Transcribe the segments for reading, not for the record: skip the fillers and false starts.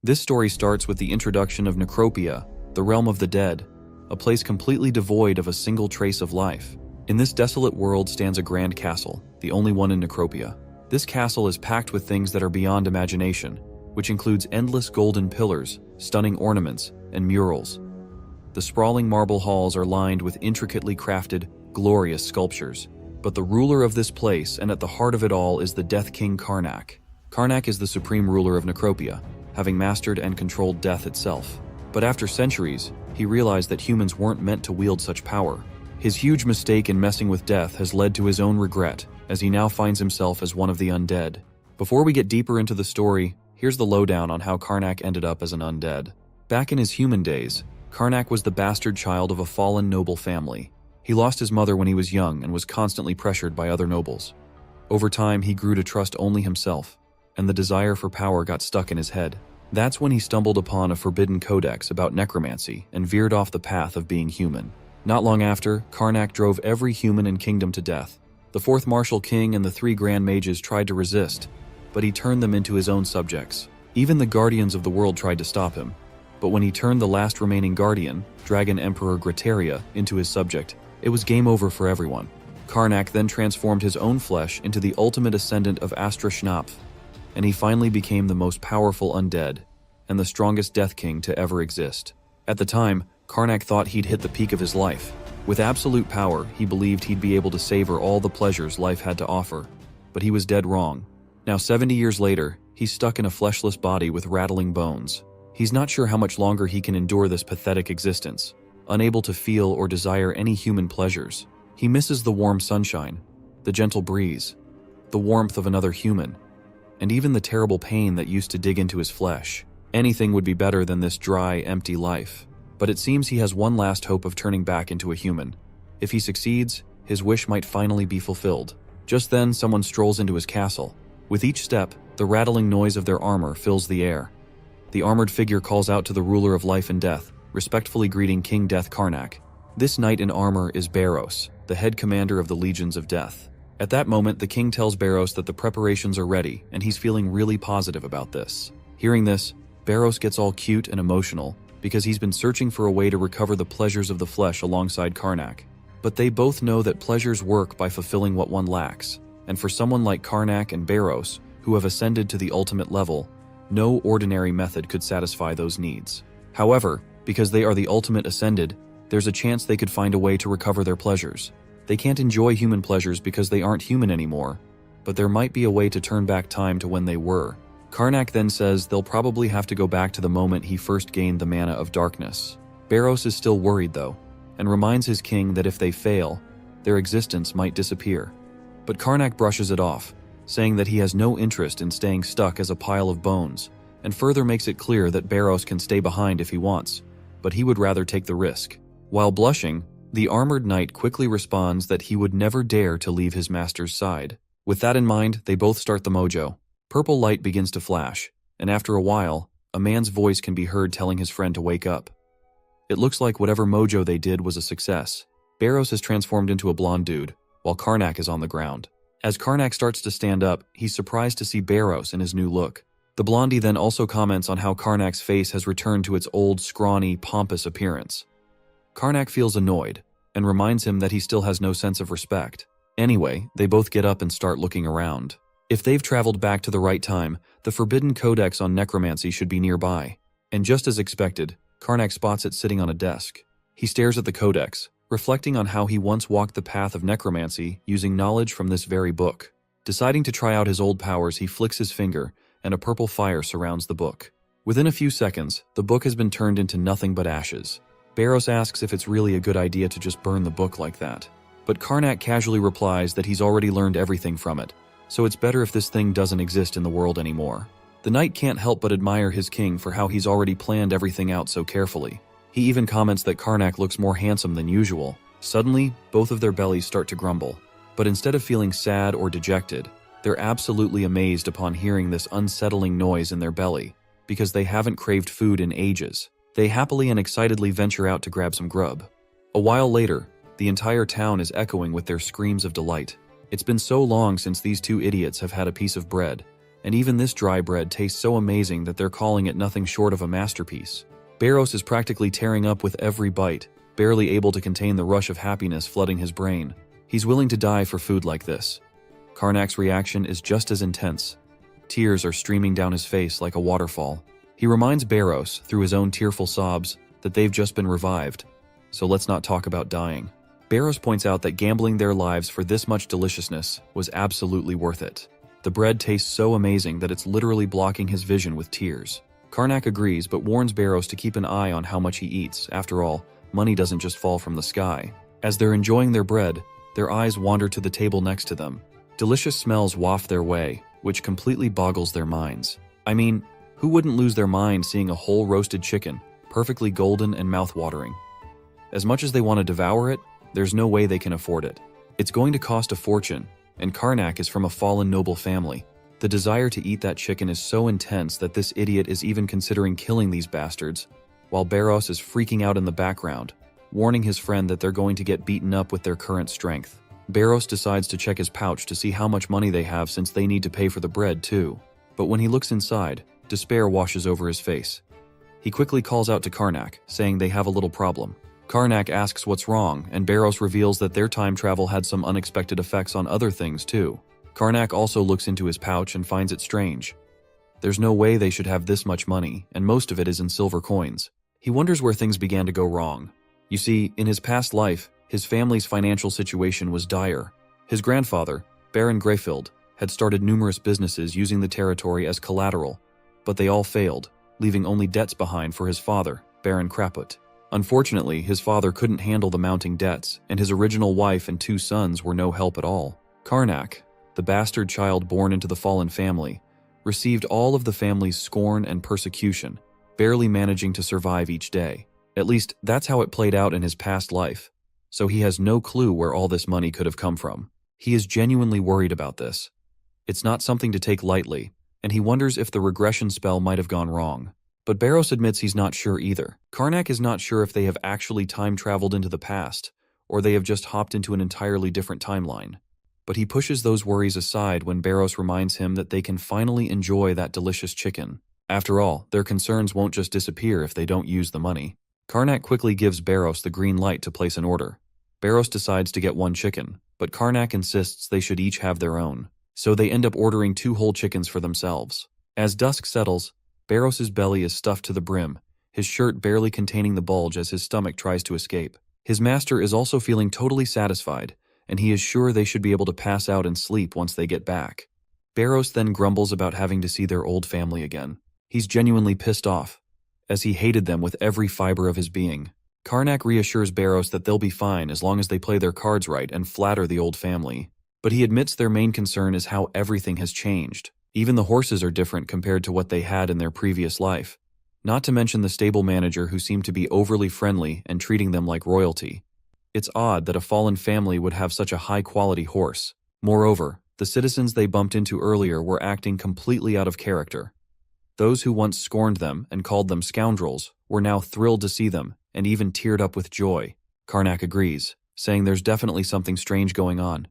This story starts with the introduction of Necropia, the realm of the dead, a place completely devoid of a single trace of life. In this desolate world stands a grand castle, the only one in Necropia. This castle is packed with things that are beyond imagination, which includes endless golden pillars, stunning ornaments, and murals. The sprawling marble halls are lined with intricately crafted, glorious sculptures. But the ruler of this place, and at the heart of it all, is the Death King Karnak. Karnak is the supreme ruler of Necropia, having mastered and controlled death itself. But after centuries, he realized that humans weren't meant to wield such power. His huge mistake in messing with death has led to his own regret, as he now finds himself as one of the undead. Before we get deeper into the story, here's the lowdown on how Karnak ended up as an undead. Back in his human days, Karnak was the bastard child of a fallen noble family. He lost his mother when he was young and was constantly pressured by other nobles. Over time, he grew to trust only himself, and the desire for power got stuck in his head. That's when he stumbled upon a forbidden codex about necromancy and veered off the path of being human. Not long after, Karnak drove every human in kingdom to death. The fourth martial king and the 3 grand mages tried to resist, but he turned them into his own subjects. Even the guardians of the world tried to stop him. But when he turned the last remaining guardian, Dragon Emperor Griteria, into his subject, it was game over for everyone. Karnak then transformed his own flesh into the ultimate ascendant of Astra Schnapf, and he finally became the most powerful undead and the strongest Death King to ever exist. At the time, Karnak thought he'd hit the peak of his life. With absolute power, he believed he'd be able to savor all the pleasures life had to offer. But he was dead wrong. Now 70 years later, he's stuck in a fleshless body with rattling bones. He's not sure how much longer he can endure this pathetic existence, unable to feel or desire any human pleasures. He misses the warm sunshine, the gentle breeze, the warmth of another human, and even the terrible pain that used to dig into his flesh. Anything would be better than this dry, empty life. But it seems he has one last hope of turning back into a human. If he succeeds, his wish might finally be fulfilled. Just then, someone strolls into his castle. With each step, the rattling noise of their armor fills the air. The armored figure calls out to the ruler of life and death, respectfully greeting King Death Karnak. This knight in armor is Barros, the head commander of the Legions of Death. At that moment, the king tells Barros that the preparations are ready, and he's feeling really positive about this. Hearing this, Barros gets all cute and emotional, because he's been searching for a way to recover the pleasures of the flesh alongside Karnak. But they both know that pleasures work by fulfilling what one lacks, and for someone like Karnak and Barros, who have ascended to the ultimate level, no ordinary method could satisfy those needs. However, because they are the ultimate ascended, there's a chance they could find a way to recover their pleasures. They can't enjoy human pleasures because they aren't human anymore, but there might be a way to turn back time to when they were. Karnak then says they'll probably have to go back to the moment he first gained the mana of darkness. Barros is still worried though, and reminds his king that if they fail, their existence might disappear. But Karnak brushes it off, saying that he has no interest in staying stuck as a pile of bones, and further makes it clear that Barros can stay behind if he wants, but he would rather take the risk. While blushing, the armored knight quickly responds that he would never dare to leave his master's side. With that in mind, they both start the mojo. Purple light begins to flash, and after a while, a man's voice can be heard telling his friend to wake up. It looks like whatever mojo they did was a success. Barros has transformed into a blonde dude, while Karnak is on the ground. As Karnak starts to stand up, he's surprised to see Barros in his new look. The blondie then also comments on how Karnak's face has returned to its old, scrawny, pompous appearance. Karnak feels annoyed, and reminds him that he still has no sense of respect. Anyway, they both get up and start looking around. If they've traveled back to the right time, the forbidden codex on necromancy should be nearby. And just as expected, Karnak spots it sitting on a desk. He stares at the codex, reflecting on how he once walked the path of necromancy using knowledge from this very book. Deciding to try out his old powers, he flicks his finger, and a purple fire surrounds the book. Within a few seconds, the book has been turned into nothing but ashes. Barros asks if it's really a good idea to just burn the book like that. But Karnak casually replies that he's already learned everything from it, so it's better if this thing doesn't exist in the world anymore. The knight can't help but admire his king for how he's already planned everything out so carefully. He even comments that Karnak looks more handsome than usual. Suddenly, both of their bellies start to grumble. But instead of feeling sad or dejected, they're absolutely amazed upon hearing this unsettling noise in their belly, because they haven't craved food in ages. They happily and excitedly venture out to grab some grub. A while later, the entire town is echoing with their screams of delight. It's been so long since these two idiots have had a piece of bread, and even this dry bread tastes so amazing that they're calling it nothing short of a masterpiece. Barros is practically tearing up with every bite, barely able to contain the rush of happiness flooding his brain. He's willing to die for food like this. Karnak's reaction is just as intense. Tears are streaming down his face like a waterfall. He reminds Barros, through his own tearful sobs, that they've just been revived. So let's not talk about dying. Barros points out that gambling their lives for this much deliciousness was absolutely worth it. The bread tastes so amazing that it's literally blocking his vision with tears. Karnak agrees but warns Barros to keep an eye on how much he eats. After all, money doesn't just fall from the sky. As they're enjoying their bread, their eyes wander to the table next to them. Delicious smells waft their way, which completely boggles their minds. I mean, who wouldn't lose their mind seeing a whole roasted chicken, perfectly golden and mouth-watering? As much as they want to devour it, there's no way they can afford it. It's going to cost a fortune, and Karnak is from a fallen noble family. The desire to eat that chicken is so intense that this idiot is even considering killing these bastards, while Barros is freaking out in the background, warning his friend that they're going to get beaten up with their current strength. Barros decides to check his pouch to see how much money they have since they need to pay for the bread too. But when he looks inside, despair washes over his face. He quickly calls out to Karnak, saying they have a little problem. Karnak asks what's wrong, and Barros reveals that their time travel had some unexpected effects on other things too. Karnak also looks into his pouch and finds it strange. There's no way they should have this much money, and most of it is in silver coins. He wonders where things began to go wrong. You see, in his past life, his family's financial situation was dire. His grandfather, Baron Greyfield, had started numerous businesses using the territory as collateral, but they all failed, leaving only debts behind for his father, Baron Kraput. Unfortunately, his father couldn't handle the mounting debts, and his original wife and 2 sons were no help at all. Karnak, the bastard child born into the fallen family, received all of the family's scorn and persecution, barely managing to survive each day. At least, that's how it played out in his past life, so he has no clue where all this money could have come from. He is genuinely worried about this. It's not something to take lightly, and he wonders if the regression spell might have gone wrong. But Barros admits he's not sure either. Karnak is not sure if they have actually time-traveled into the past, or they have just hopped into an entirely different timeline. But he pushes those worries aside when Barros reminds him that they can finally enjoy that delicious chicken. After all, their concerns won't just disappear if they don't use the money. Karnak quickly gives Barros the green light to place an order. Barros decides to get 1 chicken, but Karnak insists they should each have their own. So they end up ordering 2 whole chickens for themselves. As dusk settles, Barros's belly is stuffed to the brim, his shirt barely containing the bulge as his stomach tries to escape. His master is also feeling totally satisfied, and he is sure they should be able to pass out and sleep once they get back. Barros then grumbles about having to see their old family again. He's genuinely pissed off, as he hated them with every fiber of his being. Karnak reassures Barros that they'll be fine as long as they play their cards right and flatter the old family. But he admits their main concern is how everything has changed. Even the horses are different compared to what they had in their previous life. Not to mention the stable manager who seemed to be overly friendly and treating them like royalty. It's odd that a fallen family would have such a high-quality horse. Moreover, the citizens they bumped into earlier were acting completely out of character. Those who once scorned them and called them scoundrels were now thrilled to see them and even teared up with joy. Karnak agrees, saying there's definitely something strange going on.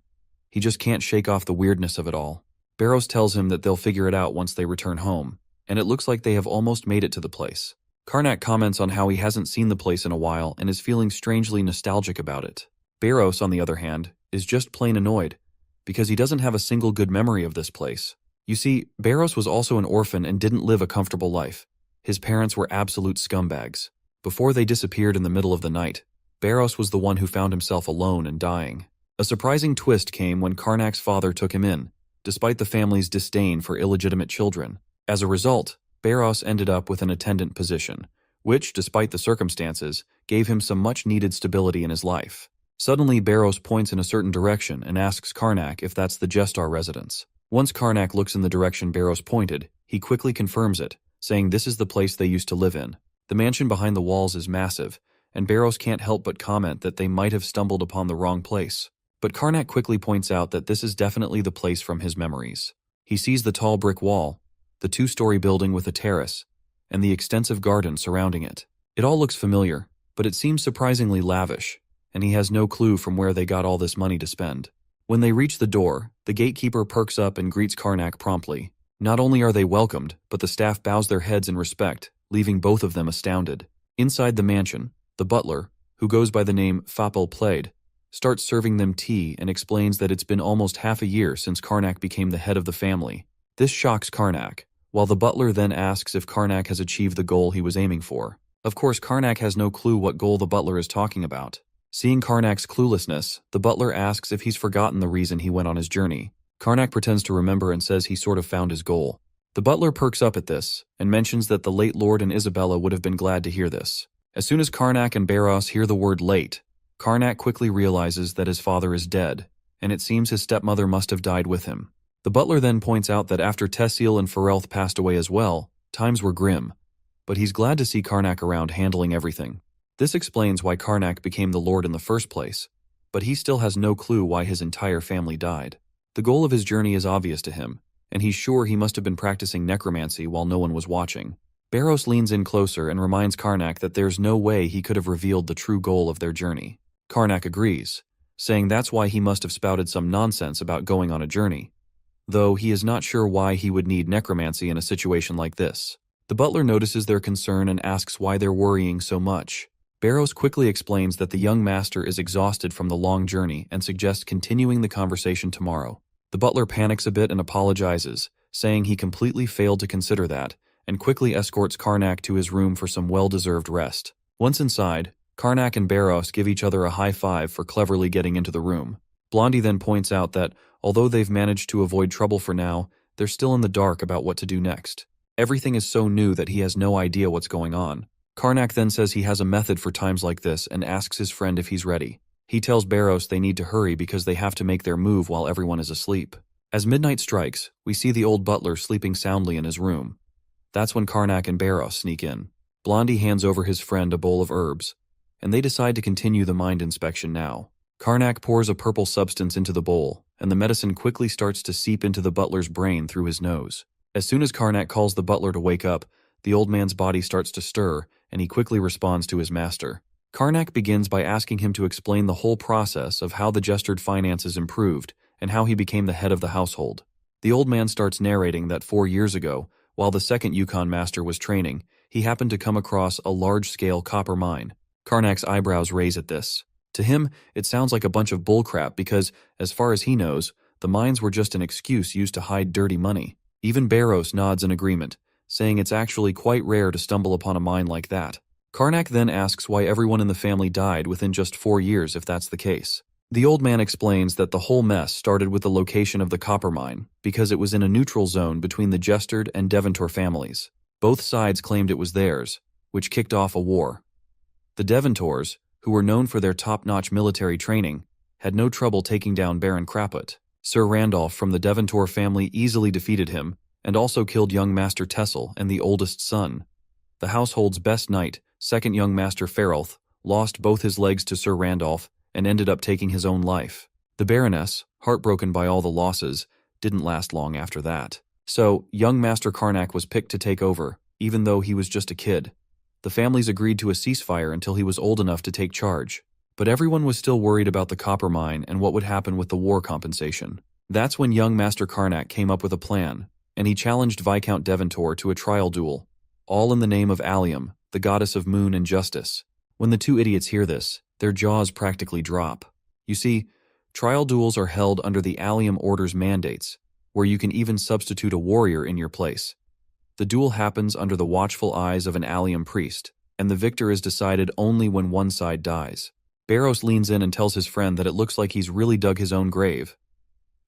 He just can't shake off the weirdness of it all. Barros tells him that they'll figure it out once they return home, and it looks like they have almost made it to the place. Karnak comments on how he hasn't seen the place in a while and is feeling strangely nostalgic about it. Barros, on the other hand, is just plain annoyed, because he doesn't have a single good memory of this place. You see, Barros was also an orphan and didn't live a comfortable life. His parents were absolute scumbags. Before they disappeared in the middle of the night, Barros was the one who found himself alone and dying. A surprising twist came when Karnak's father took him in, despite the family's disdain for illegitimate children. As a result, Barros ended up with an attendant position, which, despite the circumstances, gave him some much-needed stability in his life. Suddenly, Barros points in a certain direction and asks Karnak if that's the Gestar residence. Once Karnak looks in the direction Barros pointed, he quickly confirms it, saying this is the place they used to live in. The mansion behind the walls is massive, and Barros can't help but comment that they might have stumbled upon the wrong place. But Karnak quickly points out that this is definitely the place from his memories. He sees the tall brick wall, the 2-story building with a terrace, and the extensive garden surrounding it. It all looks familiar, but it seems surprisingly lavish, and he has no clue from where they got all this money to spend. When they reach the door, the gatekeeper perks up and greets Karnak promptly. Not only are they welcomed, but the staff bows their heads in respect, leaving both of them astounded. Inside the mansion, the butler, who goes by the name Fapel Plaid, starts serving them tea and explains that it's been almost half a year since Karnak became the head of the family. This shocks Karnak, while the butler then asks if Karnak has achieved the goal he was aiming for. Of course, Karnak has no clue what goal the butler is talking about. Seeing Karnak's cluelessness, the butler asks if he's forgotten the reason he went on his journey. Karnak pretends to remember and says he sort of found his goal. The butler perks up at this, and mentions that the late Lord and Isabella would have been glad to hear this. As soon as Karnak and Barros hear the word late, Karnak quickly realizes that his father is dead, and it seems his stepmother must have died with him. The butler then points out that after Tessil and Ferelth passed away as well, times were grim, but he's glad to see Karnak around handling everything. This explains why Karnak became the Lord in the first place, but he still has no clue why his entire family died. The goal of his journey is obvious to him, and he's sure he must have been practicing necromancy while no one was watching. Barros leans in closer and reminds Karnak that there's no way he could have revealed the true goal of their journey. Karnak agrees, saying that's why he must have spouted some nonsense about going on a journey, though he is not sure why he would need necromancy in a situation like this. The butler notices their concern and asks why they're worrying so much. Barros quickly explains that the young master is exhausted from the long journey and suggests continuing the conversation tomorrow. The butler panics a bit and apologizes, saying he completely failed to consider that, and quickly escorts Karnak to his room for some well-deserved rest. Once inside, Karnak and Barros give each other a high five for cleverly getting into the room. Blondie then points out that, although they've managed to avoid trouble for now, they're still in the dark about what to do next. Everything is so new that he has no idea what's going on. Karnak then says he has a method for times like this and asks his friend if he's ready. He tells Barros they need to hurry because they have to make their move while everyone is asleep. As midnight strikes, we see the old butler sleeping soundly in his room. That's when Karnak and Barros sneak in. Blondie hands over his friend a bowl of herbs, and they decide to continue the mind inspection now. Karnak pours a purple substance into the bowl, and the medicine quickly starts to seep into the butler's brain through his nose. As soon as Karnak calls the butler to wake up, the old man's body starts to stir, and he quickly responds to his master. Karnak begins by asking him to explain the whole process of how the gestured finances improved and how he became the head of the household. The old man starts narrating that 4 years ago, while the second Yukon master was training, he happened to come across a large-scale copper mine. Karnak's eyebrows raise at this. To him, it sounds like a bunch of bullcrap because, as far as he knows, the mines were just an excuse used to hide dirty money. Even Barros nods in agreement, saying it's actually quite rare to stumble upon a mine like that. Karnak then asks why everyone in the family died within just 4 years if that's the case. The old man explains that the whole mess started with the location of the copper mine because it was in a neutral zone between the Gestured and Deventor families. Both sides claimed it was theirs, which kicked off a war. The Deventors, who were known for their top-notch military training, had no trouble taking down Baron Kraput. Sir Randolph from the Deventor family easily defeated him and also killed young Master Tessil and the oldest son. The household's best knight, second young Master Ferelth, lost both his legs to Sir Randolph and ended up taking his own life. The Baroness, heartbroken by all the losses, didn't last long after that. So, young Master Karnak was picked to take over, even though he was just a kid. The families agreed to a ceasefire until he was old enough to take charge. But everyone was still worried about the copper mine and what would happen with the war compensation. That's when young Master Karnak came up with a plan, and he challenged Viscount Deventor to a trial duel, all in the name of Allium, the goddess of moon and justice. When the two idiots hear this, their jaws practically drop. You see, trial duels are held under the Allium Order's mandates, where you can even substitute a warrior in your place. The duel happens under the watchful eyes of an Allium priest, and the victor is decided only when one side dies. Barros leans in and tells his friend that it looks like he's really dug his own grave.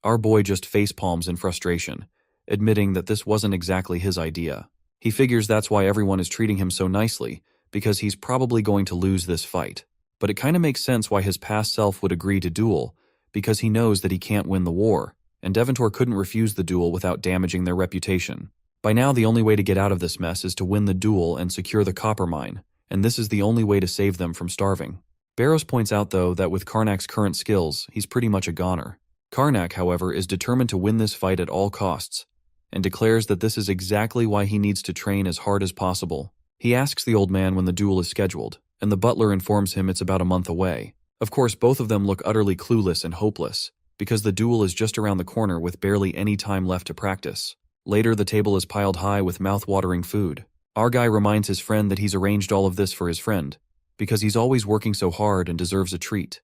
Our boy just facepalms in frustration, admitting that this wasn't exactly his idea. He figures that's why everyone is treating him so nicely, because he's probably going to lose this fight. But it kinda makes sense why his past self would agree to duel, because he knows that he can't win the war, and Deventor couldn't refuse the duel without damaging their reputation. By now, the only way to get out of this mess is to win the duel and secure the copper mine, and this is the only way to save them from starving. Barros points out, though, that with Karnak's current skills, he's pretty much a goner. Karnak, however, is determined to win this fight at all costs, and declares that this is exactly why he needs to train as hard as possible. He asks the old man when the duel is scheduled, and the butler informs him it's about a month away. Of course, both of them look utterly clueless and hopeless, because the duel is just around the corner with barely any time left to practice. Later, the table is piled high with mouth-watering food. Our guy reminds his friend that he's arranged all of this for his friend, because he's always working so hard and deserves a treat.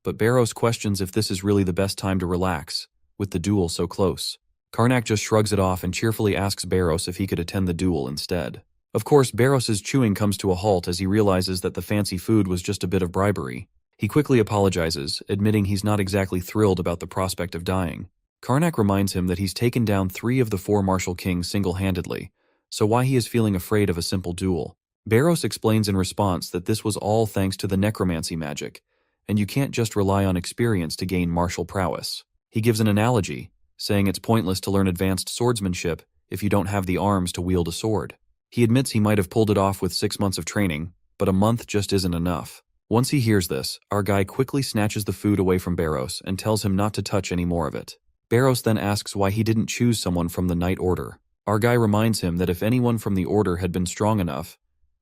But Barros questions if this is really the best time to relax, with the duel so close. Karnak just shrugs it off and cheerfully asks Barros if he could attend the duel instead. Of course, Barros's chewing comes to a halt as he realizes that the fancy food was just a bit of bribery. He quickly apologizes, admitting he's not exactly thrilled about the prospect of dying. Karnak reminds him that he's taken down 3 of the 4 martial kings single-handedly, so why he is feeling afraid of a simple duel. Barros explains in response that this was all thanks to the necromancy magic, and you can't just rely on experience to gain martial prowess. He gives an analogy, saying it's pointless to learn advanced swordsmanship if you don't have the arms to wield a sword. He admits he might have pulled it off with 6 months of training, but a month just isn't enough. Once he hears this, our guy quickly snatches the food away from Barros and tells him not to touch any more of it. Barros then asks why he didn't choose someone from the Knight Order. Our guy reminds him that if anyone from the Order had been strong enough,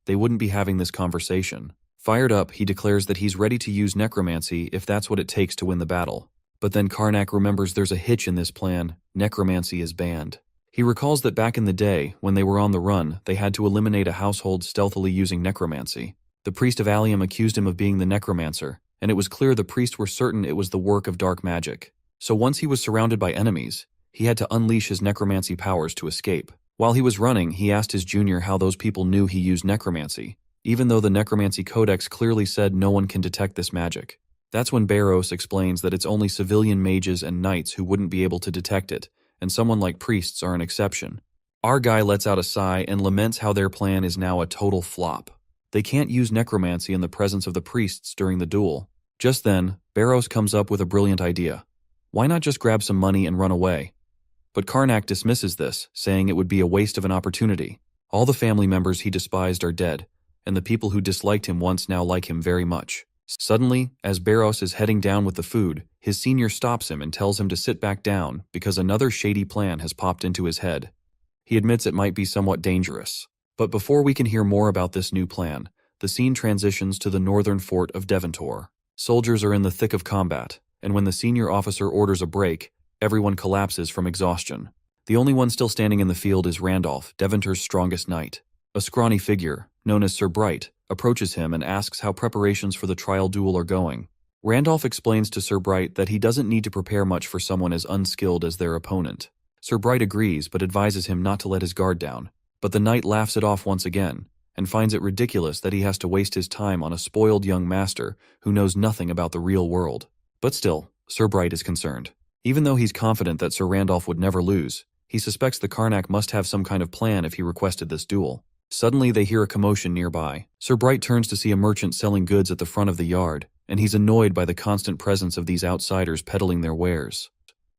they wouldn't be having this conversation. Fired up, he declares that he's ready to use necromancy if that's what it takes to win the battle. But then Karnak remembers there's a hitch in this plan: necromancy is banned. He recalls that back in the day, when they were on the run, they had to eliminate a household stealthily using necromancy. The priest of Allium accused him of being the necromancer, and it was clear the priests were certain it was the work of dark magic. So once he was surrounded by enemies, he had to unleash his necromancy powers to escape. While he was running, he asked his junior how those people knew he used necromancy, even though the Necromancy Codex clearly said no one can detect this magic. That's when Barros explains that it's only civilian mages and knights who wouldn't be able to detect it, and someone like priests are an exception. Our guy lets out a sigh and laments how their plan is now a total flop. They can't use necromancy in the presence of the priests during the duel. Just then, Barros comes up with a brilliant idea. Why not just grab some money and run away? But Karnak dismisses this, saying it would be a waste of an opportunity. All the family members he despised are dead, and the people who disliked him once now like him very much. Suddenly, as Barros is heading down with the food, his senior stops him and tells him to sit back down because another shady plan has popped into his head. He admits it might be somewhat dangerous. But before we can hear more about this new plan, the scene transitions to the northern fort of Deventor. Soldiers are in the thick of combat, and when the senior officer orders a break, everyone collapses from exhaustion. The only one still standing in the field is Randolph, Deventor's strongest knight. A scrawny figure, known as Sir Bright, approaches him and asks how preparations for the trial duel are going. Randolph explains to Sir Bright that he doesn't need to prepare much for someone as unskilled as their opponent. Sir Bright agrees but advises him not to let his guard down. But the knight laughs it off once again, and finds it ridiculous that he has to waste his time on a spoiled young master who knows nothing about the real world. But still, Sir Bright is concerned. Even though he's confident that Sir Randolph would never lose, he suspects the Karnak must have some kind of plan if he requested this duel. Suddenly they hear a commotion nearby. Sir Bright turns to see a merchant selling goods at the front of the yard, and he's annoyed by the constant presence of these outsiders peddling their wares.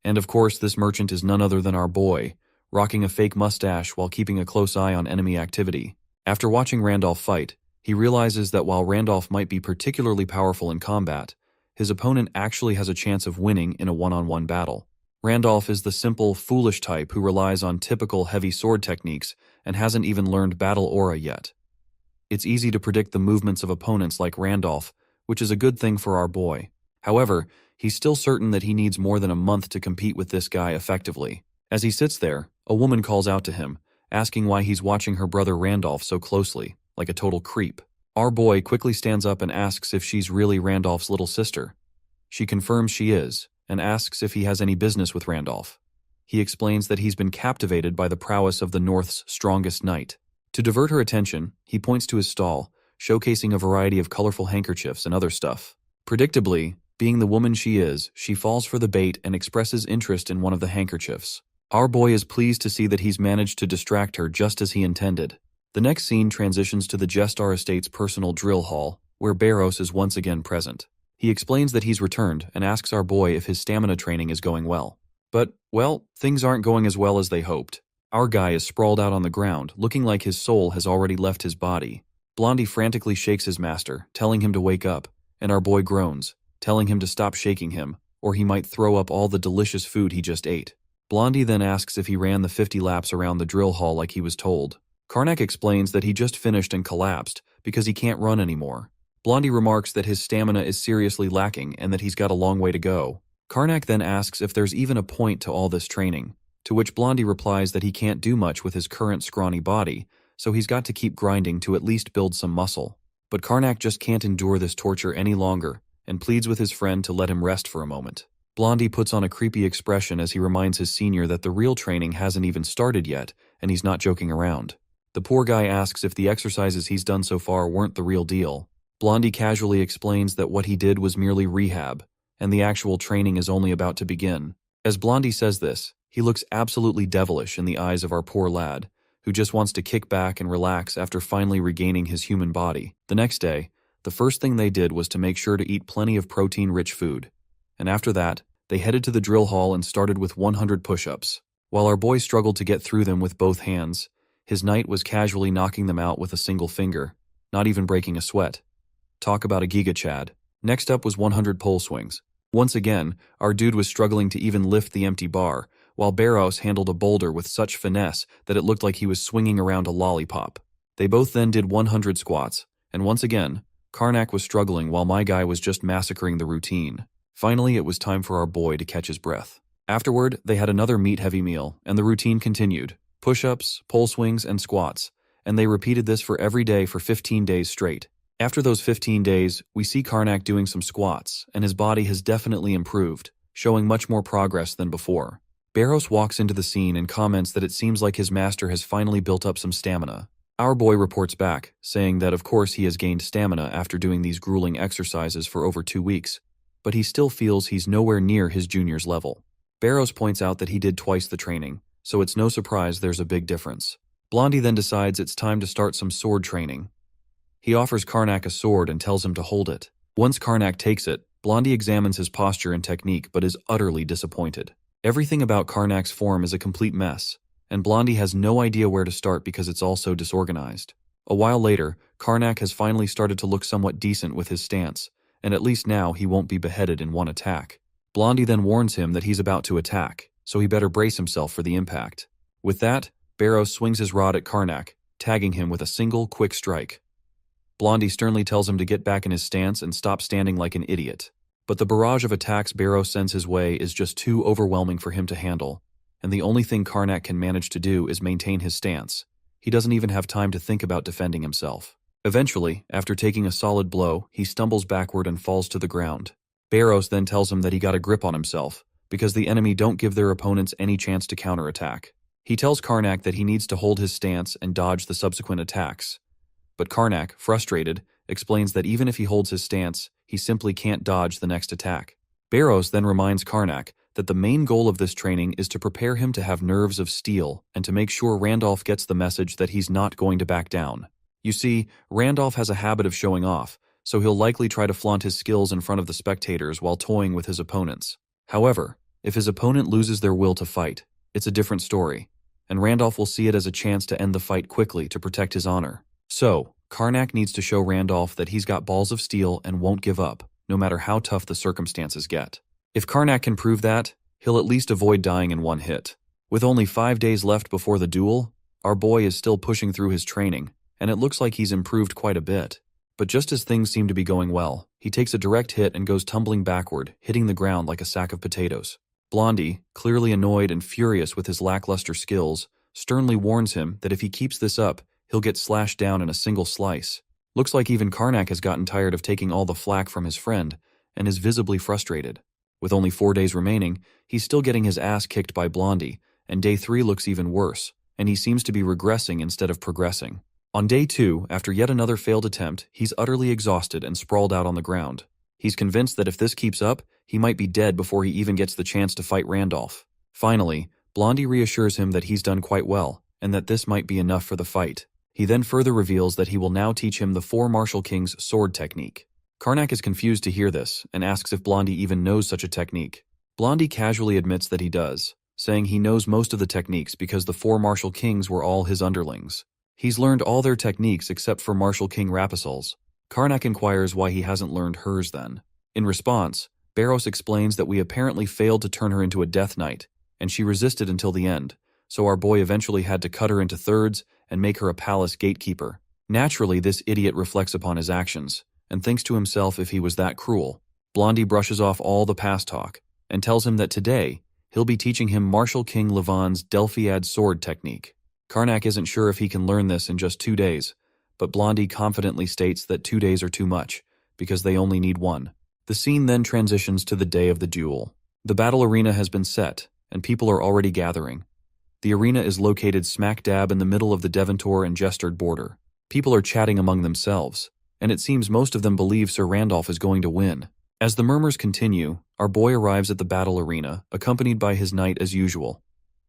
And of course this merchant is none other than our boy, rocking a fake mustache while keeping a close eye on enemy activity. After watching Randolph fight, he realizes that while Randolph might be particularly powerful in combat, his opponent actually has a chance of winning in a one-on-one battle. Randolph is the simple, foolish type who relies on typical heavy sword techniques and hasn't even learned battle aura yet. It's easy to predict the movements of opponents like Randolph, which is a good thing for our boy. However, he's still certain that he needs more than a month to compete with this guy effectively. As he sits there, a woman calls out to him, asking why he's watching her brother Randolph so closely, like a total creep. Our boy quickly stands up and asks if she's really Randolph's little sister. She confirms she is, and asks if he has any business with Randolph. He explains that he's been captivated by the prowess of the North's strongest knight. To divert her attention, he points to his stall, showcasing a variety of colorful handkerchiefs and other stuff. Predictably, being the woman she is, she falls for the bait and expresses interest in one of the handkerchiefs. Our boy is pleased to see that he's managed to distract her just as he intended. The next scene transitions to the Jestar Estate's personal drill hall, where Barros is once again present. He explains that he's returned and asks our boy if his stamina training is going well. But, well, things aren't going as well as they hoped. Our guy is sprawled out on the ground, looking like his soul has already left his body. Blondie frantically shakes his master, telling him to wake up, and our boy groans, telling him to stop shaking him, or he might throw up all the delicious food he just ate. Blondie then asks if he ran the 50 laps around the drill hall like he was told. Karnak explains that he just finished and collapsed because he can't run anymore. Blondie remarks that his stamina is seriously lacking and that he's got a long way to go. Karnak then asks if there's even a point to all this training, To which Blondie replies that he can't do much with his current scrawny body, so he's got to keep grinding to at least build some muscle. But Karnak just can't endure this torture any longer and pleads with his friend to let him rest for a moment. Blondie puts on a creepy expression as he reminds his senior that the real training hasn't even started yet and he's not joking around. The poor guy asks if the exercises he's done so far weren't the real deal. Blondie casually explains that what he did was merely rehab, and the actual training is only about to begin. As Blondie says this, he looks absolutely devilish in the eyes of our poor lad, who just wants to kick back and relax after finally regaining his human body. The next day, the first thing they did was to make sure to eat plenty of protein-rich food, and after that, they headed to the drill hall and started with 100 push-ups. While our boy struggled to get through them with both hands, his knight was casually knocking them out with a single finger, not even breaking a sweat. Talk about a giga chad. Next up was 100 pole swings. Once again, our dude was struggling to even lift the empty bar, while Barros handled a boulder with such finesse that it looked like he was swinging around a lollipop. They both then did 100 squats, and once again, Karnak was struggling while my guy was just massacring the routine. Finally, it was time for our boy to catch his breath. Afterward, they had another meat-heavy meal, and the routine continued. Push-ups, pole swings, and squats, and they repeated this for every day for 15 days straight. After those 15 days, we see Karnak doing some squats, and his body has definitely improved, showing much more progress than before. Barros walks into the scene and comments that it seems like his master has finally built up some stamina. Our boy reports back, saying that of course he has gained stamina after doing these grueling exercises for over 2 weeks, but he still feels he's nowhere near his junior's level. Barros points out that he did twice the training, so it's no surprise there's a big difference. Blondie then decides it's time to start some sword training. He offers Karnak a sword and tells him to hold it. Once Karnak takes it, Blondie examines his posture and technique but is utterly disappointed. Everything about Karnak's form is a complete mess, and Blondie has no idea where to start because it's all so disorganized. A while later, Karnak has finally started to look somewhat decent with his stance, and at least now he won't be beheaded in one attack. Blondie then warns him that he's about to attack, so he better brace himself for the impact. With that, Barros swings his rod at Karnak, tagging him with a single, quick strike. Blondie sternly tells him to get back in his stance and stop standing like an idiot. But the barrage of attacks Barros sends his way is just too overwhelming for him to handle, and the only thing Karnak can manage to do is maintain his stance. He doesn't even have time to think about defending himself. Eventually, after taking a solid blow, he stumbles backward and falls to the ground. Barros then tells him that he got a grip on himself, because the enemy don't give their opponents any chance to counterattack. He tells Karnak that he needs to hold his stance and dodge the subsequent attacks. But Karnak, frustrated, explains that even if he holds his stance, he simply can't dodge the next attack. Barros then reminds Karnak that the main goal of this training is to prepare him to have nerves of steel and to make sure Randolph gets the message that he's not going to back down. You see, Randolph has a habit of showing off, so he'll likely try to flaunt his skills in front of the spectators while toying with his opponents. However, if his opponent loses their will to fight, it's a different story, and Randolph will see it as a chance to end the fight quickly to protect his honor. So, Karnak needs to show Randolph that he's got balls of steel and won't give up, no matter how tough the circumstances get. If Karnak can prove that, he'll at least avoid dying in one hit. With only 5 days left before the duel, our boy is still pushing through his training, and it looks like he's improved quite a bit. But just as things seem to be going well, he takes a direct hit and goes tumbling backward, hitting the ground like a sack of potatoes. Blondie, clearly annoyed and furious with his lackluster skills, sternly warns him that if he keeps this up, he'll get slashed down in a single slice. Looks like even Karnak has gotten tired of taking all the flack from his friend, and is visibly frustrated. With only 4 days remaining, he's still getting his ass kicked by Blondie, and day 3 looks even worse, and he seems to be regressing instead of progressing. On day 2, after yet another failed attempt, he's utterly exhausted and sprawled out on the ground. He's convinced that if this keeps up, he might be dead before he even gets the chance to fight Randolph. Finally, Blondie reassures him that he's done quite well, and that this might be enough for the fight. He then further reveals that he will now teach him the 4 martial kings' sword technique. Karnak is confused to hear this, and asks if Blondie even knows such a technique. Blondie casually admits that he does, saying he knows most of the techniques because the 4 martial kings were all his underlings. He's learned all their techniques except for Martial King Rapisol's. Karnak inquires why he hasn't learned hers then. In response, Barros explains that we apparently failed to turn her into a Death Knight, and she resisted until the end, so our boy eventually had to cut her into thirds and make her a palace gatekeeper. Naturally, this idiot reflects upon his actions, and thinks to himself if he was that cruel. Blondie brushes off all the past talk, and tells him that today, He'll be teaching him Martial King Levon's Delphiad sword technique. Karnak isn't sure if he can learn this in just 2 days, but Blondie confidently states that 2 days are too much, because they only need 1. The scene then transitions to the day of the duel. The battle arena has been set, and people are already gathering. The arena is located smack dab in the middle of the Deventor and Jestard border. People are chatting among themselves, and it seems most of them believe Sir Randolph is going to win. As the murmurs continue, our boy arrives at the battle arena, accompanied by his knight as usual.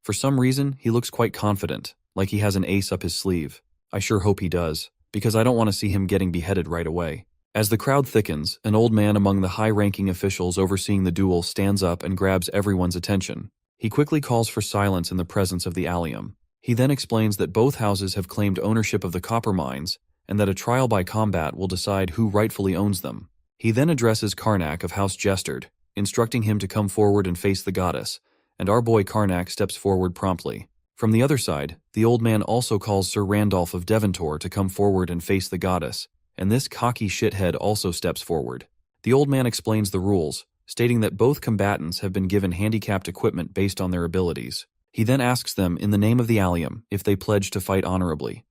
For some reason, he looks quite confident, like he has an ace up his sleeve. I sure hope he does, because I don't want to see him getting beheaded right away. As the crowd thickens, an old man among the high-ranking officials overseeing the duel stands up and grabs everyone's attention. He quickly calls for silence in the presence of the allium. He then explains that both houses have claimed ownership of the copper mines, and that a trial by combat will decide who rightfully owns them. He then addresses Karnak of House Jestard, instructing him to come forward and face the goddess, and our boy Karnak steps forward promptly. From the other side, the old man also calls Sir Randolph of Deventor to come forward and face the goddess, and this cocky shithead also steps forward. The old man explains the rules, stating that both combatants have been given handicapped equipment based on their abilities. He then asks them in the name of the allium if they pledge to fight honorably.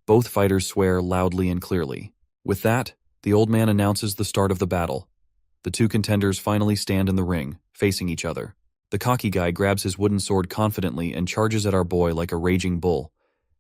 Both fighters swear loudly and clearly. With that, the old man announces the start of the battle. The two contenders finally stand in the ring, facing each other. The cocky guy grabs his wooden sword confidently and charges at our boy like a raging bull.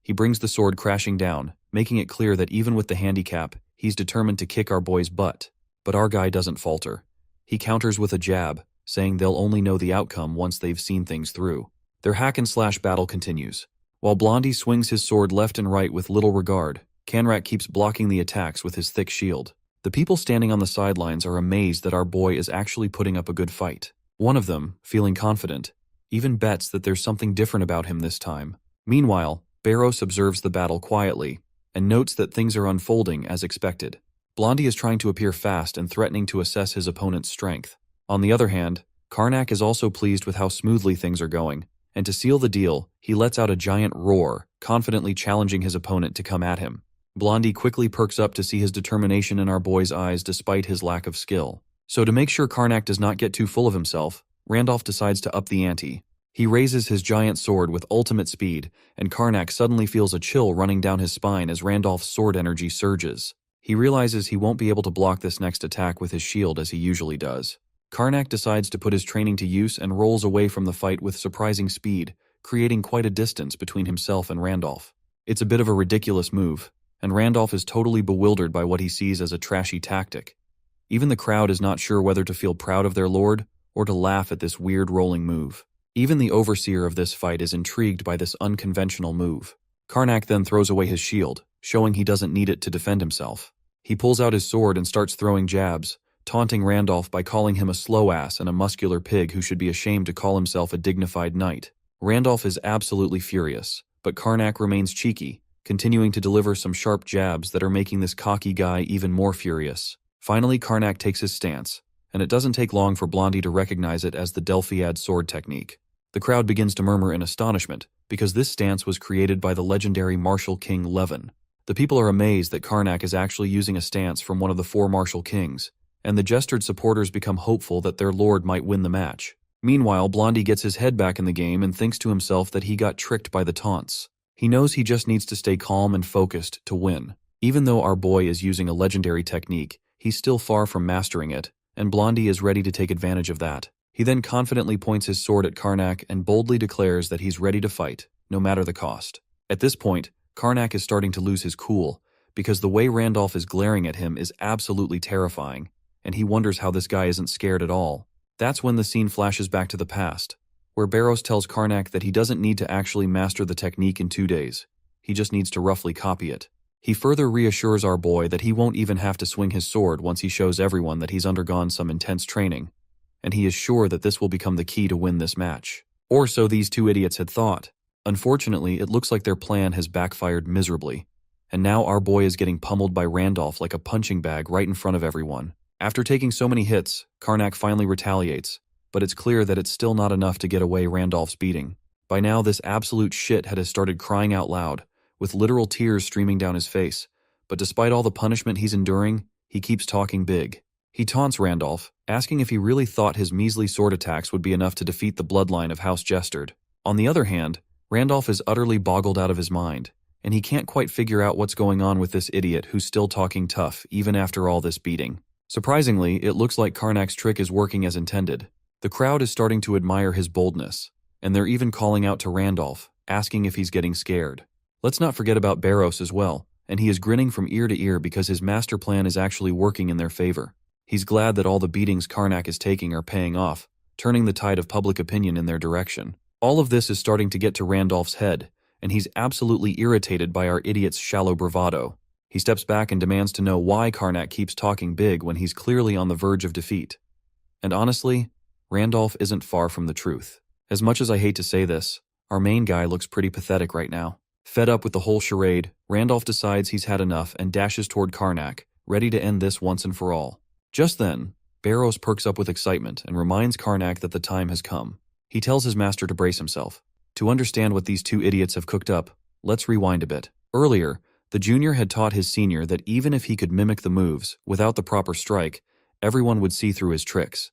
He brings the sword crashing down, making it clear that even with the handicap, he's determined to kick our boy's butt. But our guy doesn't falter. He counters with a jab, saying they'll only know the outcome once they've seen things through. Their hack-and-slash battle continues. While Blondie swings his sword left and right with little regard, Kanrak keeps blocking the attacks with his thick shield. The people standing on the sidelines are amazed that our boy is actually putting up a good fight. One of them, feeling confident, even bets that there's something different about him this time. Meanwhile, Barros observes the battle quietly and notes that things are unfolding as expected. Blondie is trying to appear fast and threatening to assess his opponent's strength. On the other hand, Karnak is also pleased with how smoothly things are going, and to seal the deal, he lets out a giant roar, confidently challenging his opponent to come at him. Blondie quickly perks up to see his determination in our boy's eyes despite his lack of skill. So to make sure Karnak does not get too full of himself, Randolph decides to up the ante. He raises his giant sword with ultimate speed, and Karnak suddenly feels a chill running down his spine as Randolph's sword energy surges. He realizes he won't be able to block this next attack with his shield as he usually does. Karnak decides to put his training to use and rolls away from the fight with surprising speed, creating quite a distance between himself and Randolph. It's a bit of a ridiculous move, and Randolph is totally bewildered by what he sees as a trashy tactic. Even the crowd is not sure whether to feel proud of their lord or to laugh at this weird rolling move. Even the overseer of this fight is intrigued by this unconventional move. Karnak then throws away his shield, showing he doesn't need it to defend himself. He pulls out his sword and starts throwing jabs, taunting Randolph by calling him a slow ass and a muscular pig who should be ashamed to call himself a dignified knight. Randolph is absolutely furious, but Karnak remains cheeky, continuing to deliver some sharp jabs that are making this cocky guy even more furious. Finally, Karnak takes his stance, and it doesn't take long for Blondie to recognize it as the Delphiad sword technique. The crowd begins to murmur in astonishment, because this stance was created by the legendary Martial King Levon. The people are amazed that Karnak is actually using a stance from one of the 4 martial kings, and the Jestard supporters become hopeful that their lord might win the match. Meanwhile, Blondie gets his head back in the game and thinks to himself that he got tricked by the taunts. He knows he just needs to stay calm and focused to win. Even though our boy is using a legendary technique, he's still far from mastering it, and Blondie is ready to take advantage of that. He then confidently points his sword at Karnak and boldly declares that he's ready to fight, no matter the cost. At this point, Karnak is starting to lose his cool, because the way Randolph is glaring at him is absolutely terrifying, and he wonders how this guy isn't scared at all. That's when the scene flashes back to the past, where Barros tells Karnak that he doesn't need to actually master the technique in 2 days. He just needs to roughly copy it. He further reassures our boy that he won't even have to swing his sword once he shows everyone that he's undergone some intense training, and he is sure that this will become the key to win this match. Or so these two idiots had thought. Unfortunately, it looks like their plan has backfired miserably, and now our boy is getting pummeled by Randolph like a punching bag right in front of everyone. After taking so many hits, Karnak finally retaliates, but it's clear that it's still not enough to get away Randolph's beating. By now, this absolute shithead has started crying out loud, with literal tears streaming down his face, but despite all the punishment he's enduring, he keeps talking big. He taunts Randolph, asking if he really thought his measly sword attacks would be enough to defeat the bloodline of House Jestard. On the other hand, Randolph is utterly boggled out of his mind, and he can't quite figure out what's going on with this idiot who's still talking tough even after all this beating. Surprisingly, it looks like Karnak's trick is working as intended. The crowd is starting to admire his boldness, and they're even calling out to Randolph, asking if he's getting scared. Let's not forget about Barros as well, and he is grinning from ear to ear because his master plan is actually working in their favor. He's glad that all the beatings Karnak is taking are paying off, turning the tide of public opinion in their direction. All of this is starting to get to Randolph's head, and he's absolutely irritated by our idiot's shallow bravado. He steps back and demands to know why Karnak keeps talking big when he's clearly on the verge of defeat. And honestly, Randolph isn't far from the truth. As much as I hate to say this, our main guy looks pretty pathetic right now. Fed up with the whole charade, Randolph decides he's had enough and dashes toward Karnak, ready to end this once and for all. Just then, Barros perks up with excitement and reminds Karnak that the time has come. He tells his master to brace himself. To understand what these two idiots have cooked up, let's rewind a bit. Earlier, the junior had taught his senior that even if he could mimic the moves without the proper strike, everyone would see through his tricks.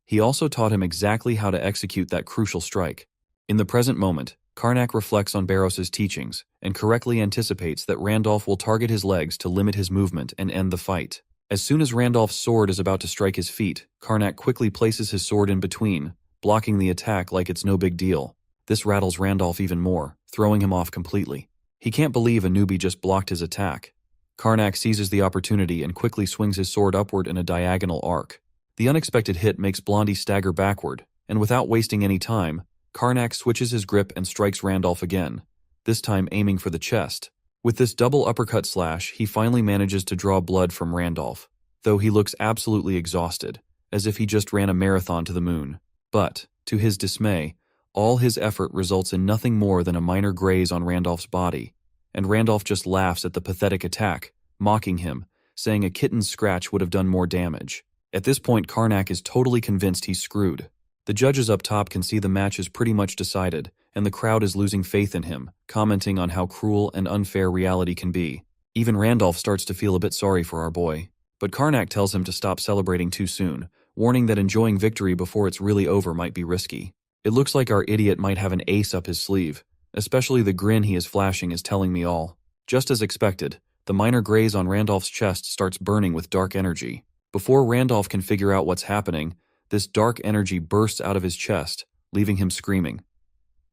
He also taught him exactly how to execute that crucial strike. In the present moment, Karnak reflects on Barros's teachings and correctly anticipates that Randolph will target his legs to limit his movement and end the fight. As soon as Randolph's sword is about to strike his feet, Karnak quickly places his sword in between, blocking the attack like it's no big deal. This rattles Randolph even more, throwing him off completely. He can't believe a newbie just blocked his attack. Karnak seizes the opportunity and quickly swings his sword upward in a diagonal arc. The unexpected hit makes Blondie stagger backward, and without wasting any time, Karnak switches his grip and strikes Randolph again, this time aiming for the chest. With this double uppercut slash, he finally manages to draw blood from Randolph, though he looks absolutely exhausted, as if he just ran a marathon to the moon. But, to his dismay, all his effort results in nothing more than a minor graze on Randolph's body, and Randolph just laughs at the pathetic attack, mocking him, saying a kitten's scratch would have done more damage. At this point, Karnak is totally convinced he's screwed. The judges up top can see the match is pretty much decided, and the crowd is losing faith in him, commenting on how cruel and unfair reality can be. Even Randolph starts to feel a bit sorry for our boy, but Karnak tells him to stop celebrating too soon, warning that enjoying victory before it's really over might be risky. It looks like our idiot might have an ace up his sleeve, especially the grin he is flashing is telling me all. Just as expected, the minor graze on Randolph's chest starts burning with dark energy. Before Randolph can figure out what's happening, this dark energy bursts out of his chest, leaving him screaming.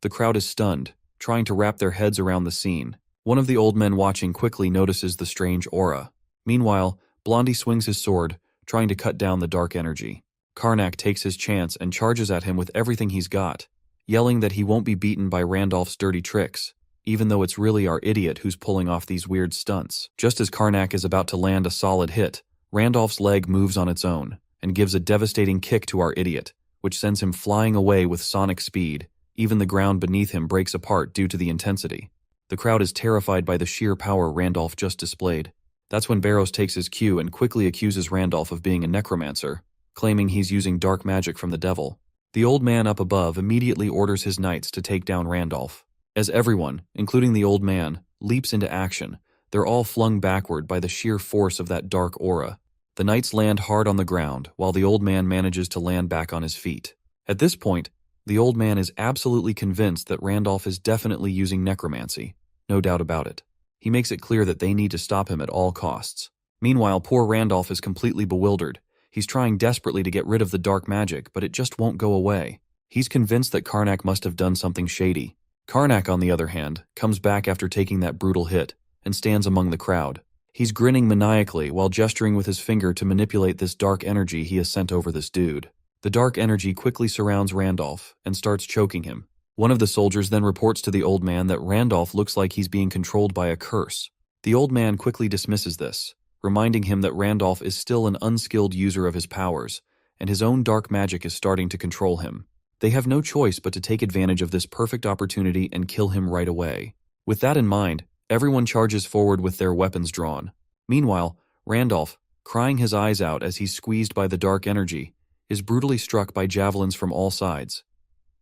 The crowd is stunned, trying to wrap their heads around the scene. One of the old men watching quickly notices the strange aura. Meanwhile, Blondie swings his sword, trying to cut down the dark energy. Karnak takes his chance and charges at him with everything he's got, yelling that he won't be beaten by Randolph's dirty tricks, even though it's really our idiot who's pulling off these weird stunts. Just as Karnak is about to land a solid hit, Randolph's leg moves on its own and gives a devastating kick to our idiot, which sends him flying away with sonic speed. Even the ground beneath him breaks apart due to the intensity. The crowd is terrified by the sheer power Randolph just displayed. That's when Barros takes his cue and quickly accuses Randolph of being a necromancer, claiming he's using dark magic from the devil. The old man up above immediately orders his knights to take down Randolph. As everyone, including the old man, leaps into action, they're all flung backward by the sheer force of that dark aura. The knights land hard on the ground, while the old man manages to land back on his feet. At this point, the old man is absolutely convinced that Randolph is definitely using necromancy, no doubt about it. He makes it clear that they need to stop him at all costs. Meanwhile, poor Randolph is completely bewildered. He's trying desperately to get rid of the dark magic, but it just won't go away. He's convinced that Karnak must have done something shady. Karnak, on the other hand, comes back after taking that brutal hit and stands among the crowd. He's grinning maniacally while gesturing with his finger to manipulate this dark energy he has sent over this dude. The dark energy quickly surrounds Randolph and starts choking him. One of the soldiers then reports to the old man that Randolph looks like he's being controlled by a curse. The old man quickly dismisses this, reminding him that Randolph is still an unskilled user of his powers, and his own dark magic is starting to control him. They have no choice but to take advantage of this perfect opportunity and kill him right away. With that in mind, everyone charges forward with their weapons drawn. Meanwhile, Randolph, crying his eyes out as he's squeezed by the dark energy, is brutally struck by javelins from all sides.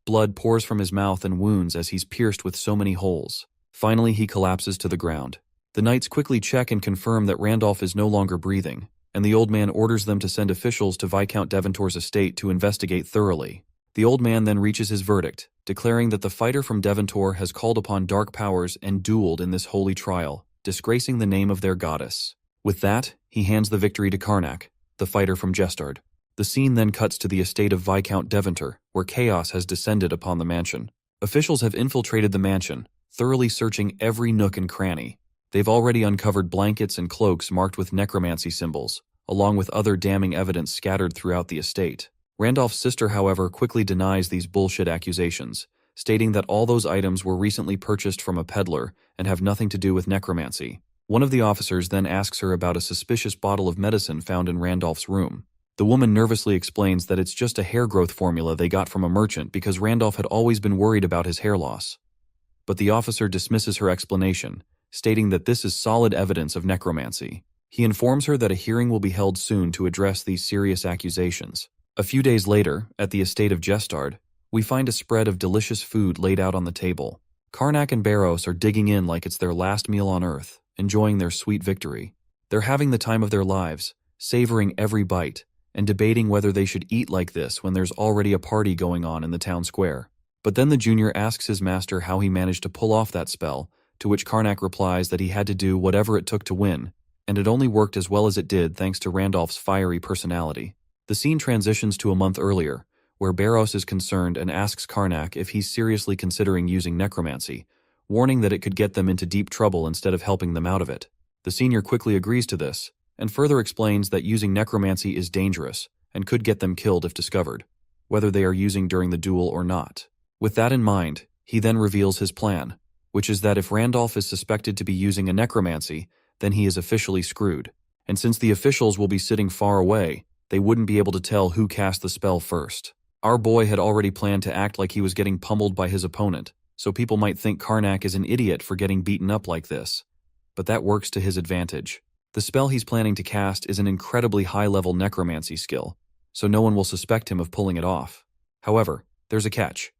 Blood pours from his mouth and wounds as he's pierced with so many holes. Finally, he collapses to the ground. The knights quickly check and confirm that Randolph is no longer breathing, and the old man orders them to send officials to Viscount Devontor's estate to investigate thoroughly. The old man then reaches his verdict, declaring that the fighter from Devontor has called upon dark powers and dueled in this holy trial, disgracing the name of their goddess. With that, he hands the victory to Karnak, the fighter from Jestard. The scene then cuts to the estate of Viscount Devontor, where chaos has descended upon the mansion. Officials have infiltrated the mansion, thoroughly searching every nook and cranny. They've already uncovered blankets and cloaks marked with necromancy symbols, along with other damning evidence scattered throughout the estate. Randolph's sister, however, quickly denies these bullshit accusations, stating that all those items were recently purchased from a peddler and have nothing to do with necromancy. One of the officers then asks her about a suspicious bottle of medicine found in Randolph's room. The woman nervously explains that it's just a hair growth formula they got from a merchant because Randolph had always been worried about his hair loss. But the officer dismisses her explanation, stating that this is solid evidence of necromancy. He informs her that a hearing will be held soon to address these serious accusations. A few days later, at the estate of Jestard, we find a spread of delicious food laid out on the table. Karnak and Barros are digging in like it's their last meal on Earth, enjoying their sweet victory. They're having the time of their lives, savoring every bite, and debating whether they should eat like this when there's already a party going on in the town square. But then the junior asks his master how he managed to pull off that spell, to which Karnak replies that he had to do whatever it took to win, and it only worked as well as it did thanks to Randolph's fiery personality. The scene transitions to a month earlier, where Barros is concerned and asks Karnak if he's seriously considering using necromancy, warning that it could get them into deep trouble instead of helping them out of it. The senior quickly agrees to this, and further explains that using necromancy is dangerous and could get them killed if discovered, whether they are using during the duel or not. With that in mind, he then reveals his plan, which is that if Randolph is suspected to be using a necromancy, then he is officially screwed. And since the officials will be sitting far away, they wouldn't be able to tell who cast the spell first. Our boy had already planned to act like he was getting pummeled by his opponent, so people might think Karnak is an idiot for getting beaten up like this. But that works to his advantage. The spell he's planning to cast is an incredibly high-level necromancy skill, so no one will suspect him of pulling it off. However, there's a catch.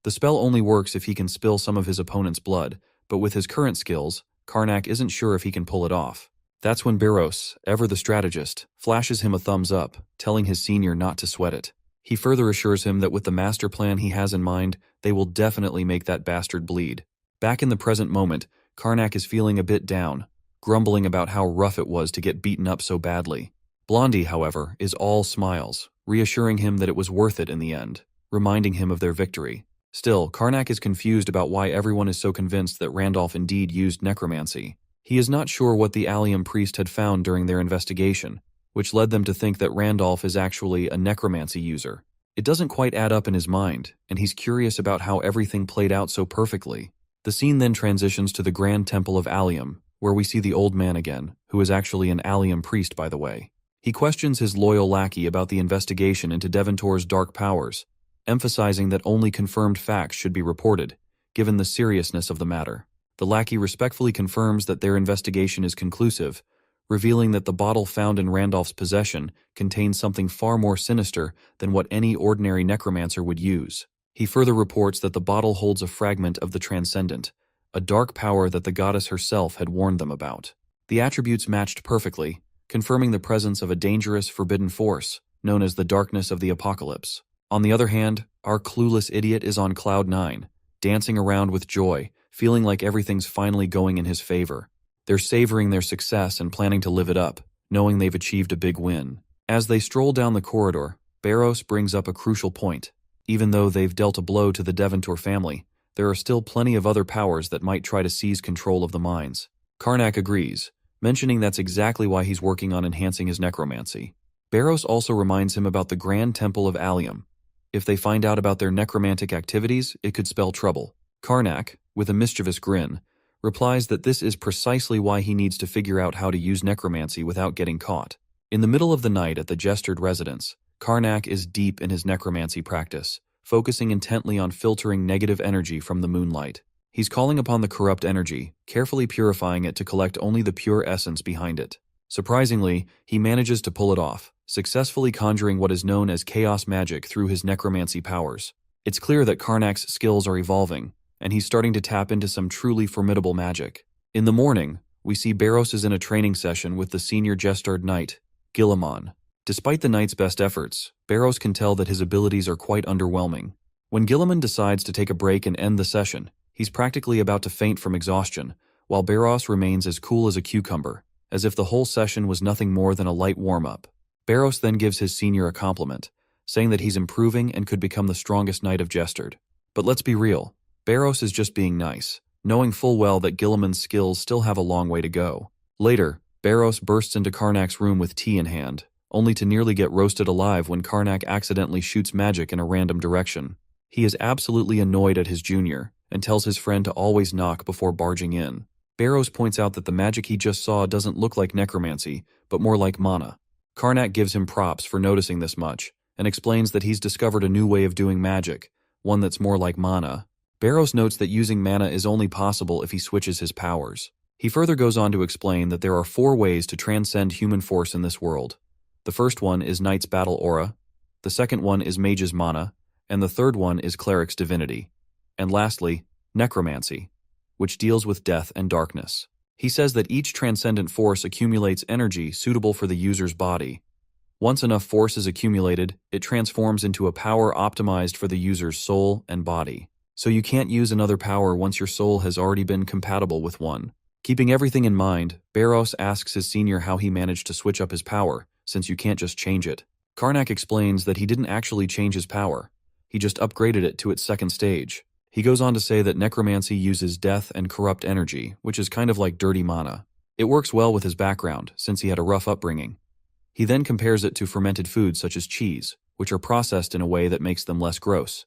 The spell only works if he can spill some of his opponent's blood, but with his current skills, Karnak isn't sure if he can pull it off. That's when Barros, ever the strategist, flashes him a thumbs up, telling his senior not to sweat it. He further assures him that with the master plan he has in mind, they will definitely make that bastard bleed. Back in the present moment, Karnak is feeling a bit down, grumbling about how rough it was to get beaten up so badly. Blondie, however, is all smiles, reassuring him that it was worth it in the end, reminding him of their victory. Still, Karnak is confused about why everyone is so convinced that Randolph indeed used necromancy. He is not sure what the allium priest had found during their investigation, which led them to think that Randolph is actually a necromancy user. It doesn't quite add up in his mind, and he's curious about how everything played out so perfectly. The scene then transitions to the Grand Temple of Allium, where we see the old man again, who is actually an allium priest, by the way. He questions his loyal lackey about the investigation into Devontor's dark powers, emphasizing that only confirmed facts should be reported, given the seriousness of the matter. The lackey respectfully confirms that their investigation is conclusive, revealing that the bottle found in Randolph's possession contains something far more sinister than what any ordinary necromancer would use. He further reports that the bottle holds a fragment of the transcendent, a dark power that the goddess herself had warned them about. The attributes matched perfectly, confirming the presence of a dangerous, forbidden force, known as the darkness of the apocalypse. On the other hand, our clueless idiot is on cloud 9, dancing around with joy, feeling like everything's finally going in his favor. They're savoring their success and planning to live it up, knowing they've achieved a big win. As they stroll down the corridor, Barros brings up a crucial point. Even though they've dealt a blow to the Devontor family, there are still plenty of other powers that might try to seize control of the mines. Karnak agrees, mentioning that's exactly why he's working on enhancing his necromancy. Barros also reminds him about the Grand Temple of Allium. If they find out about their necromantic activities, it could spell trouble. Karnak, with a mischievous grin, replies that this is precisely why he needs to figure out how to use necromancy without getting caught. In the middle of the night at the Jestard residence, Karnak is deep in his necromancy practice, focusing intently on filtering negative energy from the moonlight. He's calling upon the corrupt energy, carefully purifying it to collect only the pure essence behind it. Surprisingly, he manages to pull it off, successfully conjuring what is known as chaos magic through his necromancy powers. It's clear that Karnak's skills are evolving, and he's starting to tap into some truly formidable magic. In the morning, we see Barros is in a training session with the senior Jestard knight, Gilliman. Despite the knight's best efforts, Barrows can tell that his abilities are quite underwhelming. When Gilliman decides to take a break and end the session, he's practically about to faint from exhaustion, while Barrows remains as cool as a cucumber, as if the whole session was nothing more than a light warm-up. Barrows then gives his senior a compliment, saying that he's improving and could become the strongest knight of Jestard. But let's be real, Barrows is just being nice, knowing full well that Gilliman's skills still have a long way to go. Later, Barrows bursts into Karnak's room with tea in hand, only to nearly get roasted alive when Karnak accidentally shoots magic in a random direction. He is absolutely annoyed at his junior, and tells his friend to always knock before barging in. Barrows points out that the magic he just saw doesn't look like necromancy, but more like mana. Karnak gives him props for noticing this much, and explains that he's discovered a new way of doing magic, one that's more like mana. Barrows notes that using mana is only possible if he switches his powers. He further goes on to explain that there are 4 ways to transcend human force in this world. The first one is Knight's Battle Aura, the second one is Mage's Mana, and the third one is Cleric's Divinity. And lastly, Necromancy, which deals with death and darkness. He says that each transcendent force accumulates energy suitable for the user's body. Once enough force is accumulated, it transforms into a power optimized for the user's soul and body. So you can't use another power once your soul has already been compatible with one. Keeping everything in mind, Barrows asks his senior how he managed to switch up his power, since you can't just change it. Karnak explains that he didn't actually change his power. He just upgraded it to its second stage. He goes on to say that necromancy uses death and corrupt energy, which is kind of like dirty mana. It works well with his background, since he had a rough upbringing. He then compares it to fermented foods such as cheese, which are processed in a way that makes them less gross.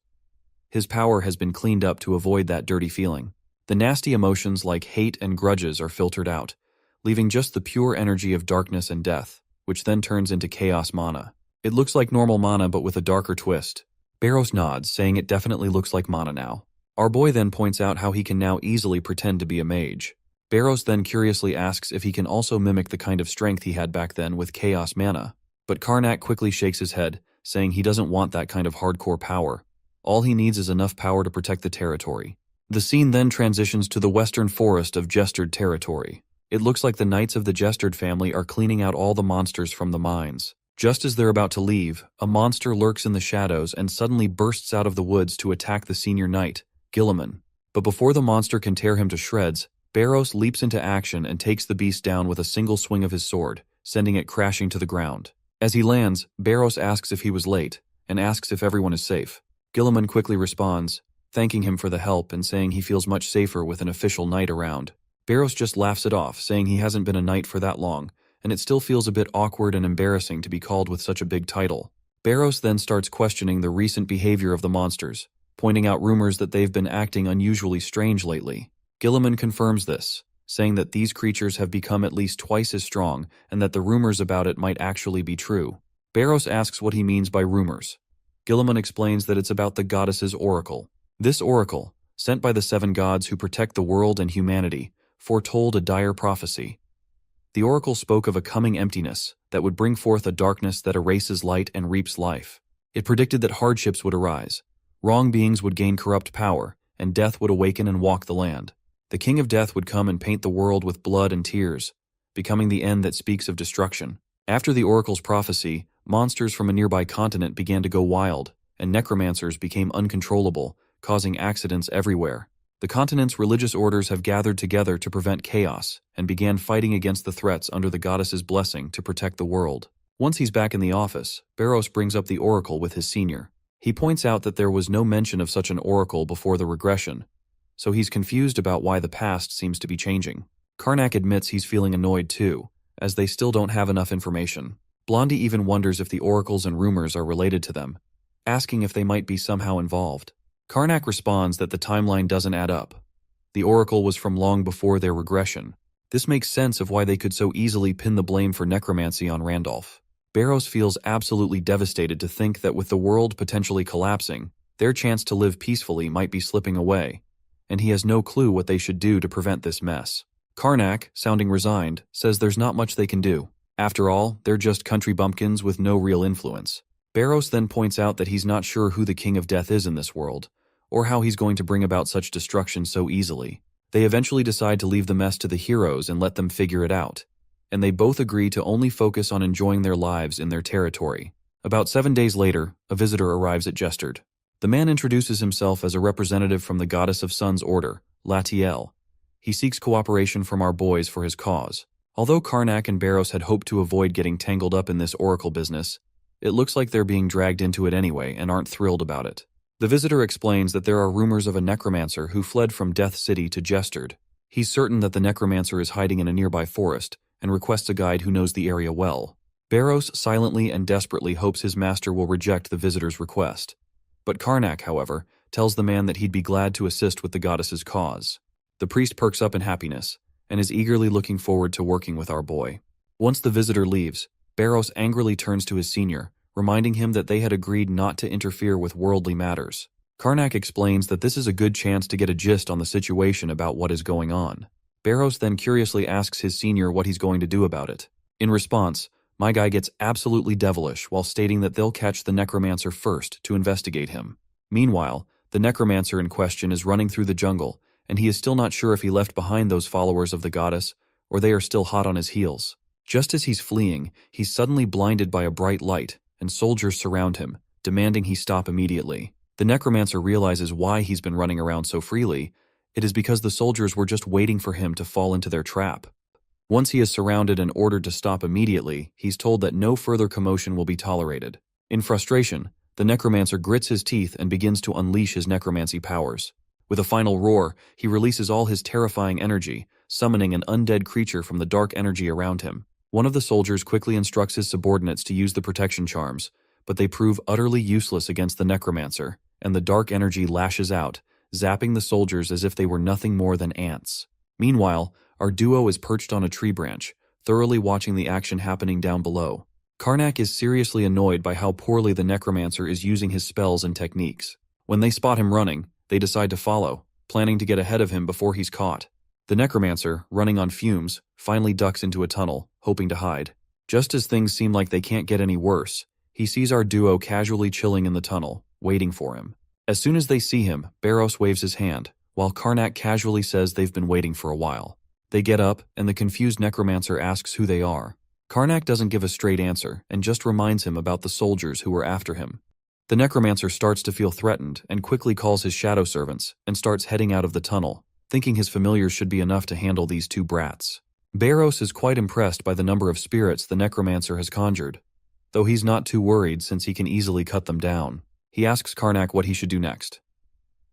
His power has been cleaned up to avoid that dirty feeling. The nasty emotions like hate and grudges are filtered out, leaving just the pure energy of darkness and death, which then turns into chaos mana. It looks like normal mana but with a darker twist. Barrows nods, saying it definitely looks like mana now. Our boy then points out how he can now easily pretend to be a mage. Barrows then curiously asks if he can also mimic the kind of strength he had back then with chaos mana. But Karnak quickly shakes his head, saying he doesn't want that kind of hardcore power. All he needs is enough power to protect the territory. The scene then transitions to the western forest of Jestard territory. It looks like the knights of the Jestard family are cleaning out all the monsters from the mines. Just as they're about to leave, a monster lurks in the shadows and suddenly bursts out of the woods to attack the senior knight, Gilliman. But before the monster can tear him to shreds, Barrows leaps into action and takes the beast down with a single swing of his sword, sending it crashing to the ground. As he lands, Barrows asks if he was late, and asks if everyone is safe. Gilliman quickly responds, thanking him for the help and saying he feels much safer with an official knight around. Barrows just laughs it off, saying he hasn't been a knight for that long, and it still feels a bit awkward and embarrassing to be called with such a big title. Barrows then starts questioning the recent behavior of the monsters, pointing out rumors that they've been acting unusually strange lately. Gilliman confirms this, saying that these creatures have become at least twice as strong and that the rumors about it might actually be true. Barrows asks what he means by rumors. Gilliman explains that it's about the goddess's oracle. This oracle, sent by the 7 gods who protect the world and humanity, foretold a dire prophecy. The oracle spoke of a coming emptiness that would bring forth a darkness that erases light and reaps life. It predicted that hardships would arise, wrong beings would gain corrupt power, and death would awaken and walk the land. The king of death would come and paint the world with blood and tears, becoming the end that speaks of destruction. After the oracle's prophecy, monsters from a nearby continent began to go wild, and necromancers became uncontrollable, causing accidents everywhere. The continent's religious orders have gathered together to prevent chaos, and began fighting against the threats under the goddess's blessing to protect the world. Once he's back in the office, Barrows brings up the oracle with his senior. He points out that there was no mention of such an oracle before the regression, so he's confused about why the past seems to be changing. Karnak admits he's feeling annoyed too, as they still don't have enough information. Blondie even wonders if the oracles and rumors are related to them, asking if they might be somehow involved. Karnak responds that the timeline doesn't add up. The oracle was from long before their regression. This makes sense of why they could so easily pin the blame for necromancy on Randolph. Barrows feels absolutely devastated to think that with the world potentially collapsing, their chance to live peacefully might be slipping away, and he has no clue what they should do to prevent this mess. Karnak, sounding resigned, says there's not much they can do. After all, they're just country bumpkins with no real influence. Barrows then points out that he's not sure who the King of Death is in this world, or how he's going to bring about such destruction so easily. They eventually decide to leave the mess to the heroes and let them figure it out. and they both agree to only focus on enjoying their lives in their territory. About 7 days later, a visitor arrives at Jestard. The man introduces himself as a representative from the Goddess of Sun's order, Latiel. He seeks cooperation from our boys for his cause. Although Karnak and Barros had hoped to avoid getting tangled up in this oracle business, it looks like they're being dragged into it anyway and aren't thrilled about it. The visitor explains that there are rumors of a necromancer who fled from Death City to Jestard. He's certain that the necromancer is hiding in a nearby forest and requests a guide who knows the area well. Barros silently and desperately hopes his master will reject the visitor's request. But Karnak, however, tells the man that he'd be glad to assist with the goddess's cause. The priest perks up in happiness and is eagerly looking forward to working with our boy. Once the visitor leaves, Barros angrily turns to his senior, reminding him that they had agreed not to interfere with worldly matters. Karnak explains that this is a good chance to get a gist on the situation about what is going on. Barros then curiously asks his senior what he's going to do about it. In response, my guy gets absolutely devilish while stating that they'll catch the necromancer first to investigate him. Meanwhile, the necromancer in question is running through the jungle, and he is still not sure if he left behind those followers of the goddess or they are still hot on his heels. Just as he's fleeing, he's suddenly blinded by a bright light, and soldiers surround him, demanding he stop immediately. The necromancer realizes why he's been running around so freely. It is because the soldiers were just waiting for him to fall into their trap. Once he is surrounded and ordered to stop immediately, he's told that no further commotion will be tolerated. In frustration, the necromancer grits his teeth and begins to unleash his necromancy powers. With a final roar, he releases all his terrifying energy, summoning an undead creature from the dark energy around him. One of the soldiers quickly instructs his subordinates to use the protection charms, but they prove utterly useless against the necromancer, and the dark energy lashes out, zapping the soldiers as if they were nothing more than ants. Meanwhile, our duo is perched on a tree branch, thoroughly watching the action happening down below. Karnak is seriously annoyed by how poorly the necromancer is using his spells and techniques. When they spot him running, they decide to follow, planning to get ahead of him before he's caught. The necromancer, running on fumes, finally ducks into a tunnel, hoping to hide. Just as things seem like they can't get any worse, he sees our duo casually chilling in the tunnel, waiting for him. As soon as they see him, Barros waves his hand, while Karnak casually says they've been waiting for a while. They get up, and the confused necromancer asks who they are. Karnak doesn't give a straight answer, and just reminds him about the soldiers who were after him. The necromancer starts to feel threatened, and quickly calls his shadow servants, and starts heading out of the tunnel, thinking his familiars should be enough to handle these two brats. Barros is quite impressed by the number of spirits the necromancer has conjured, though he's not too worried since he can easily cut them down. He asks Karnak what he should do next.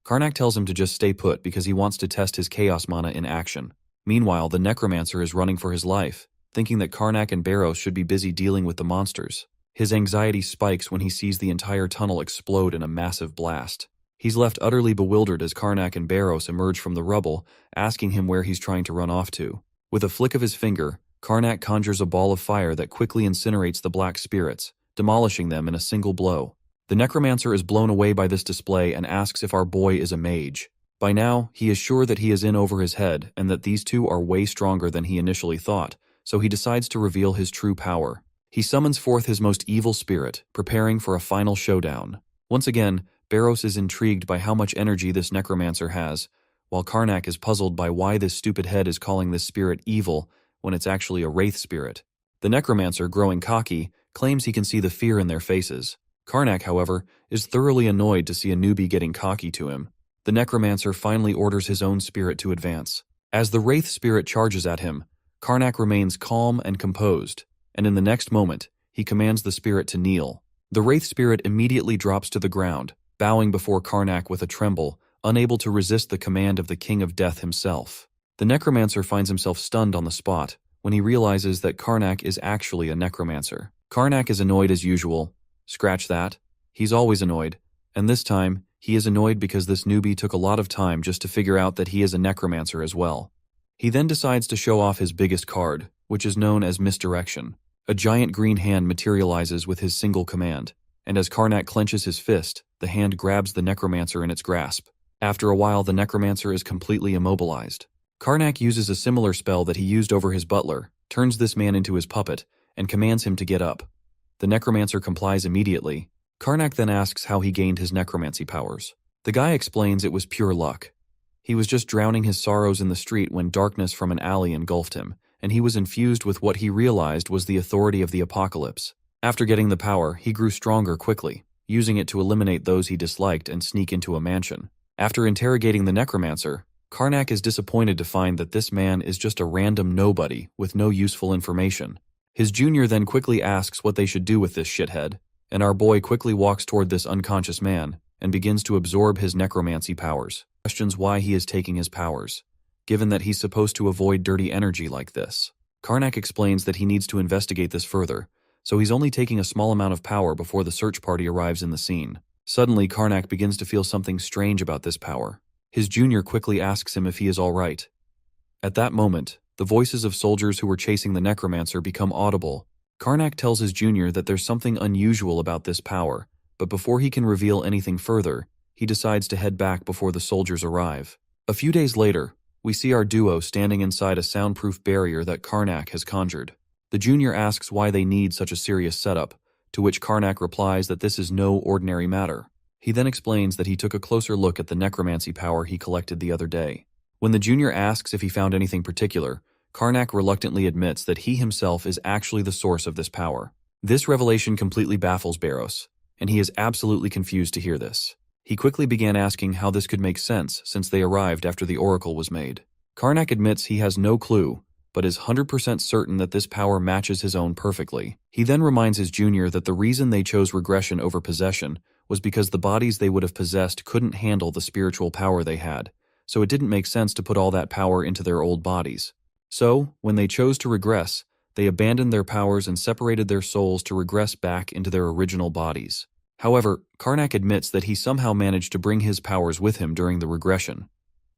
Karnak tells him to just stay put because he wants to test his chaos mana in action. Meanwhile, the necromancer is running for his life, thinking that Karnak and Barros should be busy dealing with the monsters. His anxiety spikes when he sees the entire tunnel explode in a massive blast. He's left utterly bewildered as Karnak and Barros emerge from the rubble, asking him where he's trying to run off to. With a flick of his finger, Karnak conjures a ball of fire that quickly incinerates the black spirits, demolishing them in a single blow. The necromancer is blown away by this display and asks if our boy is a mage. By now, he is sure that he is in over his head and that these two are way stronger than he initially thought, so he decides to reveal his true power. He summons forth his most evil spirit, preparing for a final showdown. Once again, Barros is intrigued by how much energy this necromancer has, while Karnak is puzzled by why this stupid head is calling this spirit evil when it's actually a wraith spirit. The necromancer, growing cocky, claims he can see the fear in their faces. Karnak, however, is thoroughly annoyed to see a newbie getting cocky to him. The necromancer finally orders his own spirit to advance. As the wraith spirit charges at him, Karnak remains calm and composed, and in the next moment, he commands the spirit to kneel. The wraith spirit immediately drops to the ground, bowing before Karnak with a tremble, unable to resist the command of the King of Death himself. The necromancer finds himself stunned on the spot when he realizes that Karnak is actually a necromancer. Karnak is annoyed as usual. Scratch that. He's always annoyed, and this time, he is annoyed because this newbie took a lot of time just to figure out that he is a necromancer as well. He then decides to show off his biggest card, which is known as Misdirection. A giant green hand materializes with his single command, and as Karnak clenches his fist, the hand grabs the necromancer in its grasp. After a while, the necromancer is completely immobilized. Karnak uses a similar spell that he used over his butler, turns this man into his puppet, and commands him to get up. The necromancer complies immediately. Karnak then asks how he gained his necromancy powers. The guy explains it was pure luck. He was just drowning his sorrows in the street when darkness from an alley engulfed him, and he was infused with what he realized was the authority of the apocalypse. After getting the power, he grew stronger quickly, using it to eliminate those he disliked and sneak into a mansion. After interrogating the Necromancer, Karnak is disappointed to find that this man is just a random nobody with no useful information. His junior then quickly asks what they should do with this shithead, and our boy quickly walks toward this unconscious man and begins to absorb his necromancy powers. Questions why he is taking his powers, given that he's supposed to avoid dirty energy like this. Karnak explains that he needs to investigate this further, so he's only taking a small amount of power before the search party arrives in the scene. Suddenly, Karnak begins to feel something strange about this power. His junior quickly asks him if he is all right. At that moment, the voices of soldiers who were chasing the Necromancer become audible. Karnak tells his junior that there's something unusual about this power, but before he can reveal anything further, he decides to head back before the soldiers arrive. A few days later, we see our duo standing inside a soundproof barrier that Karnak has conjured. The junior asks why they need such a serious setup, to which Karnak replies that this is no ordinary matter. He then explains that he took a closer look at the necromancy power he collected the other day. When the junior asks if he found anything particular, Karnak reluctantly admits that he himself is actually the source of this power. This revelation completely baffles Barros, and he is absolutely confused to hear this. He quickly began asking how this could make sense since they arrived after the oracle was made. Karnak admits he has no clue, but is 100% certain that this power matches his own perfectly. He then reminds his junior that the reason they chose regression over possession was because the bodies they would have possessed couldn't handle the spiritual power they had, so it didn't make sense to put all that power into their old bodies. So, when they chose to regress, they abandoned their powers and separated their souls to regress back into their original bodies. However, Karnak admits that he somehow managed to bring his powers with him during the regression.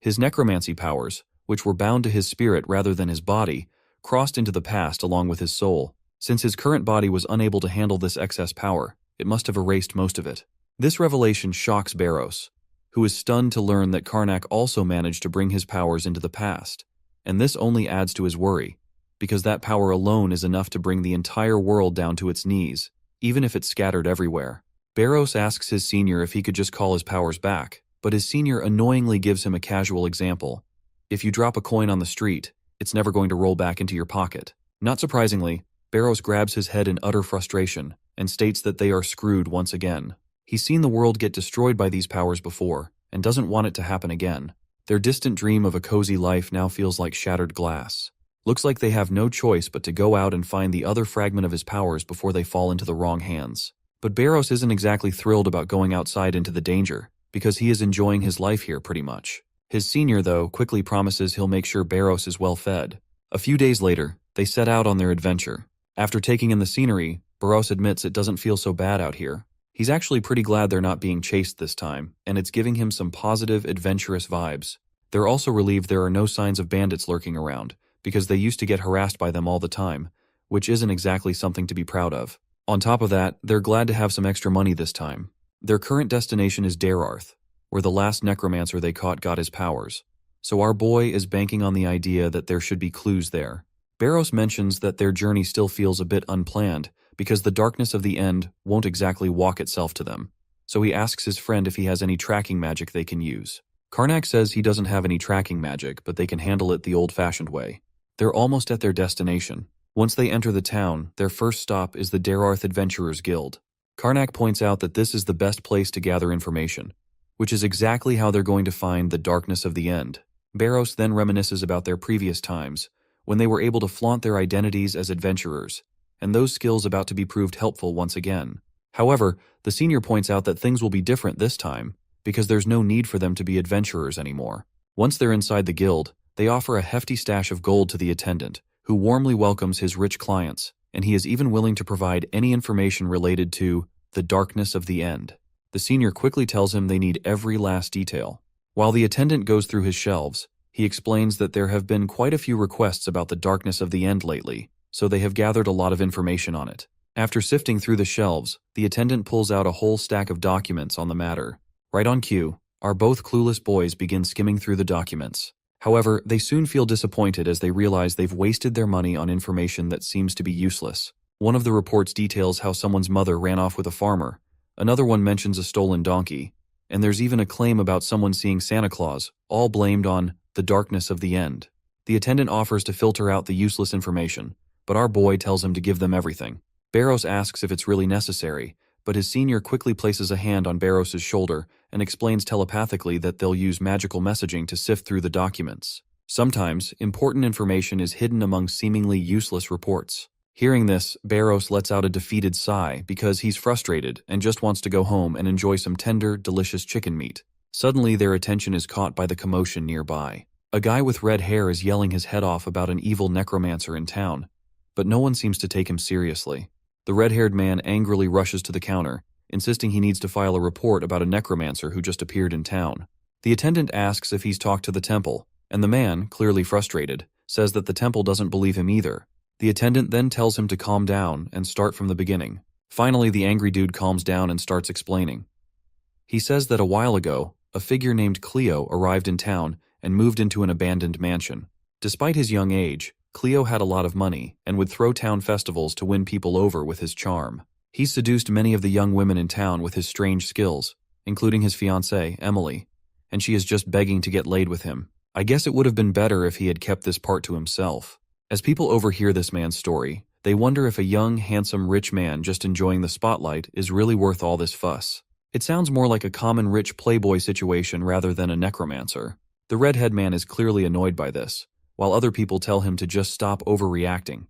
His necromancy powers, which were bound to his spirit rather than his body, crossed into the past along with his soul. Since his current body was unable to handle this excess power, it must have erased most of it. This revelation shocks Barros, who is stunned to learn that Karnak also managed to bring his powers into the past, and this only adds to his worry, because that power alone is enough to bring the entire world down to its knees, even if it's scattered everywhere. Barros asks his senior if he could just call his powers back, but his senior annoyingly gives him a casual example. If you drop a coin on the street, it's never going to roll back into your pocket. Not surprisingly, Barros grabs his head in utter frustration and states that they are screwed once again. He's seen the world get destroyed by these powers before and doesn't want it to happen again. Their distant dream of a cozy life now feels like shattered glass. Looks like they have no choice but to go out and find the other fragment of his powers before they fall into the wrong hands. But Barros isn't exactly thrilled about going outside into the danger, because he is enjoying his life here pretty much. His senior, though, quickly promises he'll make sure Barros is well fed. A few days later, they set out on their adventure. After taking in the scenery, Barros admits it doesn't feel so bad out here. He's actually pretty glad they're not being chased this time, and it's giving him some positive, adventurous vibes. They're also relieved there are no signs of bandits lurking around, because they used to get harassed by them all the time, which isn't exactly something to be proud of. On top of that, they're glad to have some extra money this time. Their current destination is Dararth, where the last necromancer they caught got his powers. So our boy is banking on the idea that there should be clues there. Barros mentions that their journey still feels a bit unplanned, because the darkness of the end won't exactly walk itself to them. So he asks his friend if he has any tracking magic they can use. Karnak says he doesn't have any tracking magic, but they can handle it the old-fashioned way. They're almost at their destination. Once they enter the town, their first stop is the Dararth Adventurers Guild. Karnak points out that this is the best place to gather information, which is exactly how they're going to find the darkness of the end. Barros then reminisces about their previous times, when they were able to flaunt their identities as adventurers, and those skills about to be proved helpful once again. However, the senior points out that things will be different this time, because there's no need for them to be adventurers anymore. Once they're inside the guild, they offer a hefty stash of gold to the attendant, who warmly welcomes his rich clients, and he is even willing to provide any information related to the darkness of the end. The senior quickly tells him they need every last detail. While the attendant goes through his shelves, he explains that there have been quite a few requests about the darkness of the end lately, so they have gathered a lot of information on it. After sifting through the shelves, the attendant pulls out a whole stack of documents on the matter. Right on cue, our both clueless boys begin skimming through the documents. However, they soon feel disappointed as they realize they've wasted their money on information that seems to be useless. One of the reports details how someone's mother ran off with a farmer. Another one mentions a stolen donkey. And there's even a claim about someone seeing Santa Claus, all blamed on the darkness of the end. The attendant offers to filter out the useless information, but our boy tells him to give them everything. Barros asks if it's really necessary, but his senior quickly places a hand on Barros's shoulder and explains telepathically that they'll use magical messaging to sift through the documents. Sometimes, important information is hidden among seemingly useless reports. Hearing this, Barros lets out a defeated sigh because he's frustrated and just wants to go home and enjoy some tender, delicious chicken meat. Suddenly, their attention is caught by the commotion nearby. A guy with red hair is yelling his head off about an evil necromancer in town, but no one seems to take him seriously. The red-haired man angrily rushes to the counter, insisting he needs to file a report about a necromancer who just appeared in town. The attendant asks if he's talked to the temple, and the man, clearly frustrated, says that the temple doesn't believe him either. The attendant then tells him to calm down and start from the beginning. Finally, the angry dude calms down and starts explaining. He says that a while ago, a figure named Cleo arrived in town and moved into an abandoned mansion. Despite his young age, Cleo had a lot of money and would throw town festivals to win people over with his charm. He seduced many of the young women in town with his strange skills, including his fiancée, Emily, and she is just begging to get laid with him. I guess it would have been better if he had kept this part to himself. As people overhear this man's story, they wonder if a young, handsome, rich man just enjoying the spotlight is really worth all this fuss. It sounds more like a common rich playboy situation rather than a necromancer. The redhead man is clearly annoyed by this, while other people tell him to just stop overreacting.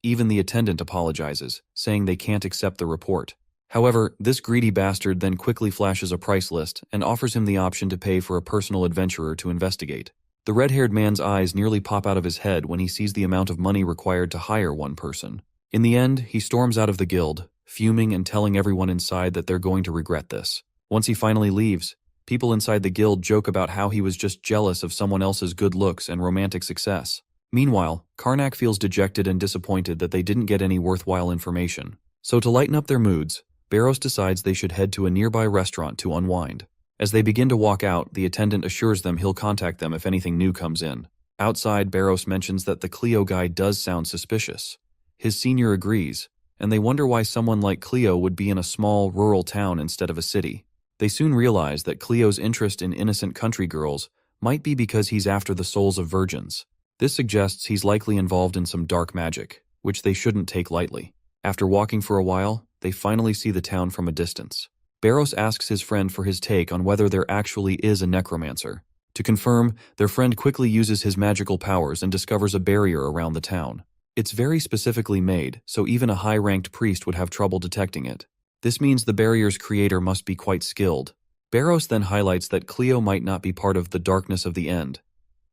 Even the attendant apologizes, saying they can't accept the report. However, this greedy bastard then quickly flashes a price list and offers him the option to pay for a personal adventurer to investigate. The red-haired man's eyes nearly pop out of his head when he sees the amount of money required to hire one person. In the end, he storms out of the guild, fuming and telling everyone inside that they're going to regret this. Once he finally leaves, people inside the guild joke about how he was just jealous of someone else's good looks and romantic success. Meanwhile, Karnak feels dejected and disappointed that they didn't get any worthwhile information. So to lighten up their moods, Barros decides they should head to a nearby restaurant to unwind. As they begin to walk out, the attendant assures them he'll contact them if anything new comes in. Outside, Barros mentions that the Cleo guy does sound suspicious. His senior agrees, and they wonder why someone like Cleo would be in a small, rural town instead of a city. They soon realize that Cleo's interest in innocent country girls might be because he's after the souls of virgins. This suggests he's likely involved in some dark magic, which they shouldn't take lightly. After walking for a while, they finally see the town from a distance. Barros asks his friend for his take on whether there actually is a necromancer. To confirm, their friend quickly uses his magical powers and discovers a barrier around the town. It's very specifically made, so even a high-ranked priest would have trouble detecting it. This means the barrier's creator must be quite skilled. Barros then highlights that Cleo might not be part of the darkness of the end,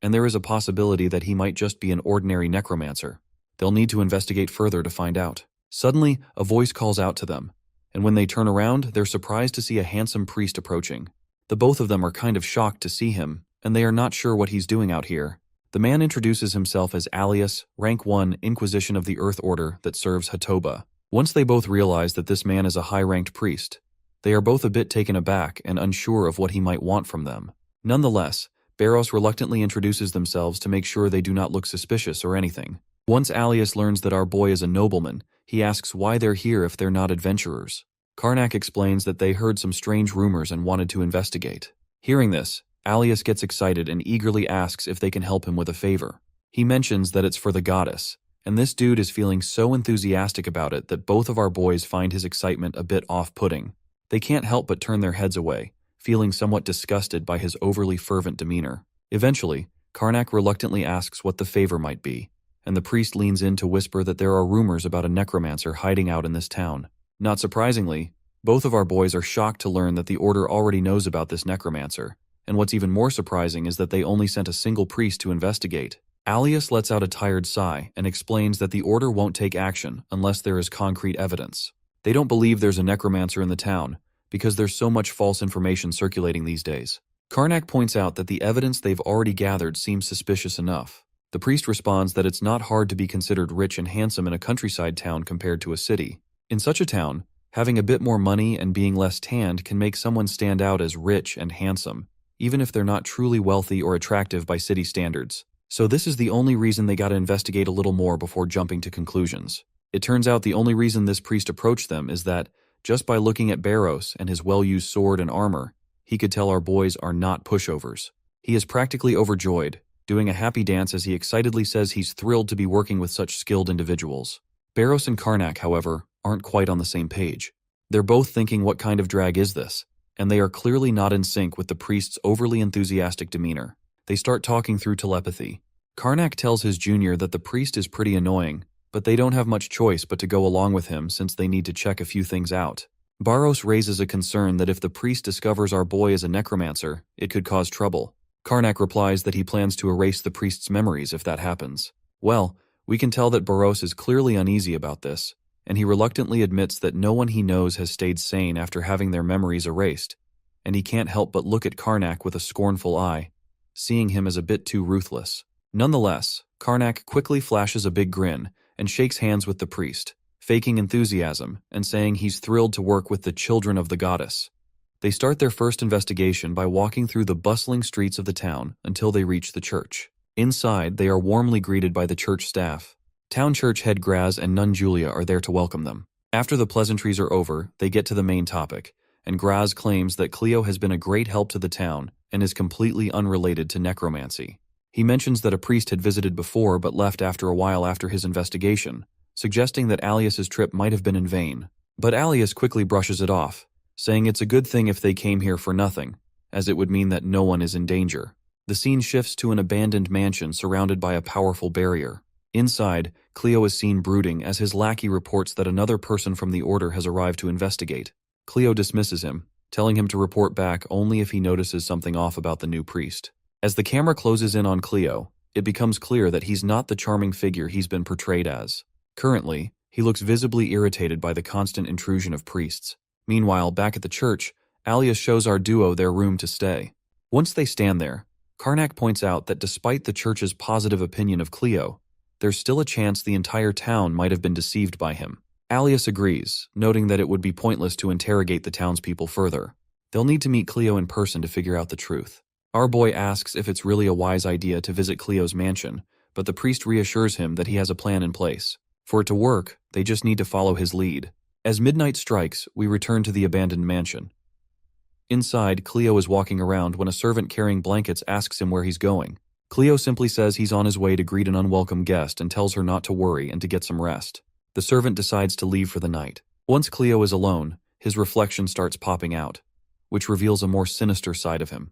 and there is a possibility that he might just be an ordinary necromancer. They'll need to investigate further to find out. Suddenly, a voice calls out to them, and when they turn around, they're surprised to see a handsome priest approaching. The both of them are kind of shocked to see him, and they are not sure what he's doing out here. The man introduces himself as Alias, Rank 1, Inquisition of the Earth Order that serves Hatoba. Once they both realize that this man is a high-ranked priest, they are both a bit taken aback and unsure of what he might want from them. Nonetheless, Barros reluctantly introduces themselves to make sure they do not look suspicious or anything. Once Alias learns that our boy is a nobleman, he asks why they're here if they're not adventurers. Karnak explains that they heard some strange rumors and wanted to investigate. Hearing this, Alias gets excited and eagerly asks if they can help him with a favor. He mentions that it's for the goddess, and this dude is feeling so enthusiastic about it that both of our boys find his excitement a bit off-putting. They can't help but turn their heads away, feeling somewhat disgusted by his overly fervent demeanor. Eventually, Karnak reluctantly asks what the favor might be, and the priest leans in to whisper that there are rumors about a necromancer hiding out in this town. Not surprisingly, both of our boys are shocked to learn that the Order already knows about this necromancer, and what's even more surprising is that they only sent a single priest to investigate. Alias lets out a tired sigh and explains that the Order won't take action unless there is concrete evidence. They don't believe there's a necromancer in the town because there's so much false information circulating these days. Karnak points out that the evidence they've already gathered seems suspicious enough. The priest responds that it's not hard to be considered rich and handsome in a countryside town compared to a city. In such a town, having a bit more money and being less tanned can make someone stand out as rich and handsome, even if they're not truly wealthy or attractive by city standards. So this is the only reason they gotta investigate a little more before jumping to conclusions. It turns out the only reason this priest approached them is that, just by looking at Barros and his well-used sword and armor, he could tell our boys are not pushovers. He is practically overjoyed, doing a happy dance as he excitedly says he's thrilled to be working with such skilled individuals. Barros and Karnak, however, aren't quite on the same page. They're both thinking, what kind of drag is this? And they are clearly not in sync with the priest's overly enthusiastic demeanor. They start talking through telepathy. Karnak tells his junior that the priest is pretty annoying, but they don't have much choice but to go along with him since they need to check a few things out. Barros raises a concern that if the priest discovers our boy is a necromancer, it could cause trouble. Karnak replies that he plans to erase the priest's memories if that happens. Well, we can tell that Barros is clearly uneasy about this, and he reluctantly admits that no one he knows has stayed sane after having their memories erased, and he can't help but look at Karnak with a scornful eye, seeing him as a bit too ruthless. Nonetheless, Karnak quickly flashes a big grin and shakes hands with the priest, faking enthusiasm and saying he's thrilled to work with the children of the goddess. They start their first investigation by walking through the bustling streets of the town until they reach the church. Inside, they are warmly greeted by the church staff. Town church head Graz and nun Julia are there to welcome them. After the pleasantries are over, they get to the main topic, and Graz claims that Cleo has been a great help to the town and is completely unrelated to necromancy. He mentions that a priest had visited before but left after a while after his investigation, suggesting that Alias's trip might have been in vain. But Alias quickly brushes it off, saying it's a good thing if they came here for nothing, as it would mean that no one is in danger. The scene shifts to an abandoned mansion surrounded by a powerful barrier. Inside, Cleo is seen brooding as his lackey reports that another person from the Order has arrived to investigate. Cleo dismisses him, telling him to report back only if he notices something off about the new priest. As the camera closes in on Cleo, it becomes clear that he's not the charming figure he's been portrayed as. Currently, he looks visibly irritated by the constant intrusion of priests. Meanwhile, back at the church, Alias shows our duo their room to stay. Once they stand there, Karnak points out that despite the church's positive opinion of Cleo, there's still a chance the entire town might have been deceived by him. Alias agrees, noting that it would be pointless to interrogate the townspeople further. They'll need to meet Cleo in person to figure out the truth. Our boy asks if it's really a wise idea to visit Cleo's mansion, but the priest reassures him that he has a plan in place. For it to work, they just need to follow his lead. As midnight strikes, we return to the abandoned mansion. Inside, Cleo is walking around when a servant carrying blankets asks him where he's going. Cleo simply says he's on his way to greet an unwelcome guest and tells her not to worry and to get some rest. The servant decides to leave for the night. Once Cleo is alone, his reflection starts popping out, which reveals a more sinister side of him.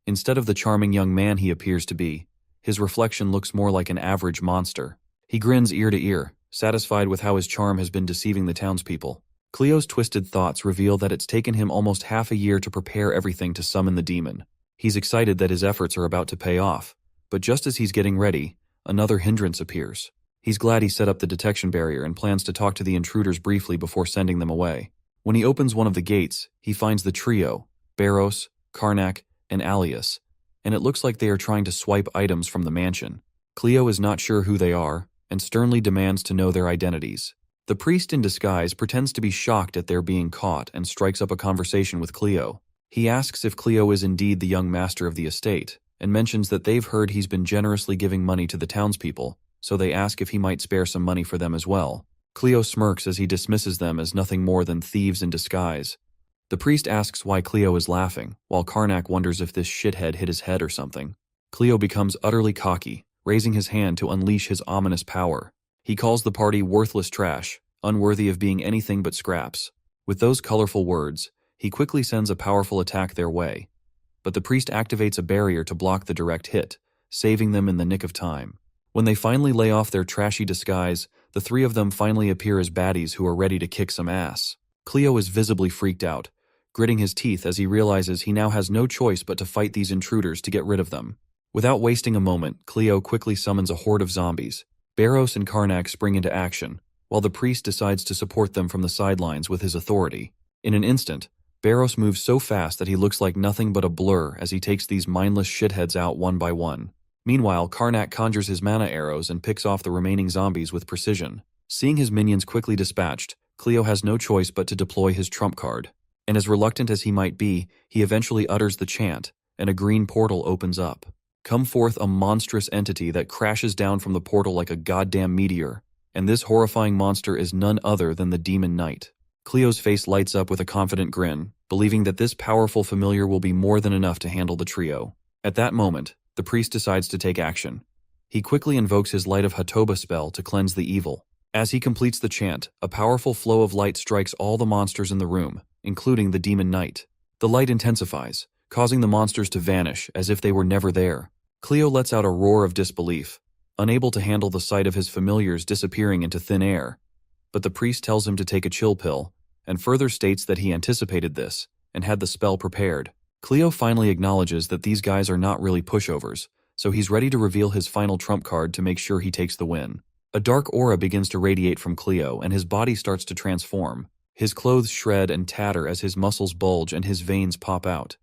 Instead of the charming young man he appears to be, his reflection looks more like an average monster. He grins ear to ear, satisfied with how his charm has been deceiving the townspeople. Cleo's twisted thoughts reveal that it's taken him almost half a year to prepare everything to summon the demon. He's excited that his efforts are about to pay off, but just as he's getting ready, another hindrance appears. He's glad he set up the detection barrier and plans to talk to the intruders briefly before sending them away. When he opens one of the gates, he finds the trio, Barros, Karnak, and Alias, and it looks like they are trying to swipe items from the mansion. Cleo is not sure who they are, and sternly demands to know their identities. The priest in disguise pretends to be shocked at their being caught and strikes up a conversation with Cleo. He asks if Cleo is indeed the young master of the estate, and mentions that they've heard he's been generously giving money to the townspeople, so they ask if he might spare some money for them as well. Cleo smirks as he dismisses them as nothing more than thieves in disguise. The priest asks why Cleo is laughing, while Karnak wonders if this shithead hit his head or something. Cleo becomes utterly cocky, raising his hand to unleash his ominous power. He calls the party worthless trash, unworthy of being anything but scraps. With those colorful words, he quickly sends a powerful attack their way. But the priest activates a barrier to block the direct hit, saving them in the nick of time. When they finally lay off their trashy disguise, the three of them finally appear as baddies who are ready to kick some ass. Cleo is visibly freaked out, gritting his teeth as he realizes he now has no choice but to fight these intruders to get rid of them. Without wasting a moment, Cleo quickly summons a horde of zombies. Barros and Karnak spring into action, while the priest decides to support them from the sidelines with his authority. In an instant, Barros moves so fast that he looks like nothing but a blur as he takes these mindless shitheads out one by one. Meanwhile, Karnak conjures his mana arrows and picks off the remaining zombies with precision. Seeing his minions quickly dispatched, Cleo has no choice but to deploy his trump card. And as reluctant as he might be, he eventually utters the chant, and a green portal opens up. Come forth a monstrous entity that crashes down from the portal like a goddamn meteor, and this horrifying monster is none other than the Demon Knight. Cleo's face lights up with a confident grin, believing that this powerful familiar will be more than enough to handle the trio. At that moment, The priest decides to take action. He quickly invokes his Light of Hatoba spell to cleanse the evil. As he completes the chant, a powerful flow of light strikes all the monsters in the room, including the demon knight. The light intensifies, causing the monsters to vanish as if they were never there. Cleo lets out a roar of disbelief, unable to handle the sight of his familiars disappearing into thin air. But the priest tells him to take a chill pill, and further states that he anticipated this and had the spell prepared. Cleo finally acknowledges that these guys are not really pushovers, so he's ready to reveal his final trump card to make sure he takes the win. A dark aura begins to radiate from Cleo, and his body starts to transform. His clothes shred and tatter as his muscles bulge and his veins pop out.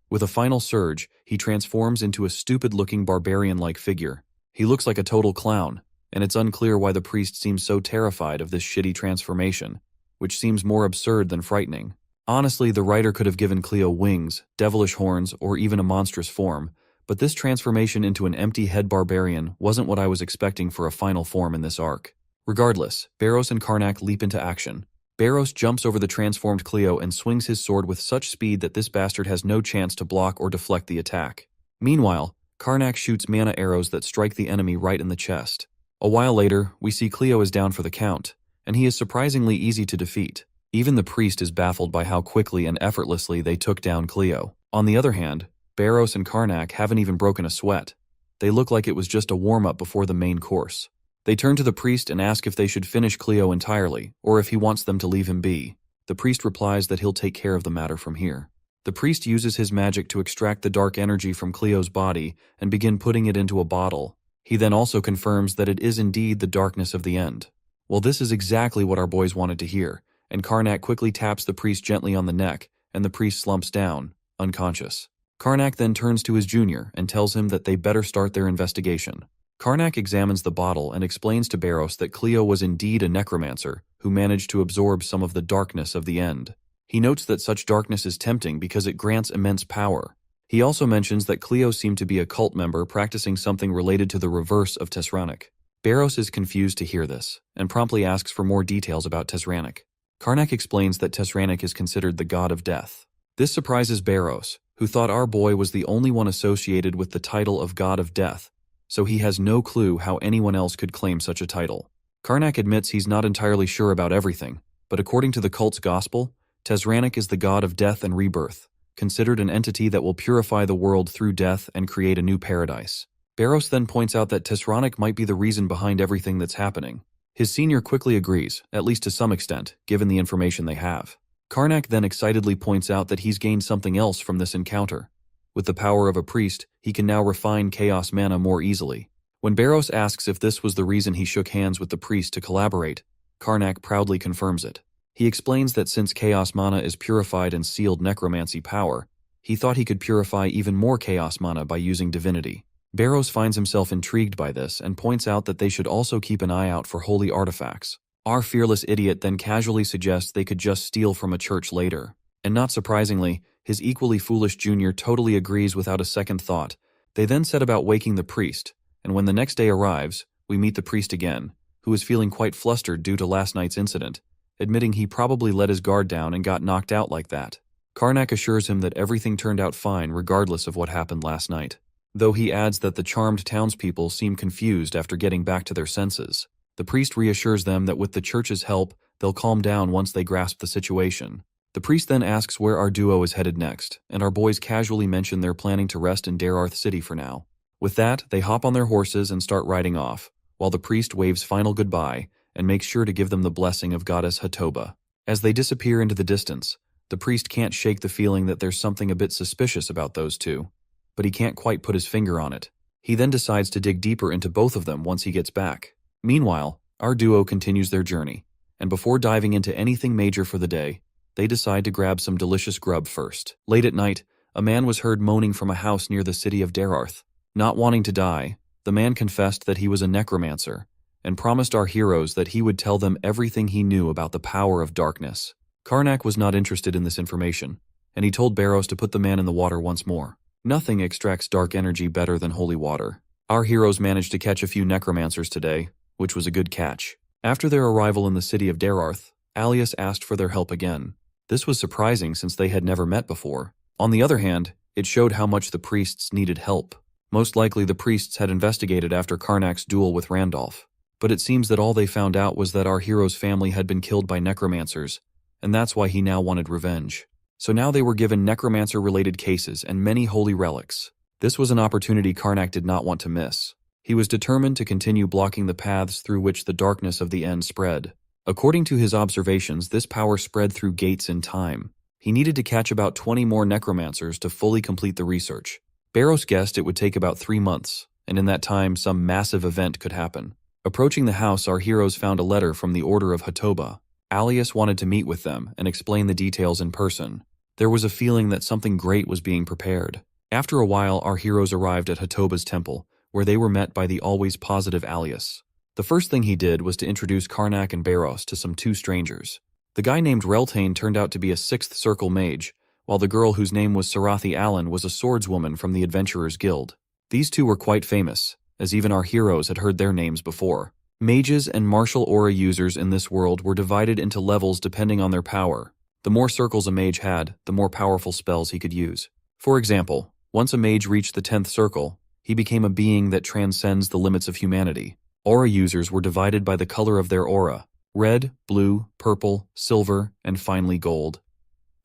With a final surge, he transforms into a stupid-looking barbarian-like figure. He looks like a total clown, and it's unclear why the priest seems so terrified of this shitty transformation, which seems more absurd than frightening. Honestly, the writer could have given Cleo wings, devilish horns, or even a monstrous form, but this transformation into an empty head barbarian wasn't what I was expecting for a final form in this arc. Regardless, Barros and Karnak leap into action. Barros jumps over the transformed Cleo and swings his sword with such speed that this bastard has no chance to block or deflect the attack. Meanwhile, Karnak shoots mana arrows that strike the enemy right in the chest. A while later, we see Cleo is down for the count, and he is surprisingly easy to defeat. Even the priest is baffled by how quickly and effortlessly they took down Cleo. On the other hand, Barros and Karnak haven't even broken a sweat. They look like it was just a warm-up before the main course. They turn to the priest and ask if they should finish Cleo entirely, or if he wants them to leave him be. The priest replies that he'll take care of the matter from here. The priest uses his magic to extract the dark energy from Cleo's body and begin putting it into a bottle. He then also confirms that it is indeed the darkness of the end. Well, this is exactly what our boys wanted to hear, and Karnak quickly taps the priest gently on the neck, and the priest slumps down, unconscious. Karnak then turns to his junior and tells him that they better start their investigation. Karnak examines the bottle and explains to Barros that Cleo was indeed a necromancer who managed to absorb some of the darkness of the end. He notes that such darkness is tempting because it grants immense power. He also mentions that Cleo seemed to be a cult member practicing something related to the reverse of Tesranic. Barros is confused to hear this, and promptly asks for more details about Tesranic. Karnak explains that Tesranic is considered the god of death. This surprises Barros, who thought our boy was the only one associated with the title of god of death, so he has no clue how anyone else could claim such a title. Karnak admits he's not entirely sure about everything, but according to the cult's gospel, Tesranic is the god of death and rebirth, considered an entity that will purify the world through death and create a new paradise. Barros then points out that Tesranic might be the reason behind everything that's happening. His senior quickly agrees, at least to some extent, given the information they have. Karnak then excitedly points out that he's gained something else from this encounter. With the power of a priest, he can now refine chaos mana more easily. When Barros asks if this was the reason he shook hands with the priest to collaborate, Karnak proudly confirms it. He explains that since chaos mana is purified and sealed necromancy power, he thought he could purify even more chaos mana by using divinity. Barros finds himself intrigued by this and points out that they should also keep an eye out for holy artifacts. Our fearless idiot then casually suggests they could just steal from a church later. And not surprisingly, his equally foolish junior totally agrees without a second thought. They then set about waking the priest, and when the next day arrives, we meet the priest again, who is feeling quite flustered due to last night's incident, admitting he probably let his guard down and got knocked out like that. Karnak assures him that everything turned out fine regardless of what happened last night, though he adds that the charmed townspeople seem confused after getting back to their senses. The priest reassures them that with the church's help, they'll calm down once they grasp the situation. The priest then asks where our duo is headed next, and our boys casually mention they're planning to rest in Dararth City for now. With that, they hop on their horses and start riding off, while the priest waves final goodbye and makes sure to give them the blessing of goddess Hatoba. As they disappear into the distance, the priest can't shake the feeling that there's something a bit suspicious about those two, but he can't quite put his finger on it. He then decides to dig deeper into both of them once he gets back. Meanwhile, our duo continues their journey, and before diving into anything major for the day, they decide to grab some delicious grub first. Late at night, a man was heard moaning from a house near the city of Dararth. Not wanting to die, the man confessed that he was a necromancer, and promised our heroes that he would tell them everything he knew about the power of darkness. Karnak was not interested in this information, and he told Barros to put the man in the water once more. Nothing extracts dark energy better than holy water. Our heroes managed to catch a few necromancers today, which was a good catch. After their arrival in the city of Dararth, Alias asked for their help again. This was surprising since they had never met before. On the other hand, it showed how much the priests needed help. Most likely the priests had investigated after Karnak's duel with Randolph. But it seems that all they found out was that our hero's family had been killed by necromancers, and that's why he now wanted revenge. So now they were given necromancer-related cases and many holy relics. This was an opportunity Karnak did not want to miss. He was determined to continue blocking the paths through which the darkness of the end spread. According to his observations, this power spread through gates in time. He needed to catch about 20 more necromancers to fully complete the research. Barros guessed it would take about 3 months, and in that time some massive event could happen. Approaching the house, our heroes found a letter from the Order of Hatoba. Alias wanted to meet with them and explain the details in person. There was a feeling that something great was being prepared. After a while, our heroes arrived at Hatoba's temple, where they were met by the always positive Alias. The first thing he did was to introduce Karnak and Barros to some 2 strangers. The guy named Reltane turned out to be a 6th Circle mage, while the girl whose name was Sarathi Allen was a swordswoman from the Adventurers Guild. These 2 were quite famous, as even our heroes had heard their names before. Mages and martial aura users in this world were divided into levels depending on their power. The more circles a mage had, the more powerful spells he could use. For example, once a mage reached the 10th circle, he became a being that transcends the limits of humanity. Aura users were divided by the color of their aura: red, blue, purple, silver, and finally gold.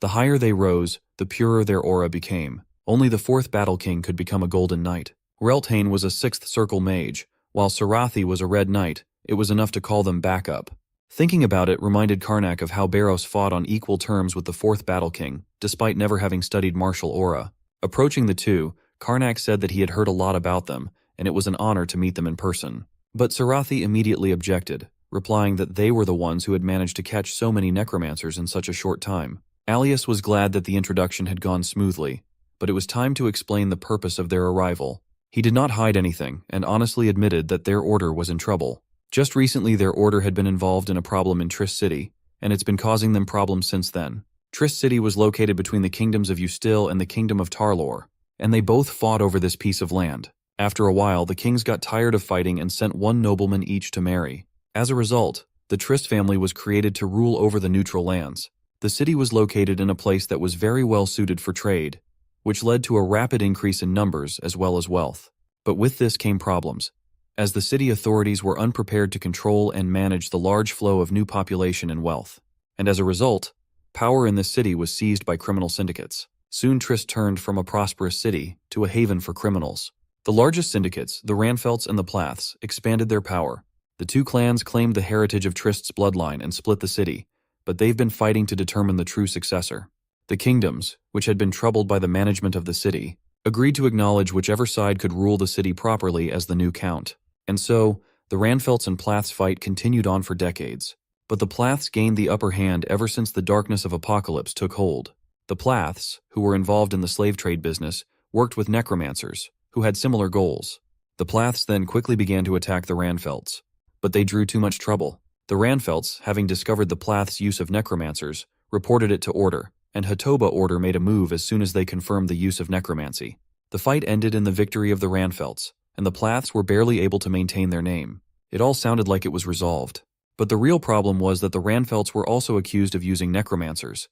The higher they rose, the purer their aura became. Only the 4th Battle King could become a Golden Knight. Reltane was a 6th Circle mage, while Sarathi was a Red Knight. It was enough to call them backup. Thinking about it reminded Karnak of how Barros fought on equal terms with the 4th Battle King, despite never having studied martial aura. Approaching the 2, Karnak said that he had heard a lot about them, and it was an honor to meet them in person. But Sarathi immediately objected, replying that they were the ones who had managed to catch so many necromancers in such a short time. Alias was glad that the introduction had gone smoothly, but it was time to explain the purpose of their arrival. He did not hide anything, and honestly admitted that their order was in trouble. Just recently their order had been involved in a problem in Triss City, and it's been causing them problems since then. Triss City was located between the kingdoms of Eustil and the kingdom of Tarlor, and they both fought over this piece of land. After a while, the kings got tired of fighting and sent 1 nobleman each to marry. As a result, the Triss family was created to rule over the neutral lands. The city was located in a place that was very well suited for trade, which led to a rapid increase in numbers as well as wealth. But with this came problems, as the city authorities were unprepared to control and manage the large flow of new population and wealth. And as a result, power in this city was seized by criminal syndicates. Soon Triss turned from a prosperous city to a haven for criminals. The largest syndicates, the Ranfelts and the Plaths, expanded their power. The 2 clans claimed the heritage of Trist's bloodline and split the city, but they've been fighting to determine the true successor. The kingdoms, which had been troubled by the management of the city, agreed to acknowledge whichever side could rule the city properly as the new count. And so, the Ranfelts and Plaths fight continued on for decades. But the Plaths gained the upper hand ever since the darkness of Apocalypse took hold. The Plaths, who were involved in the slave trade business, worked with necromancers, who had similar goals. The Plaths then quickly began to attack the Ranfelts, but they drew too much trouble. The Ranfelts, having discovered the Plaths' use of necromancers, reported it to Order, and Hatoba Order made a move as soon as they confirmed the use of necromancy. The fight ended in the victory of the Ranfelts, and the Plaths were barely able to maintain their name. It all sounded like it was resolved. But the real problem was that the Ranfelts were also accused of using necromancers.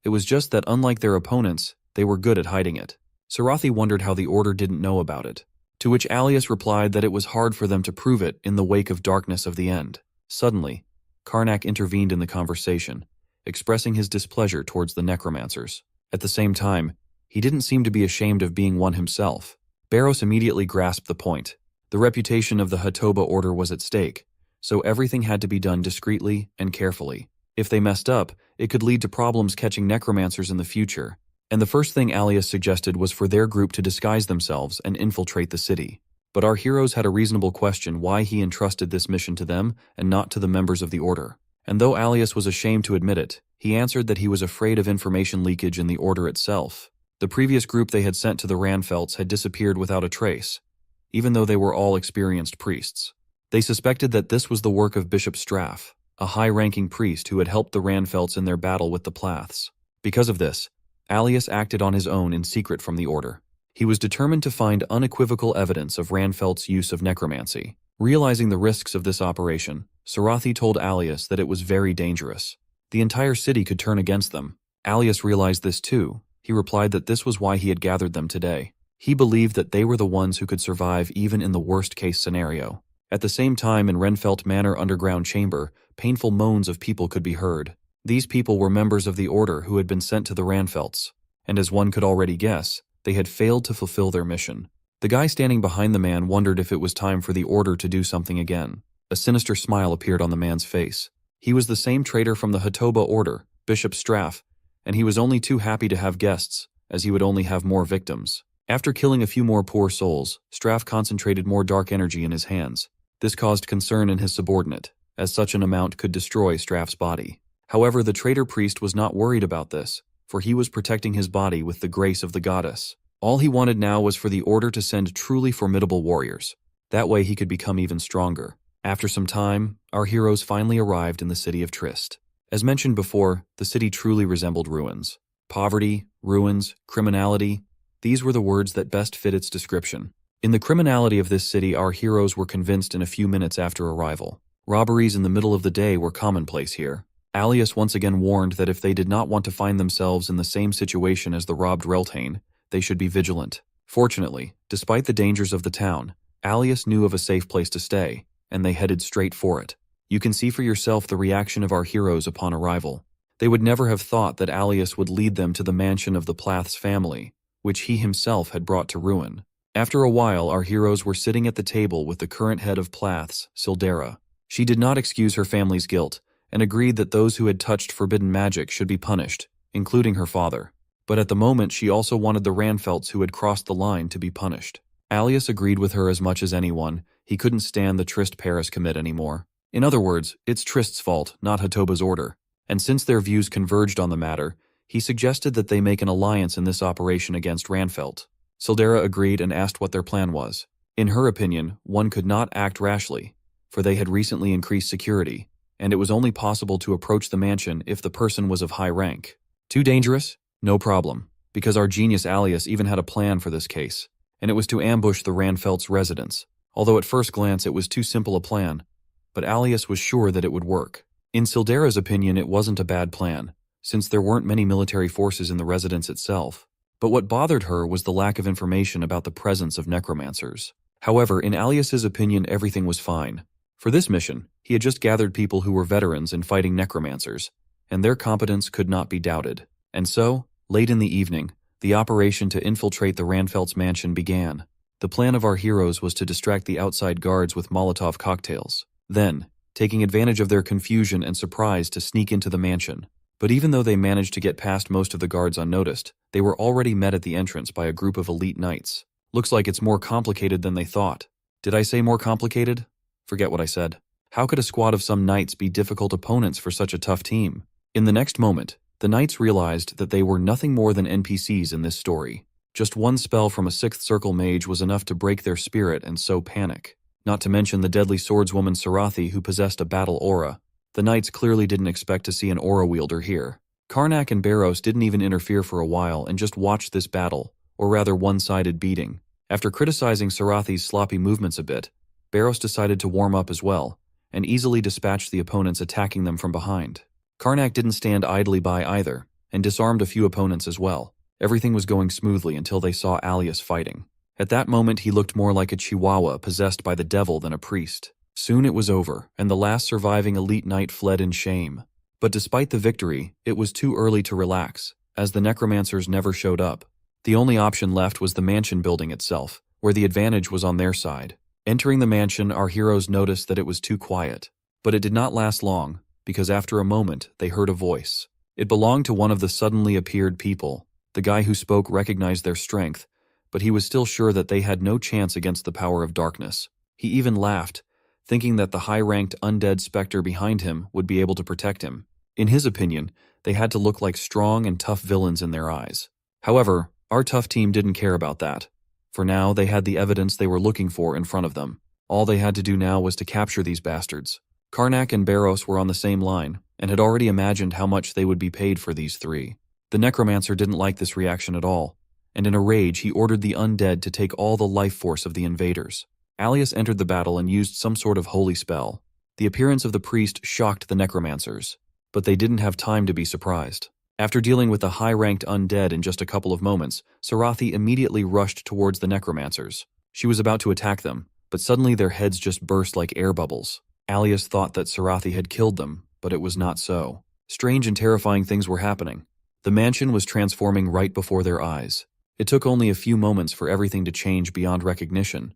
It was just that unlike their opponents, they were good at hiding it. Sarathi wondered how the Order didn't know about it, to which Alias replied that it was hard for them to prove it in the wake of darkness of the end. Suddenly, Karnak intervened in the conversation, expressing his displeasure towards the necromancers. At the same time, he didn't seem to be ashamed of being one himself. Barros immediately grasped the point. The reputation of the Hatoba Order was at stake, so everything had to be done discreetly and carefully. If they messed up, it could lead to problems catching necromancers in the future, and the first thing Alias suggested was for their group to disguise themselves and infiltrate the city. But our heroes had a reasonable question why he entrusted this mission to them and not to the members of the Order. And though Alias was ashamed to admit it, he answered that he was afraid of information leakage in the Order itself. The previous group they had sent to the Ranfelts had disappeared without a trace, even though they were all experienced priests. They suspected that this was the work of Bishop Straff, a high-ranking priest who had helped the Ranfelts in their battle with the Plaths. Because of this, Alias acted on his own in secret from the Order. He was determined to find unequivocal evidence of Ranfelt's use of necromancy. Realizing the risks of this operation, Sarathi told Alias that it was very dangerous. The entire city could turn against them. Alias realized this too. He replied that this was why he had gathered them today. He believed that they were the ones who could survive even in the worst-case scenario. At the same time, in Renfelt Manor underground chamber, painful moans of people could be heard. These people were members of the Order who had been sent to the Ranfelts, and as one could already guess, they had failed to fulfill their mission. The guy standing behind the man wondered if it was time for the Order to do something again. A sinister smile appeared on the man's face. He was the same traitor from the Hatoba Order, Bishop Straff, and he was only too happy to have guests, as he would only have more victims. After killing a few more poor souls, Straff concentrated more dark energy in his hands. This caused concern in his subordinate, as such an amount could destroy Straff's body. However, the traitor priest was not worried about this, for he was protecting his body with the grace of the goddess. All he wanted now was for the Order to send truly formidable warriors. That way he could become even stronger. After some time, our heroes finally arrived in the city of Trist. As mentioned before, the city truly resembled ruins. Poverty, ruins, criminality, these were the words that best fit its description. In the criminality of this city, our heroes were convinced in a few minutes after arrival. Robberies in the middle of the day were commonplace here. Alias once again warned that if they did not want to find themselves in the same situation as the robbed Reltane, they should be vigilant. Fortunately, despite the dangers of the town, Alias knew of a safe place to stay, and they headed straight for it. You can see for yourself the reaction of our heroes upon arrival. They would never have thought that Alias would lead them to the mansion of the Plath's family, which he himself had brought to ruin. After a while, our heroes were sitting at the table with the current head of Plath's, Sildera. She did not excuse her family's guilt, and agreed that those who had touched forbidden magic should be punished, including her father. But at the moment, she also wanted the Ranfelts who had crossed the line to be punished. Alias agreed with her as much as anyone. He couldn't stand the Trist Paris commit anymore. In other words, it's Trist's fault, not Hatoba's order. And since their views converged on the matter, he suggested that they make an alliance in this operation against Ranfelt. Sildera agreed and asked what their plan was. In her opinion, one could not act rashly, for they had recently increased security, and it was only possible to approach the mansion if the person was of high rank. Too dangerous? No problem, because our genius Alias even had a plan for this case, and it was to ambush the Ranfelt's residence. Although at first glance it was too simple a plan, but Alias was sure that it would work. In Sildera's opinion, it wasn't a bad plan, since there weren't many military forces in the residence itself. But what bothered her was the lack of information about the presence of necromancers. However, in Alias's opinion, everything was fine. For this mission, he had just gathered people who were veterans in fighting necromancers, and their competence could not be doubted. And so, late in the evening, the operation to infiltrate the Ranfelt's mansion began. The plan of our heroes was to distract the outside guards with Molotov cocktails. Then, taking advantage of their confusion and surprise, to sneak into the mansion. But even though they managed to get past most of the guards unnoticed, they were already met at the entrance by a group of elite knights. Looks like it's more complicated than they thought. Did I say more complicated? Forget what I said. How could a squad of some knights be difficult opponents for such a tough team? In the next moment, the knights realized that they were nothing more than NPCs in this story. Just one spell from a sixth circle mage was enough to break their spirit and sow panic. Not to mention the deadly swordswoman Sarathi, who possessed a battle aura. The knights clearly didn't expect to see an aura wielder here. Karnak and Barros didn't even interfere for a while and just watched this battle, or rather one-sided beating. After criticizing Sarathi's sloppy movements a bit, Barros decided to warm up as well, and easily dispatched the opponents attacking them from behind. Karnak didn't stand idly by either, and disarmed a few opponents as well. Everything was going smoothly until they saw Alias fighting. At that moment, he looked more like a chihuahua possessed by the devil than a priest. Soon it was over, and the last surviving elite knight fled in shame. But despite the victory, it was too early to relax, as the necromancers never showed up. The only option left was the mansion building itself, where the advantage was on their side. Entering the mansion, our heroes noticed that it was too quiet. But it did not last long, because after a moment, they heard a voice. It belonged to one of the suddenly appeared people. The guy who spoke recognized their strength, but he was still sure that they had no chance against the power of darkness. He even laughed, thinking that the high-ranked undead specter behind him would be able to protect him. In his opinion, they had to look like strong and tough villains in their eyes. However, our tough team didn't care about that. For now, they had the evidence they were looking for in front of them. All they had to do now was to capture these bastards. Karnak and Barros were on the same line, and had already imagined how much they would be paid for these three. The Necromancer didn't like this reaction at all, and in a rage he ordered the undead to take all the life force of the invaders. Alias entered the battle and used some sort of holy spell. The appearance of the priest shocked the Necromancers, but they didn't have time to be surprised. After dealing with the high-ranked undead in just a couple of moments, Sarathi immediately rushed towards the Necromancers. She was about to attack them, but suddenly their heads just burst like air bubbles. Alias thought that Sarathi had killed them, but it was not so. Strange and terrifying things were happening. The mansion was transforming right before their eyes. It took only a few moments for everything to change beyond recognition.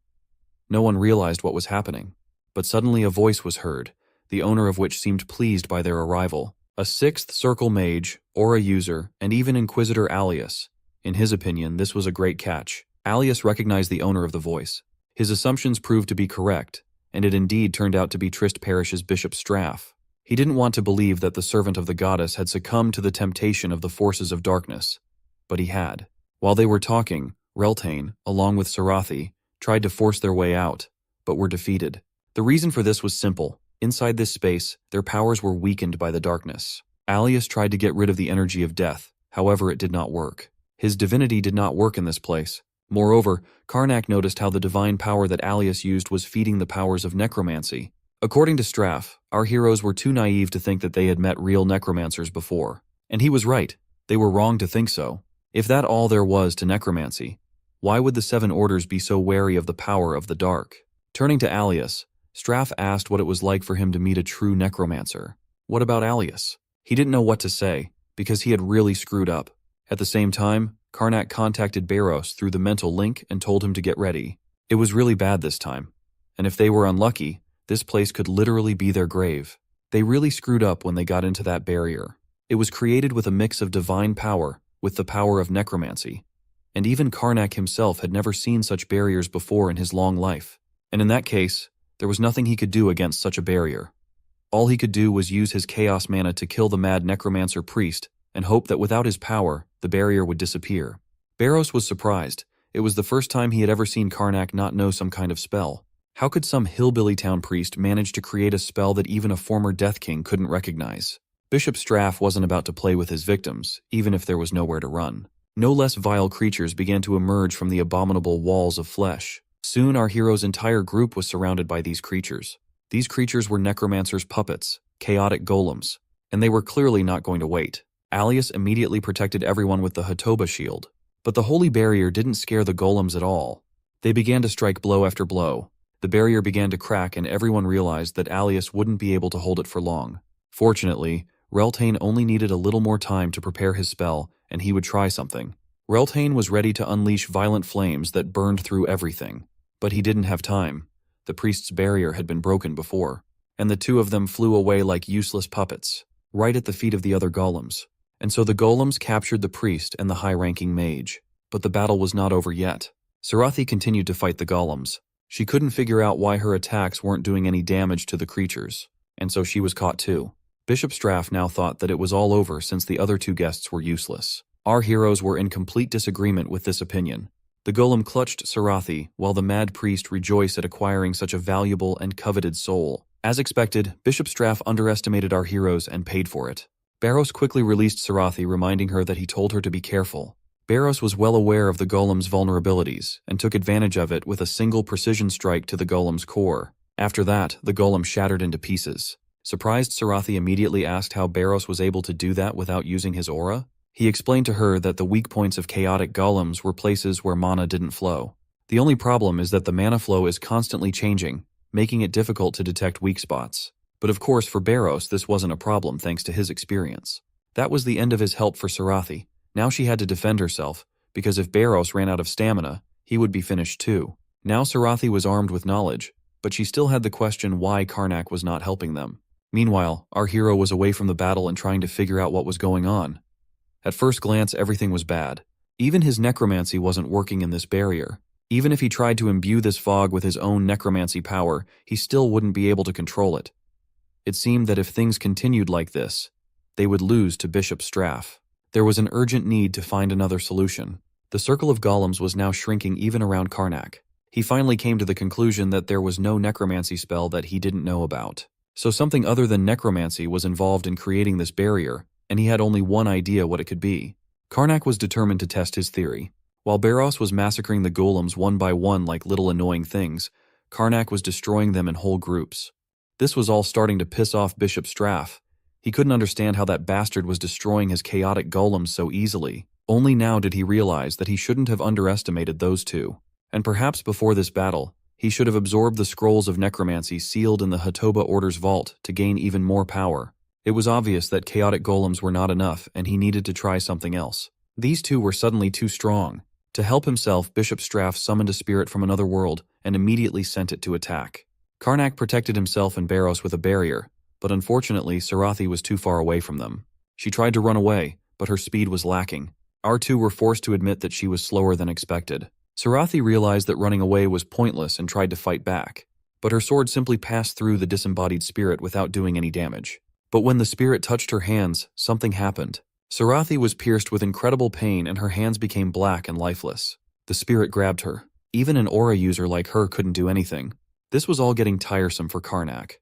No one realized what was happening. But suddenly a voice was heard, the owner of which seemed pleased by their arrival. A sixth circle mage, aura user, and even Inquisitor Alias. In his opinion, this was a great catch. Alias recognized the owner of the voice. His assumptions proved to be correct, and it indeed turned out to be Trist Parish's Bishop Straff. He didn't want to believe that the servant of the goddess had succumbed to the temptation of the forces of darkness. But he had. While they were talking, Reltane, along with Sarathi, tried to force their way out, but were defeated. The reason for this was simple. Inside this space, their powers were weakened by the darkness. Alias tried to get rid of the energy of death, however it did not work. His divinity did not work in this place. Moreover, Karnak noticed how the divine power that Alias used was feeding the powers of necromancy. According to Straff, our heroes were too naive to think that they had met real necromancers before. And he was right. They were wrong to think so. If that all there was to necromancy, why would the Seven Orders be so wary of the power of the dark? Turning to Alias, Straff asked what it was like for him to meet a true necromancer. What about Alias? He didn't know what to say, because he had really screwed up. At the same time, Karnak contacted Barros through the mental link and told him to get ready. It was really bad this time. And if they were unlucky, this place could literally be their grave. They really screwed up when they got into that barrier. It was created with a mix of divine power with the power of necromancy. And even Karnak himself had never seen such barriers before in his long life. And in that case, there was nothing he could do against such a barrier. All he could do was use his chaos mana to kill the mad necromancer priest and hope that without his power, the barrier would disappear. Barros was surprised. It was the first time he had ever seen Karnak not know some kind of spell. How could some hillbilly town priest manage to create a spell that even a former Death King couldn't recognize? Bishop Straff wasn't about to play with his victims, even if there was nowhere to run. No less vile creatures began to emerge from the abominable walls of flesh. Soon our hero's entire group was surrounded by these creatures. These creatures were Necromancer's puppets, chaotic golems, and they were clearly not going to wait. Alias immediately protected everyone with the Hatoba shield. But the holy barrier didn't scare the golems at all. They began to strike blow after blow. The barrier began to crack and everyone realized that Alias wouldn't be able to hold it for long. Fortunately, Reltane only needed a little more time to prepare his spell, and he would try something. Reltane was ready to unleash violent flames that burned through everything. But he didn't have time. The priest's barrier had been broken before, and the two of them flew away like useless puppets, right at the feet of the other golems. And so the golems captured the priest and the high-ranking mage. But the battle was not over yet. Sarathi continued to fight the golems. She couldn't figure out why her attacks weren't doing any damage to the creatures, and so she was caught too. Bishop Straff now thought that it was all over since the other two guests were useless. Our heroes were in complete disagreement with this opinion. The golem clutched Sarathi, while the mad priest rejoiced at acquiring such a valuable and coveted soul. As expected, Bishop Straff underestimated our heroes and paid for it. Barros quickly released Sarathi, reminding her that he told her to be careful. Barros was well aware of the golem's vulnerabilities, and took advantage of it with a single precision strike to the golem's core. After that, the golem shattered into pieces. Surprised, Sarathi immediately asked how Barros was able to do that without using his aura. He explained to her that the weak points of chaotic golems were places where mana didn't flow. The only problem is that the mana flow is constantly changing, making it difficult to detect weak spots. But of course, for Barros, this wasn't a problem thanks to his experience. That was the end of his help for Sarathi. Now she had to defend herself, because if Barros ran out of stamina, he would be finished too. Now Sarathi was armed with knowledge, but she still had the question why Karnak was not helping them. Meanwhile, our hero was away from the battle and trying to figure out what was going on. At first glance, everything was bad. Even his necromancy wasn't working in this barrier. Even if he tried to imbue this fog with his own necromancy power, he still wouldn't be able to control it. It seemed that if things continued like this, they would lose to Bishop Straff. There was an urgent need to find another solution. The circle of golems was now shrinking even around Karnak. He finally came to the conclusion that there was no necromancy spell that he didn't know about. So something other than necromancy was involved in creating this barrier, and he had only one idea what it could be. Karnak was determined to test his theory. While Barros was massacring the golems one by one like little annoying things, Karnak was destroying them in whole groups. This was all starting to piss off Bishop Straff. He couldn't understand how that bastard was destroying his chaotic golems so easily. Only now did he realize that he shouldn't have underestimated those two. And perhaps before this battle, he should have absorbed the scrolls of necromancy sealed in the Hatoba Order's vault to gain even more power. It was obvious that chaotic golems were not enough and he needed to try something else. These two were suddenly too strong. To help himself, Bishop Straff summoned a spirit from another world and immediately sent it to attack. Karnak protected himself and Barros with a barrier, but unfortunately Sarathi was too far away from them. She tried to run away, but her speed was lacking. Our two were forced to admit that she was slower than expected. Sarathi realized that running away was pointless and tried to fight back, but her sword simply passed through the disembodied spirit without doing any damage. But when the spirit touched her hands, something happened. Sarathi was pierced with incredible pain and her hands became black and lifeless. The spirit grabbed her. Even an aura user like her couldn't do anything. This was all getting tiresome for Karnak.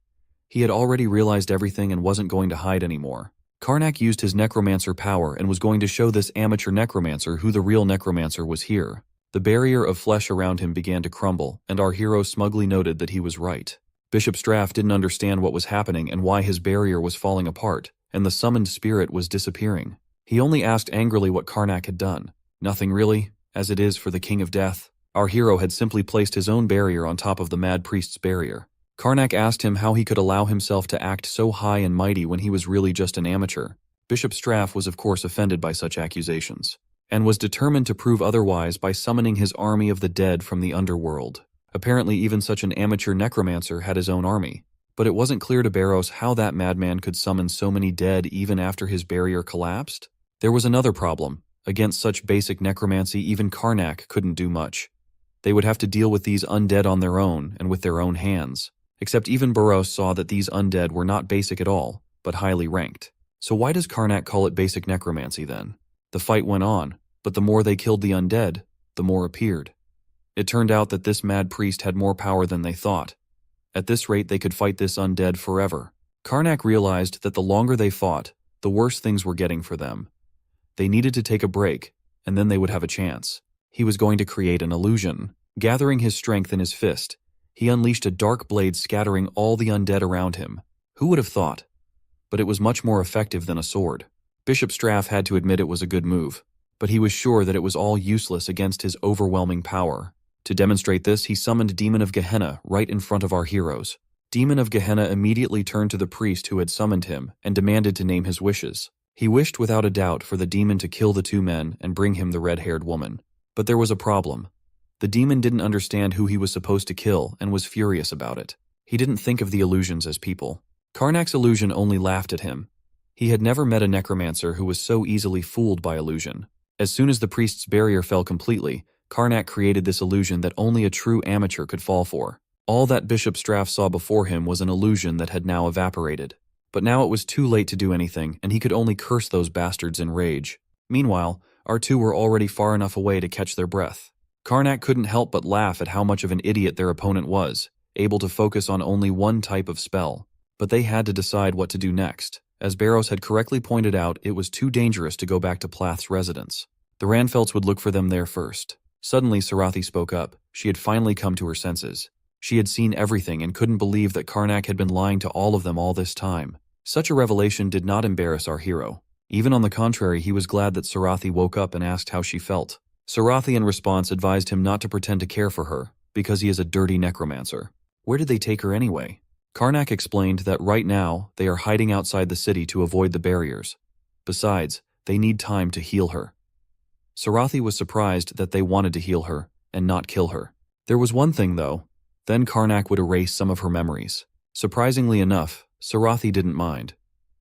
He had already realized everything and wasn't going to hide anymore. Karnak used his necromancer power and was going to show this amateur necromancer who the real necromancer was here. The barrier of flesh around him began to crumble, and our hero smugly noted that he was right. Bishop Straff didn't understand what was happening and why his barrier was falling apart, and the summoned spirit was disappearing. He only asked angrily what Karnak had done. Nothing really, as it is for the King of Death. Our hero had simply placed his own barrier on top of the Mad Priest's barrier. Karnak asked him how he could allow himself to act so high and mighty when he was really just an amateur. Bishop Straff was of course offended by such accusations, and was determined to prove otherwise by summoning his army of the dead from the underworld. Apparently even such an amateur necromancer had his own army, but it wasn't clear to Barros how that madman could summon so many dead even after his barrier collapsed. There was another problem. Against such basic necromancy, even Karnak couldn't do much. They would have to deal with these undead on their own and with their own hands. Except even Barros saw that these undead were not basic at all, but highly ranked. So why does Karnak call it basic necromancy then? The fight went on, but the more they killed the undead, the more appeared. It turned out that this mad priest had more power than they thought. At this rate they could fight this undead forever. Karnak realized that the longer they fought, the worse things were getting for them. They needed to take a break, and then they would have a chance. He was going to create an illusion. Gathering his strength in his fist, he unleashed a dark blade scattering all the undead around him. Who would have thought? But it was much more effective than a sword. Bishop Straff had to admit it was a good move, but he was sure that it was all useless against his overwhelming power. To demonstrate this, he summoned Demon of Gehenna right in front of our heroes. Demon of Gehenna immediately turned to the priest who had summoned him and demanded to name his wishes. He wished without a doubt for the demon to kill the two men and bring him the red-haired woman. But there was a problem. The demon didn't understand who he was supposed to kill and was furious about it. He didn't think of the illusions as people. Karnak's illusion only laughed at him. He had never met a necromancer who was so easily fooled by illusion. As soon as the priest's barrier fell completely, Karnak created this illusion that only a true amateur could fall for. All that Bishop Straff saw before him was an illusion that had now evaporated. But now it was too late to do anything, and he could only curse those bastards in rage. Meanwhile, our two were already far enough away to catch their breath. Karnak couldn't help but laugh at how much of an idiot their opponent was, able to focus on only one type of spell. But they had to decide what to do next. As Barros had correctly pointed out, it was too dangerous to go back to Plath's residence. The Ranfelts would look for them there first. Suddenly, Sarathi spoke up. She had finally come to her senses. She had seen everything and couldn't believe that Karnak had been lying to all of them all this time. Such a revelation did not embarrass our hero. Even on the contrary, he was glad that Sarathi woke up and asked how she felt. Sarathi in response advised him not to pretend to care for her, because he is a dirty necromancer. Where did they take her anyway? Karnak explained that right now they are hiding outside the city to avoid the barriers. Besides, they need time to heal her. Sarathi was surprised that they wanted to heal her and not kill her. There was one thing though. Then Karnak would erase some of her memories. Surprisingly enough, Sarathi didn't mind.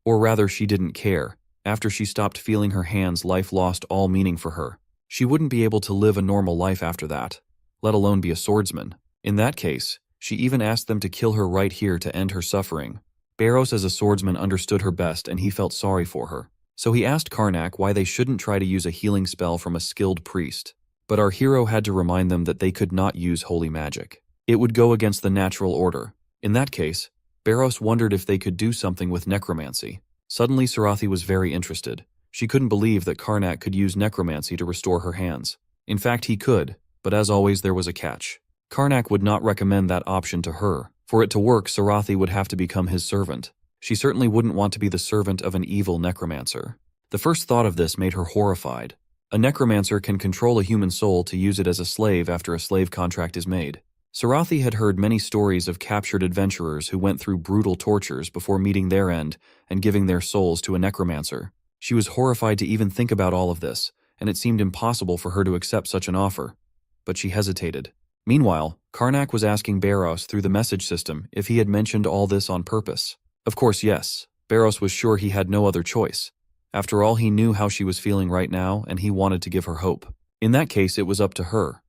Or rather, she didn't care. After she stopped feeling her hands, life lost all meaning for her. She wouldn't be able to live a normal life after that, let alone be a swordsman. In that case, she even asked them to kill her right here to end her suffering. Barros as a swordsman understood her best and he felt sorry for her. So he asked Karnak why they shouldn't try to use a healing spell from a skilled priest. But our hero had to remind them that they could not use holy magic. It would go against the natural order. In that case, Barros wondered if they could do something with necromancy. Suddenly Sarathi was very interested. She couldn't believe that Karnak could use necromancy to restore her hands. In fact, he could, but as always there was a catch. Karnak would not recommend that option to her. For it to work, Sarathi would have to become his servant. She certainly wouldn't want to be the servant of an evil necromancer. The first thought of this made her horrified. A necromancer can control a human soul to use it as a slave after a slave contract is made. Sarathi had heard many stories of captured adventurers who went through brutal tortures before meeting their end and giving their souls to a necromancer. She was horrified to even think about all of this, and it seemed impossible for her to accept such an offer. But she hesitated. Meanwhile, Karnak was asking Barros through the message system if he had mentioned all this on purpose. Of course, yes. Barros was sure he had no other choice. After all, he knew how she was feeling right now, and he wanted to give her hope. In that case, it was up to her.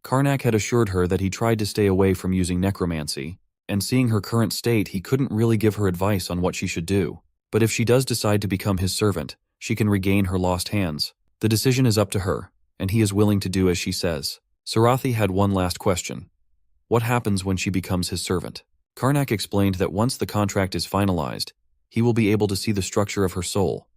Karnak had assured her that he tried to stay away from using necromancy, and seeing her current state, he couldn't really give her advice on what she should do. But if she does decide to become his servant, she can regain her lost hands. The decision is up to her, and he is willing to do as she says. Sarathi had one last question. What happens when she becomes his servant? Karnak explained that once the contract is finalized, he will be able to see the structure of her soul.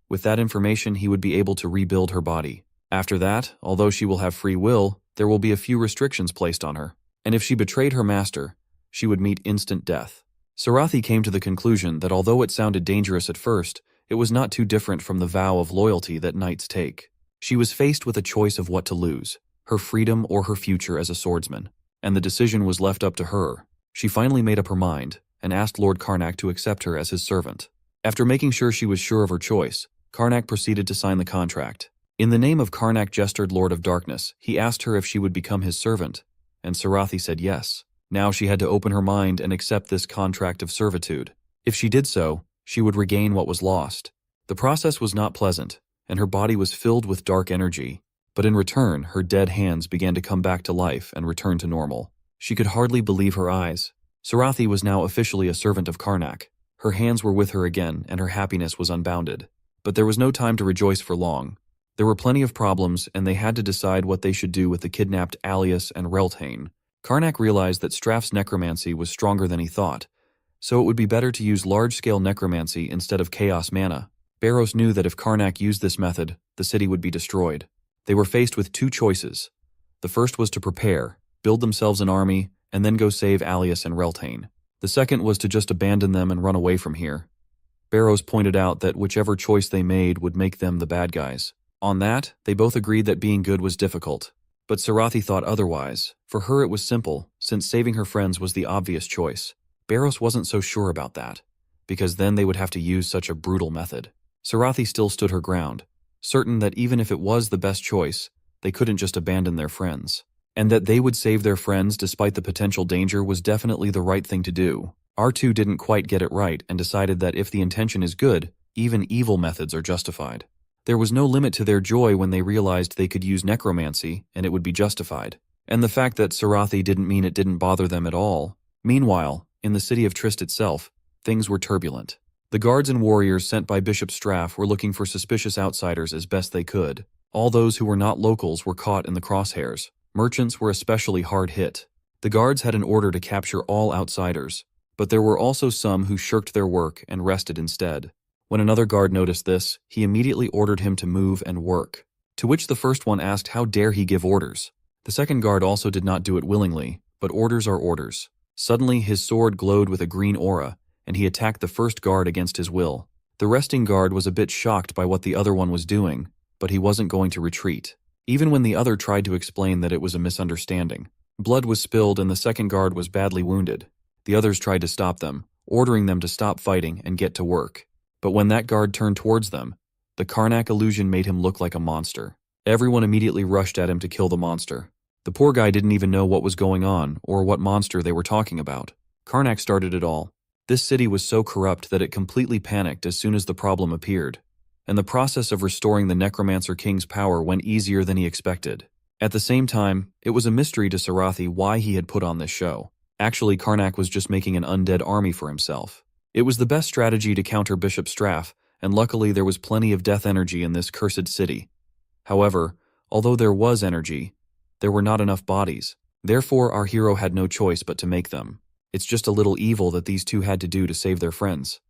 With that information, he would be able to rebuild her body. After that, although she will have free will, there will be a few restrictions placed on her, and if she betrayed her master, she would meet instant death. Sarathi came to the conclusion that although it sounded dangerous at first, it was not too different from the vow of loyalty that knights take. She was faced with a choice of what to lose, her freedom or her future as a swordsman, and the decision was left up to her. She finally made up her mind, and asked Lord Karnak to accept her as his servant. After making sure she was sure of her choice, Karnak proceeded to sign the contract. In the name of Karnak gestured Lord of Darkness, he asked her if she would become his servant, and Sarathi said yes. Now she had to open her mind and accept this contract of servitude. If she did so, she would regain what was lost. The process was not pleasant, and her body was filled with dark energy, but in return, her dead hands began to come back to life and return to normal. She could hardly believe her eyes. Sarathi was now officially a servant of Karnak. Her hands were with her again, and her happiness was unbounded. But there was no time to rejoice for long. There were plenty of problems, and they had to decide what they should do with the kidnapped Alias and Reltane. Karnak realized that Straff's necromancy was stronger than he thought, so it would be better to use large-scale necromancy instead of chaos mana. Barros knew that if Karnak used this method, the city would be destroyed. They were faced with two choices. The first was to prepare, build themselves an army, and then go save Alias and Reltane. The second was to just abandon them and run away from here. Barros pointed out that whichever choice they made would make them the bad guys. On that, they both agreed that being good was difficult. But Sarathi thought otherwise. For her it was simple, since saving her friends was the obvious choice. Barros wasn't so sure about that, because then they would have to use such a brutal method. Sarathi still stood her ground, certain that even if it was the best choice, they couldn't just abandon their friends. And that they would save their friends despite the potential danger was definitely the right thing to do. R2 didn't quite get it right and decided that if the intention is good, even evil methods are justified. There was no limit to their joy when they realized they could use necromancy and it would be justified. And the fact that Sarathi didn't mean it didn't bother them at all. Meanwhile, in the city of Trist itself, things were turbulent. The guards and warriors sent by Bishop Straff were looking for suspicious outsiders as best they could. All those who were not locals were caught in the crosshairs. Merchants were especially hard hit. The guards had an order to capture all outsiders, but there were also some who shirked their work and rested instead. When another guard noticed this, he immediately ordered him to move and work, to which the first one asked how dare he give orders. The second guard also did not do it willingly, but orders are orders. Suddenly his sword glowed with a green aura, and he attacked the first guard against his will. The resting guard was a bit shocked by what the other one was doing, but he wasn't going to retreat, even when the other tried to explain that it was a misunderstanding. Blood was spilled and the second guard was badly wounded. The others tried to stop them, ordering them to stop fighting and get to work. But when that guard turned towards them, the Karnak illusion made him look like a monster. Everyone immediately rushed at him to kill the monster. The poor guy didn't even know what was going on or what monster they were talking about. Karnak started it all. This city was so corrupt that it completely panicked as soon as the problem appeared, and the process of restoring the Necromancer King's power went easier than he expected. At the same time, it was a mystery to Sarathi why he had put on this show. Actually, Karnak was just making an undead army for himself. It was the best strategy to counter Bishop Straff, and luckily there was plenty of death energy in this cursed city. However, although there was energy, there were not enough bodies. Therefore, our hero had no choice but to make them. It's just a little evil that these two had to do to save their friends.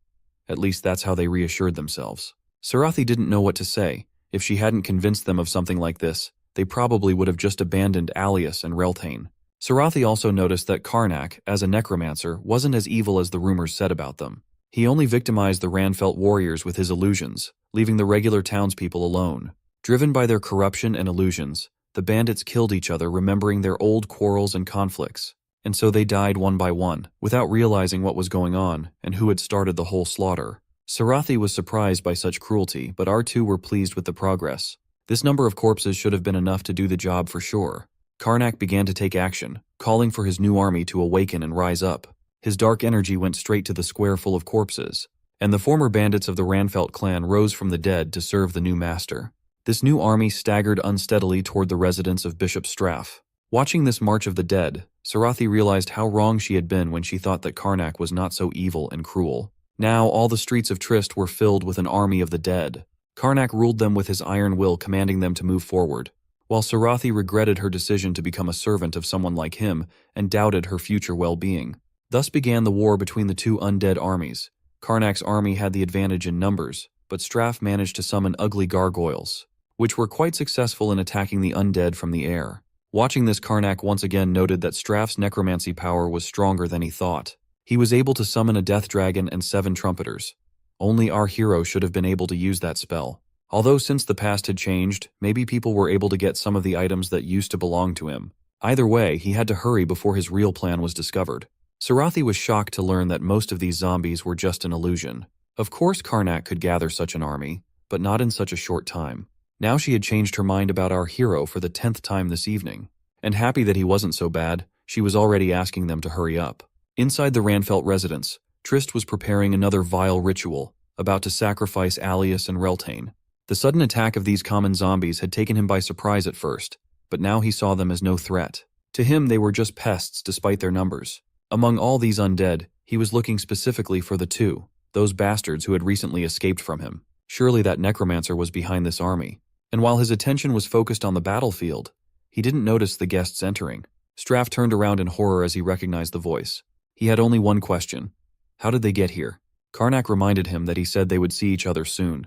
At least that's how they reassured themselves. Sarathi didn't know what to say. If she hadn't convinced them of something like this, they probably would have just abandoned Alias and Reltane. Sarathi also noticed that Karnak, as a necromancer, wasn't as evil as the rumors said about them. He only victimized the Ranfelt warriors with his illusions, leaving the regular townspeople alone. Driven by their corruption and illusions, the bandits killed each other, remembering their old quarrels and conflicts. And so they died one by one, without realizing what was going on and who had started the whole slaughter. Sarathi was surprised by such cruelty, but our two were pleased with the progress. This number of corpses should have been enough to do the job for sure. Karnak began to take action, calling for his new army to awaken and rise up. His dark energy went straight to the square full of corpses, and the former bandits of the Ranfelt clan rose from the dead to serve the new master. This new army staggered unsteadily toward the residence of Bishop Straff. Watching this march of the dead, Sarathi realized how wrong she had been when she thought that Karnak was not so evil and cruel. Now all the streets of Trist were filled with an army of the dead. Karnak ruled them with his iron will, commanding them to move forward, while Sarathi regretted her decision to become a servant of someone like him and doubted her future well-being. Thus began the war between the two undead armies. Karnak's army had the advantage in numbers, but Straff managed to summon ugly gargoyles, which were quite successful in attacking the undead from the air. Watching this, Karnak once again noted that Straff's necromancy power was stronger than he thought. He was able to summon a death dragon and 7 trumpeters. Only our hero should have been able to use that spell. Although since the past had changed, maybe people were able to get some of the items that used to belong to him. Either way, he had to hurry before his real plan was discovered. Sarathi was shocked to learn that most of these zombies were just an illusion. Of course Karnak could gather such an army, but not in such a short time. Now she had changed her mind about our hero for the 10th time this evening, and happy that he wasn't so bad, she was already asking them to hurry up. Inside the Ranfelt residence, Trist was preparing another vile ritual, about to sacrifice Alias and Reltane. The sudden attack of these common zombies had taken him by surprise at first, but now he saw them as no threat. To him they were just pests despite their numbers. Among all these undead, he was looking specifically for the 2, those bastards who had recently escaped from him. Surely that Necromancer was behind this army. And while his attention was focused on the battlefield, he didn't notice the guests entering. Straff turned around in horror as he recognized the voice. He had only one question. How did they get here? Karnak reminded him that he said they would see each other soon,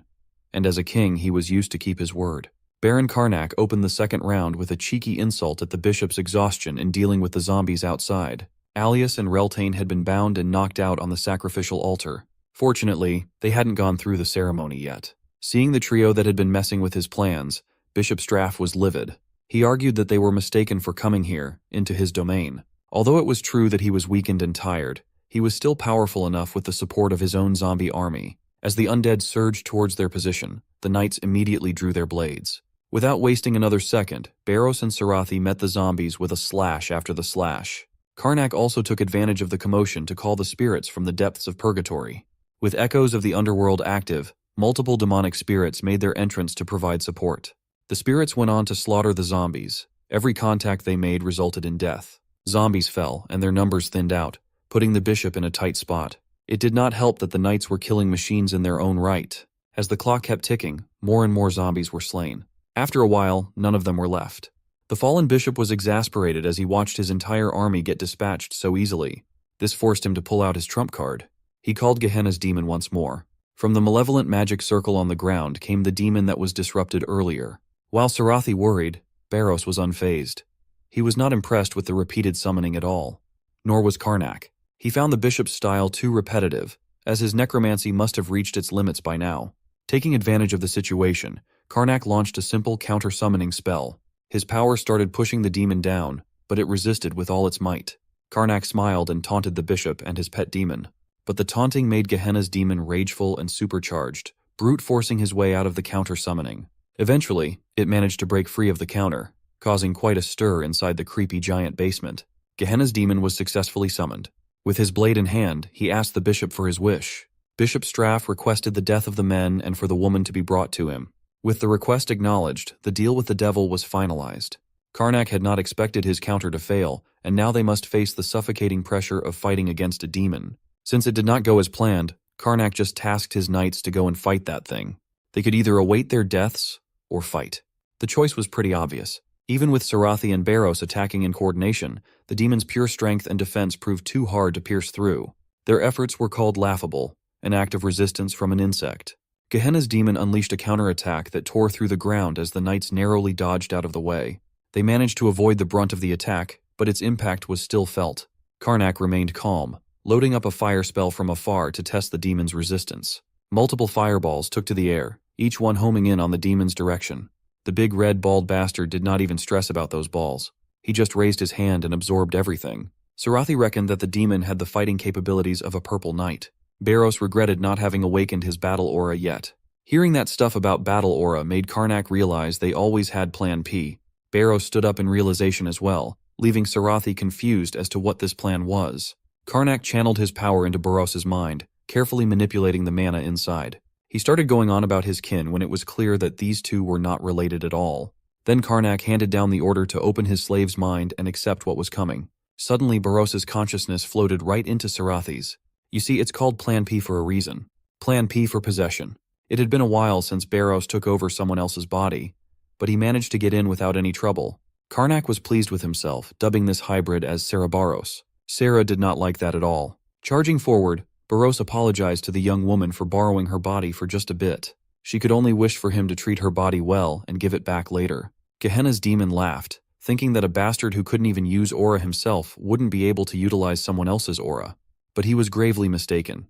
and as a king he was used to keep his word. Baron Karnak opened the second round with a cheeky insult at the bishop's exhaustion in dealing with the zombies outside. Alias and Reltane had been bound and knocked out on the sacrificial altar. Fortunately, they hadn't gone through the ceremony yet. Seeing the trio that had been messing with his plans, Bishop Straff was livid. He argued that they were mistaken for coming here, into his domain. Although it was true that he was weakened and tired, he was still powerful enough with the support of his own zombie army. As the undead surged towards their position, the knights immediately drew their blades. Without wasting another second, Barros and Sarathi met the zombies with a slash after the slash. Karnak also took advantage of the commotion to call the spirits from the depths of purgatory. With echoes of the underworld active, multiple demonic spirits made their entrance to provide support. The spirits went on to slaughter the zombies. Every contact they made resulted in death. Zombies fell, and their numbers thinned out, putting the bishop in a tight spot. It did not help that the knights were killing machines in their own right. As the clock kept ticking, more and more zombies were slain. After a while, none of them were left. The fallen bishop was exasperated as he watched his entire army get dispatched so easily. This forced him to pull out his trump card. He called Gehenna's demon once more. From the malevolent magic circle on the ground came the demon that was disrupted earlier. While Sarathi worried, Barros was unfazed. He was not impressed with the repeated summoning at all. Nor was Karnak. He found the bishop's style too repetitive, as his necromancy must have reached its limits by now. Taking advantage of the situation, Karnak launched a simple counter-summoning spell. His power started pushing the demon down, but it resisted with all its might. Karnak smiled and taunted the bishop and his pet demon. But the taunting made Gehenna's demon rageful and supercharged, brute-forcing his way out of the counter-summoning. Eventually, it managed to break free of the counter, causing quite a stir inside the creepy giant basement. Gehenna's demon was successfully summoned. With his blade in hand, he asked the bishop for his wish. Bishop Straff requested the death of the men and for the woman to be brought to him. With the request acknowledged, the deal with the devil was finalized. Karnak had not expected his counter to fail, and now they must face the suffocating pressure of fighting against a demon. Since it did not go as planned, Karnak just tasked his knights to go and fight that thing. They could either await their deaths or fight. The choice was pretty obvious. Even with Sarathi and Barros attacking in coordination, the demon's pure strength and defense proved too hard to pierce through. Their efforts were called laughable, an act of resistance from an insect. Gehenna's demon unleashed a counterattack that tore through the ground as the knights narrowly dodged out of the way. They managed to avoid the brunt of the attack, but its impact was still felt. Karnak remained calm, loading up a fire spell from afar to test the demon's resistance. Multiple fireballs took to the air, each one homing in on the demon's direction. The big red bald bastard did not even stress about those balls. He just raised his hand and absorbed everything. Sarathi reckoned that the demon had the fighting capabilities of a purple knight. Barros regretted not having awakened his battle aura yet. Hearing that stuff about battle aura made Karnak realize they always had Plan P. Barros stood up in realization as well, leaving Sarathi confused as to what this plan was. Karnak channeled his power into Barros's mind, carefully manipulating the mana inside. He started going on about his kin when it was clear that these two were not related at all. Then Karnak handed down the order to open his slave's mind and accept what was coming. Suddenly Barros's consciousness floated right into Sarathi's. You see, it's called Plan P for a reason. Plan P for possession. It had been a while since Barros took over someone else's body, but he managed to get in without any trouble. Karnak was pleased with himself, dubbing this hybrid as Sarabarros. Sarah did not like that at all. Charging forward, Barros apologized to the young woman for borrowing her body for just a bit. She could only wish for him to treat her body well and give it back later. Gehenna's demon laughed, thinking that a bastard who couldn't even use aura himself wouldn't be able to utilize someone else's aura. But he was gravely mistaken.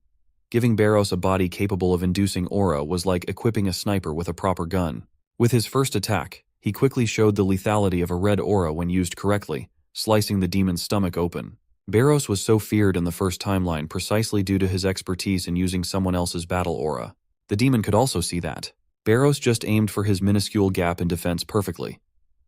Giving Barros a body capable of inducing aura was like equipping a sniper with a proper gun. With his first attack, he quickly showed the lethality of a red aura when used correctly, slicing the demon's stomach open. Barros was so feared in the first timeline precisely due to his expertise in using someone else's battle aura. The demon could also see that. Barros just aimed for his minuscule gap in defense perfectly.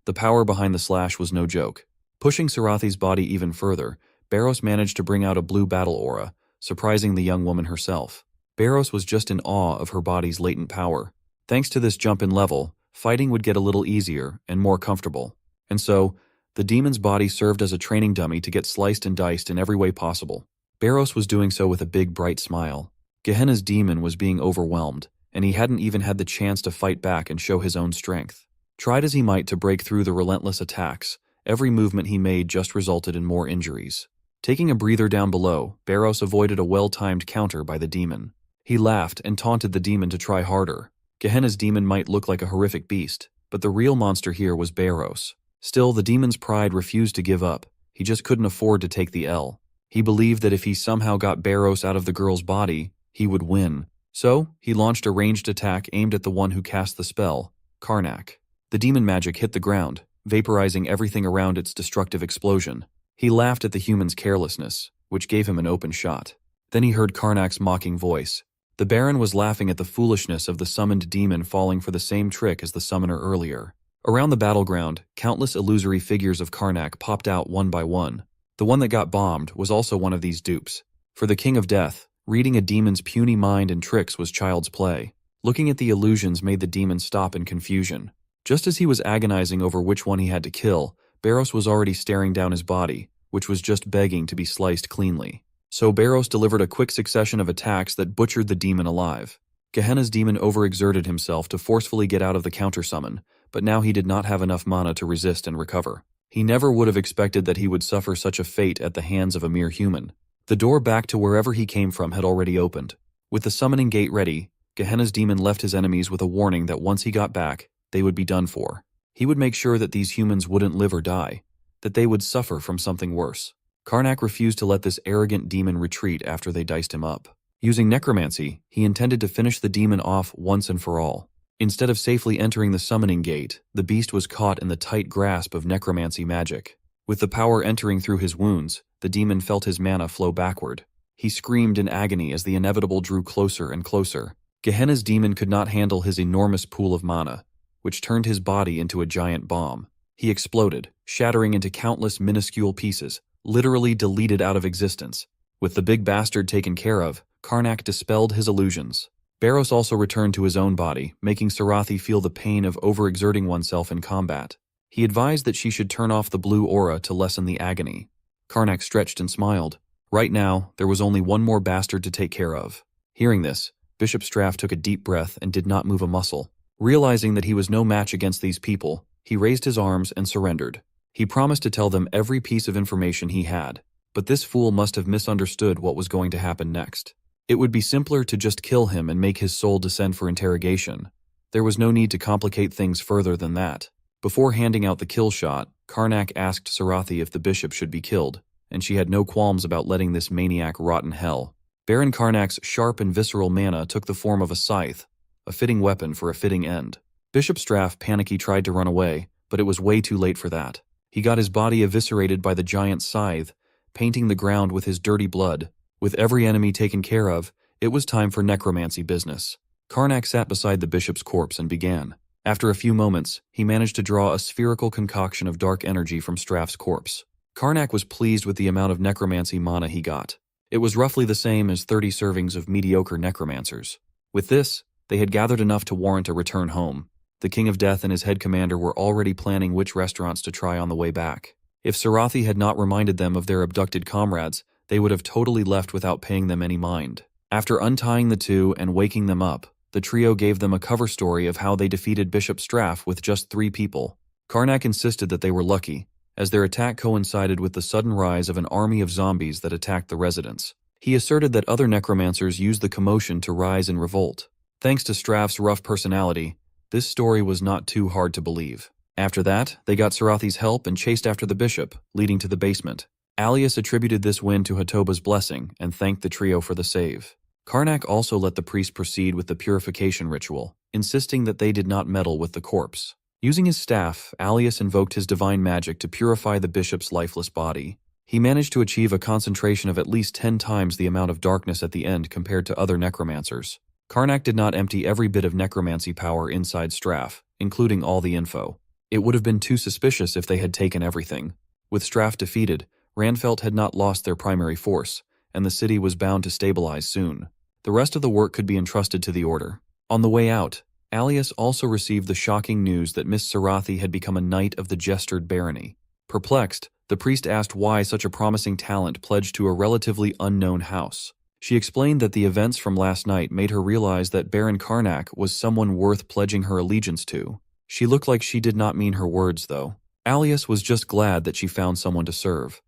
The power behind the slash was no joke. Pushing Sarathi's body even further, Barros managed to bring out a blue battle aura, surprising the young woman herself. Barros was just in awe of her body's latent power. Thanks to this jump in level, fighting would get a little easier and more comfortable. And so, the demon's body served as a training dummy to get sliced and diced in every way possible. Barros was doing so with a big bright smile. Gehenna's demon was being overwhelmed, and he hadn't even had the chance to fight back and show his own strength. Tried as he might to break through the relentless attacks, every movement he made just resulted in more injuries. Taking a breather down below, Barros avoided a well-timed counter by the demon. He laughed and taunted the demon to try harder. Gehenna's demon might look like a horrific beast, but the real monster here was Barros. Still, the demon's pride refused to give up. He just couldn't afford to take the L. He believed that if he somehow got Barros out of the girl's body, he would win. So, he launched a ranged attack aimed at the one who cast the spell, Karnak. The demon magic hit the ground, vaporizing everything around its destructive explosion. He laughed at the human's carelessness, which gave him an open shot. Then he heard Karnak's mocking voice. The Baron was laughing at the foolishness of the summoned demon falling for the same trick as the summoner earlier. Around the battleground, countless illusory figures of Karnak popped out one by one. The one that got bombed was also one of these dupes. For the King of Death, reading a demon's puny mind and tricks was child's play. Looking at the illusions made the demon stop in confusion. Just as he was agonizing over which one he had to kill, Barros was already staring down his body, which was just begging to be sliced cleanly. So Barros delivered a quick succession of attacks that butchered the demon alive. Gehenna's demon overexerted himself to forcefully get out of the counter-summon, but now he did not have enough mana to resist and recover. He never would have expected that he would suffer such a fate at the hands of a mere human. The door back to wherever he came from had already opened. With the summoning gate ready, Gehenna's demon left his enemies with a warning that once he got back, they would be done for. He would make sure that these humans wouldn't live or die, that they would suffer from something worse. Karnak refused to let this arrogant demon retreat after they diced him up. Using necromancy, he intended to finish the demon off once and for all. Instead of safely entering the summoning gate, the beast was caught in the tight grasp of necromancy magic. With the power entering through his wounds, the demon felt his mana flow backward. He screamed in agony as the inevitable drew closer and closer. Gehenna's demon could not handle his enormous pool of mana, which turned his body into a giant bomb. He exploded, shattering into countless minuscule pieces, literally deleted out of existence. With the big bastard taken care of, Karnak dispelled his illusions. Barros also returned to his own body, making Sarathi feel the pain of overexerting oneself in combat. He advised that she should turn off the blue aura to lessen the agony. Karnak stretched and smiled. Right now, there was only one more bastard to take care of. Hearing this, Bishop Straff took a deep breath and did not move a muscle. Realizing that he was no match against these people, he raised his arms and surrendered. He promised to tell them every piece of information he had, but this fool must have misunderstood what was going to happen next. It would be simpler to just kill him and make his soul descend for interrogation. There was no need to complicate things further than that. Before handing out the kill shot, Karnak asked Sarathi if the bishop should be killed. and she had no qualms about letting this maniac rot in hell. Baron Karnak's sharp and visceral mana took the form of a scythe, a fitting weapon for a fitting end. Bishop Straff panicky tried to run away, but it was way too late for that. He got his body eviscerated by the giant scythe, painting the ground with his dirty blood. With every enemy taken care of, it was time for necromancy business. Karnak sat beside the bishop's corpse and began. After a few moments, he managed to draw a spherical concoction of dark energy from Straff's corpse. Karnak was pleased with the amount of necromancy mana he got. It was roughly the same as 30 servings of mediocre necromancers. With this, they had gathered enough to warrant a return home. The King of Death and his head commander were already planning which restaurants to try on the way back. If Sarathi had not reminded them of their abducted comrades, they would have totally left without paying them any mind. After untying the two and waking them up, the trio gave them a cover story of how they defeated Bishop Straff with just 3 people. Karnak insisted that they were lucky, as their attack coincided with the sudden rise of an army of zombies that attacked the residents. He asserted that other necromancers used the commotion to rise in revolt. Thanks to Straff's rough personality, this story was not too hard to believe. After that, they got Sarathi's help and chased after the bishop, leading to the basement. Alias attributed this win to Hatoba's blessing and thanked the trio for the save. Karnak also let the priest proceed with the purification ritual, insisting that they did not meddle with the corpse. Using his staff, Alias invoked his divine magic to purify the bishop's lifeless body. He managed to achieve a concentration of at least 10 times the amount of darkness at the end compared to other necromancers. Karnak did not empty every bit of necromancy power inside Straff, including all the info. It would have been too suspicious if they had taken everything. With Straff defeated, Ranfelt had not lost their primary force, and the city was bound to stabilize soon. The rest of the work could be entrusted to the Order. On the way out, Alias also received the shocking news that Miss Sarathi had become a knight of the Gestured Barony. Perplexed, the priest asked why such a promising talent pledged to a relatively unknown house. She explained that the events from last night made her realize that Baron Karnak was someone worth pledging her allegiance to. She looked like she did not mean her words, though. Alias was just glad that she found someone to serve.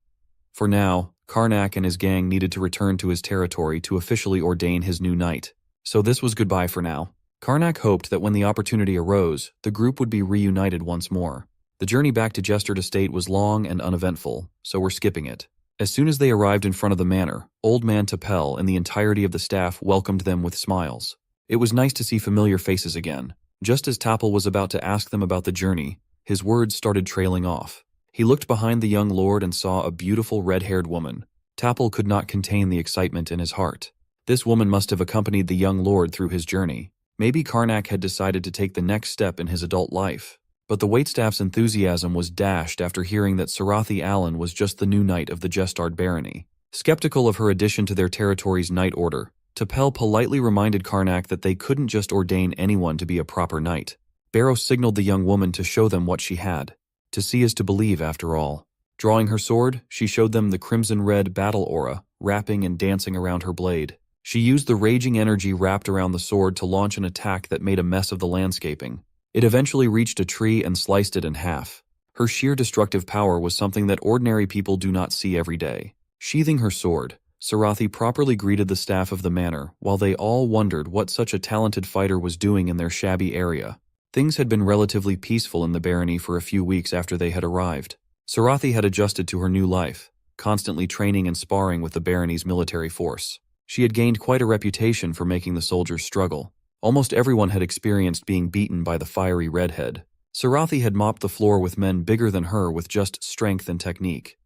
For now, Karnak and his gang needed to return to his territory to officially ordain his new knight. So this was goodbye for now. Karnak hoped that when the opportunity arose, the group would be reunited once more. The journey back to Gestured Estate was long and uneventful, so we're skipping it. As soon as they arrived in front of the manor, Old Man Tapel and the entirety of the staff welcomed them with smiles. It was nice to see familiar faces again. Just as Tapel was about to ask them about the journey, his words started trailing off. He looked behind the young lord and saw a beautiful red-haired woman. Tapel could not contain the excitement in his heart. This woman must have accompanied the young lord through his journey. Maybe Karnak had decided to take the next step in his adult life. But the waitstaff's enthusiasm was dashed after hearing that Sarathi Allen was just the new knight of the Gestured Barony. Skeptical of her addition to their territory's knight order, Tapel politely reminded Karnak that they couldn't just ordain anyone to be a proper knight. Barrow signaled the young woman to show them what she had. To see is to believe, after all. Drawing her sword, she showed them the crimson-red battle aura, wrapping and dancing around her blade. She used the raging energy wrapped around the sword to launch an attack that made a mess of the landscaping. It eventually reached a tree and sliced it in half. Her sheer destructive power was something that ordinary people do not see every day. Sheathing her sword, Sarathi properly greeted the staff of the manor, while they all wondered what such a talented fighter was doing in their shabby area. Things had been relatively peaceful in the barony for a few weeks after they had arrived. Sarathi had adjusted to her new life, constantly training and sparring with the barony's military force. She had gained quite a reputation for making the soldiers struggle. Almost everyone had experienced being beaten by the fiery redhead. Sarathi had mopped the floor with men bigger than her with just strength and technique.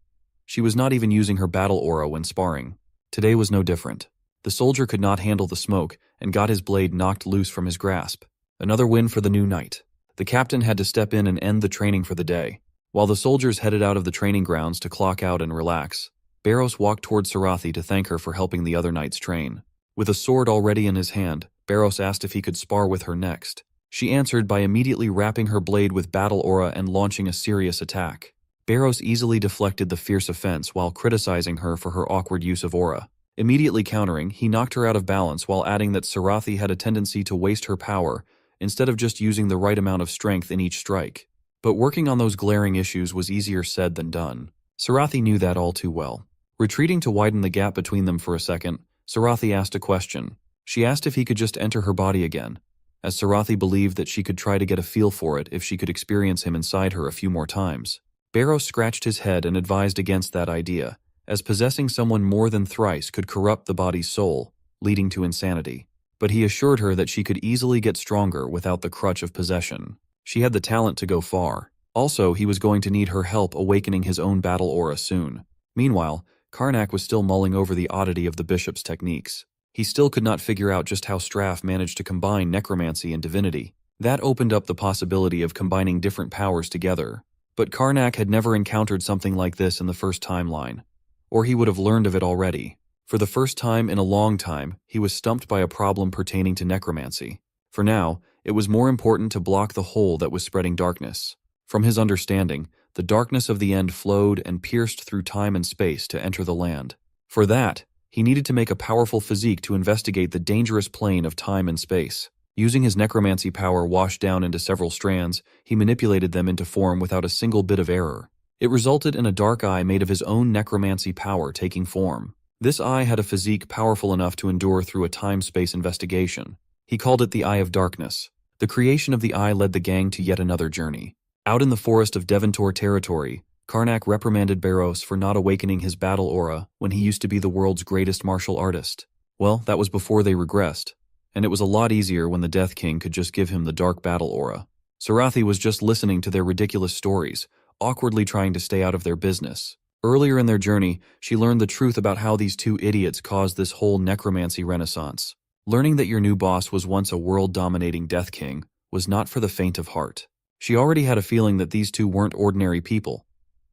She was not even using her battle aura when sparring. Today was no different. The soldier could not handle the smoke and got his blade knocked loose from his grasp. Another win for the new knight. The captain had to step in and end the training for the day. While the soldiers headed out of the training grounds to clock out and relax, Barros walked toward Sarathi to thank her for helping the other knights train. With a sword already in his hand, Barros asked if he could spar with her next. She answered by immediately wrapping her blade with battle aura and launching a serious attack. Barros easily deflected the fierce offense while criticizing her for her awkward use of aura. Immediately countering, he knocked her out of balance while adding that Sarathi had a tendency to waste her power instead of just using the right amount of strength in each strike. But working on those glaring issues was easier said than done. Sarathi knew that all too well. Retreating to widen the gap between them for a second, Sarathi asked a question. She asked if he could just enter her body again, as Sarathi believed that she could try to get a feel for it if she could experience him inside her a few more times. Barrow scratched his head and advised against that idea, as possessing someone more than thrice could corrupt the body's soul, leading to insanity. But he assured her that she could easily get stronger without the crutch of possession. She had the talent to go far. Also, he was going to need her help awakening his own battle aura soon. Meanwhile, Karnak was still mulling over the oddity of the bishop's techniques. He still could not figure out just how Straff managed to combine necromancy and divinity. That opened up the possibility of combining different powers together. But Karnak had never encountered something like this in the first timeline. Or he would have learned of it already. For the first time in a long time, he was stumped by a problem pertaining to necromancy. For now, it was more important to block the hole that was spreading darkness. From his understanding, the darkness of the end flowed and pierced through time and space to enter the land. For that, he needed to make a powerful physique to investigate the dangerous plane of time and space. Using his necromancy power washed down into several strands, he manipulated them into form without a single bit of error. It resulted in a dark eye made of his own necromancy power taking form. This eye had a physique powerful enough to endure through a time-space investigation. He called it the Eye of Darkness. The creation of the eye led the gang to yet another journey. Out in the forest of Deventor territory, Karnak reprimanded Barros for not awakening his battle aura when he used to be the world's greatest martial artist. Well, that was before they regressed, and it was a lot easier when the Death King could just give him the dark battle aura. Sarathi was just listening to their ridiculous stories, awkwardly trying to stay out of their business. Earlier in their journey, she learned the truth about how these two idiots caused this whole necromancy renaissance. Learning that your new boss was once a world-dominating Death King was not for the faint of heart. She already had a feeling that these two weren't ordinary people,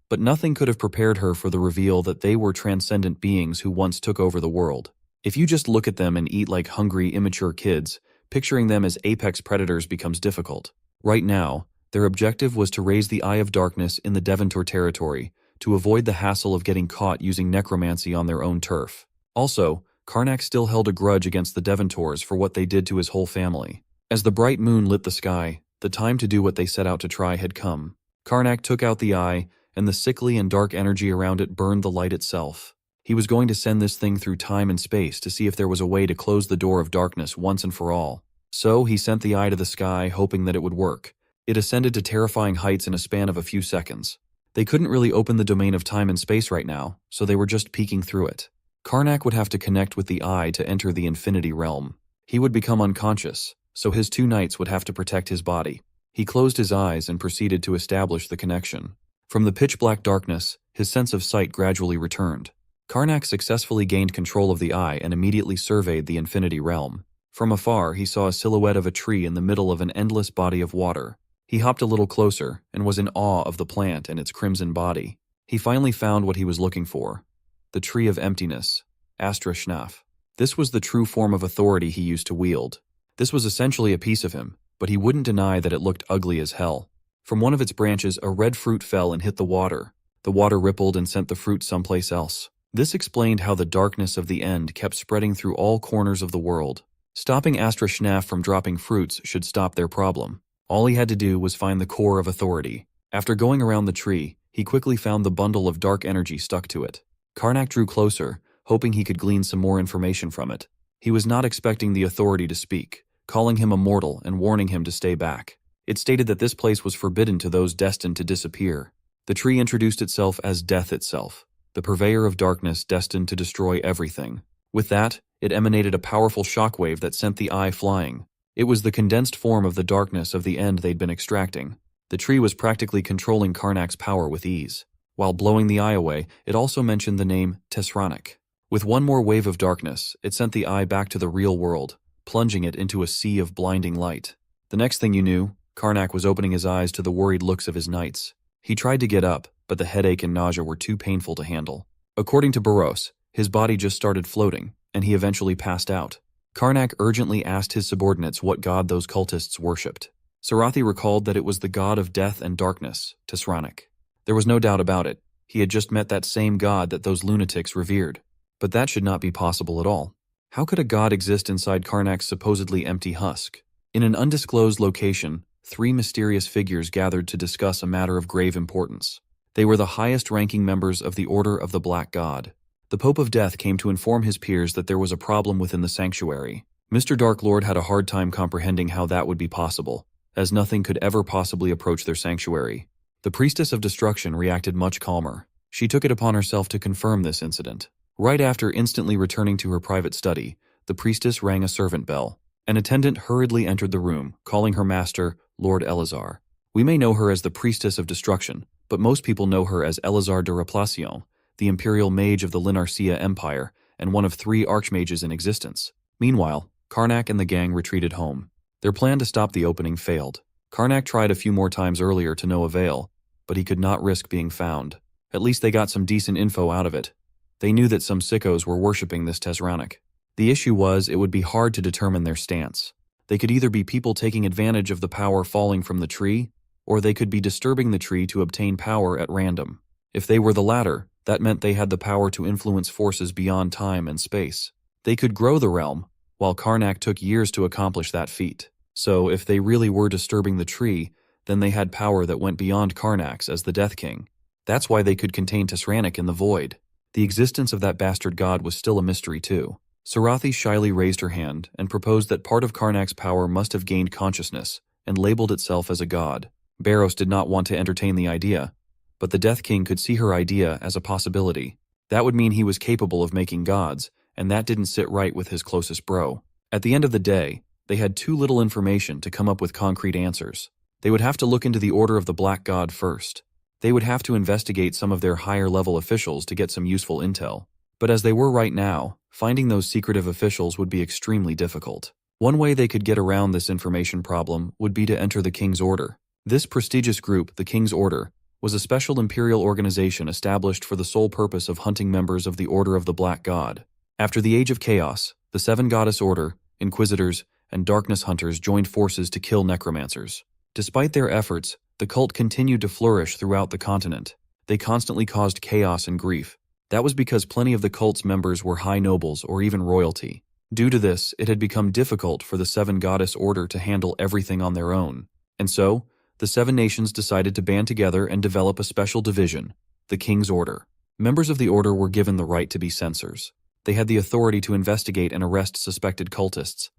but nothing could have prepared her for the reveal that they were transcendent beings who once took over the world. If you just look at them and eat like hungry, immature kids, picturing them as apex predators becomes difficult. Right now, their objective was to raise the Eye of Darkness in the Deventor territory to avoid the hassle of getting caught using necromancy on their own turf. Also, Karnak still held a grudge against the Deventors for what they did to his whole family. As the bright moon lit the sky, the time to do what they set out to try had come. Karnak took out the eye, and the sickly and dark energy around it burned the light itself. He was going to send this thing through time and space to see if there was a way to close the door of darkness once and for all. So he sent the eye to the sky, hoping that it would work. It ascended to terrifying heights in a span of a few seconds. They couldn't really open the domain of time and space right now, so they were just peeking through it. Karnak would have to connect with the eye to enter the infinity realm. He would become unconscious, so his two knights would have to protect his body. He closed his eyes and proceeded to establish the connection. From the pitch-black darkness, his sense of sight gradually returned. Karnak successfully gained control of the eye and immediately surveyed the infinity realm. From afar, he saw a silhouette of a tree in the middle of an endless body of water. He hopped a little closer and was in awe of the plant and its crimson body. He finally found what he was looking for. The Tree of Emptiness, Astra Schnaf. This was the true form of authority he used to wield. This was essentially a piece of him, but he wouldn't deny that it looked ugly as hell. From one of its branches, a red fruit fell and hit the water. The water rippled and sent the fruit someplace else. This explained how the darkness of the end kept spreading through all corners of the world. Stopping Astra Schnaf from dropping fruits should stop their problem. All he had to do was find the core of authority. After going around the tree, he quickly found the bundle of dark energy stuck to it. Karnak drew closer, hoping he could glean some more information from it. He was not expecting the authority to speak, calling him a mortal and warning him to stay back. It stated that this place was forbidden to those destined to disappear. The tree introduced itself as death itself, the purveyor of darkness destined to destroy everything. With that, it emanated a powerful shockwave that sent the eye flying. It was the condensed form of the darkness of the end they'd been extracting. The tree was practically controlling Karnak's power with ease. While blowing the eye away, it also mentioned the name Tesronic. With one more wave of darkness, it sent the eye back to the real world, plunging it into a sea of blinding light. The next thing you knew, Karnak was opening his eyes to the worried looks of his knights. He tried to get up, but the headache and nausea were too painful to handle. According to Barros, his body just started floating, and he eventually passed out. Karnak urgently asked his subordinates what god those cultists worshipped. Sarathi recalled that it was the god of death and darkness, Tesronic. There was no doubt about it. He had just met that same god that those lunatics revered. But that should not be possible at all. How could a god exist inside Karnak's supposedly empty husk? In an undisclosed location, 3 mysterious figures gathered to discuss a matter of grave importance. They were the highest-ranking members of the Order of the Black God. The Pope of Death came to inform his peers that there was a problem within the sanctuary. Mr. Dark Lord had a hard time comprehending how that would be possible, as nothing could ever possibly approach their sanctuary. The Priestess of Destruction reacted much calmer. She took it upon herself to confirm this incident. Right after instantly returning to her private study, the priestess rang a servant bell. An attendant hurriedly entered the room, calling her master, Lord Elazar. We may know her as the Priestess of Destruction, but most people know her as Elazar de Replacement, the imperial mage of the Linarcia Empire, and one of 3 archmages in existence. Meanwhile, Karnak and the gang retreated home. Their plan to stop the opening failed. Karnak tried a few more times earlier to no avail, but he could not risk being found. At least they got some decent info out of it. They knew that some sickos were worshipping this Tesranic. The issue was it would be hard to determine their stance. They could either be people taking advantage of the power falling from the tree, or they could be disturbing the tree to obtain power at random. If they were the latter, that meant they had the power to influence forces beyond time and space. They could grow the realm, while Karnak took years to accomplish that feat. So if they really were disturbing the tree, then they had power that went beyond Karnak's as the Death King. That's why they could contain Tesranic in the void. The existence of that bastard god was still a mystery too. Sarathi shyly raised her hand and proposed that part of Karnak's power must have gained consciousness and labeled itself as a god. Barros did not want to entertain the idea, but the Death King could see her idea as a possibility. That would mean he was capable of making gods, and that didn't sit right with his closest bro. At the end of the day, they had too little information to come up with concrete answers. They would have to look into the Order of the Black God first. They would have to investigate some of their higher-level officials to get some useful intel. But as they were right now, finding those secretive officials would be extremely difficult. One way they could get around this information problem would be to enter the King's Order. This prestigious group, the King's Order, was a special imperial organization established for the sole purpose of hunting members of the Order of the Black God. After the Age of Chaos, the 7 Goddess Order, Inquisitors, and Darkness Hunters joined forces to kill Necromancers. Despite their efforts, the cult continued to flourish throughout the continent. They constantly caused chaos and grief. That was because plenty of the cult's members were high nobles or even royalty. Due to this, it had become difficult for the 7 Goddess Order to handle everything on their own. And so, the 7 nations decided to band together and develop a special division, the King's Order. Members of the Order were given the right to be censors. They had the authority to investigate and arrest suspected cultists.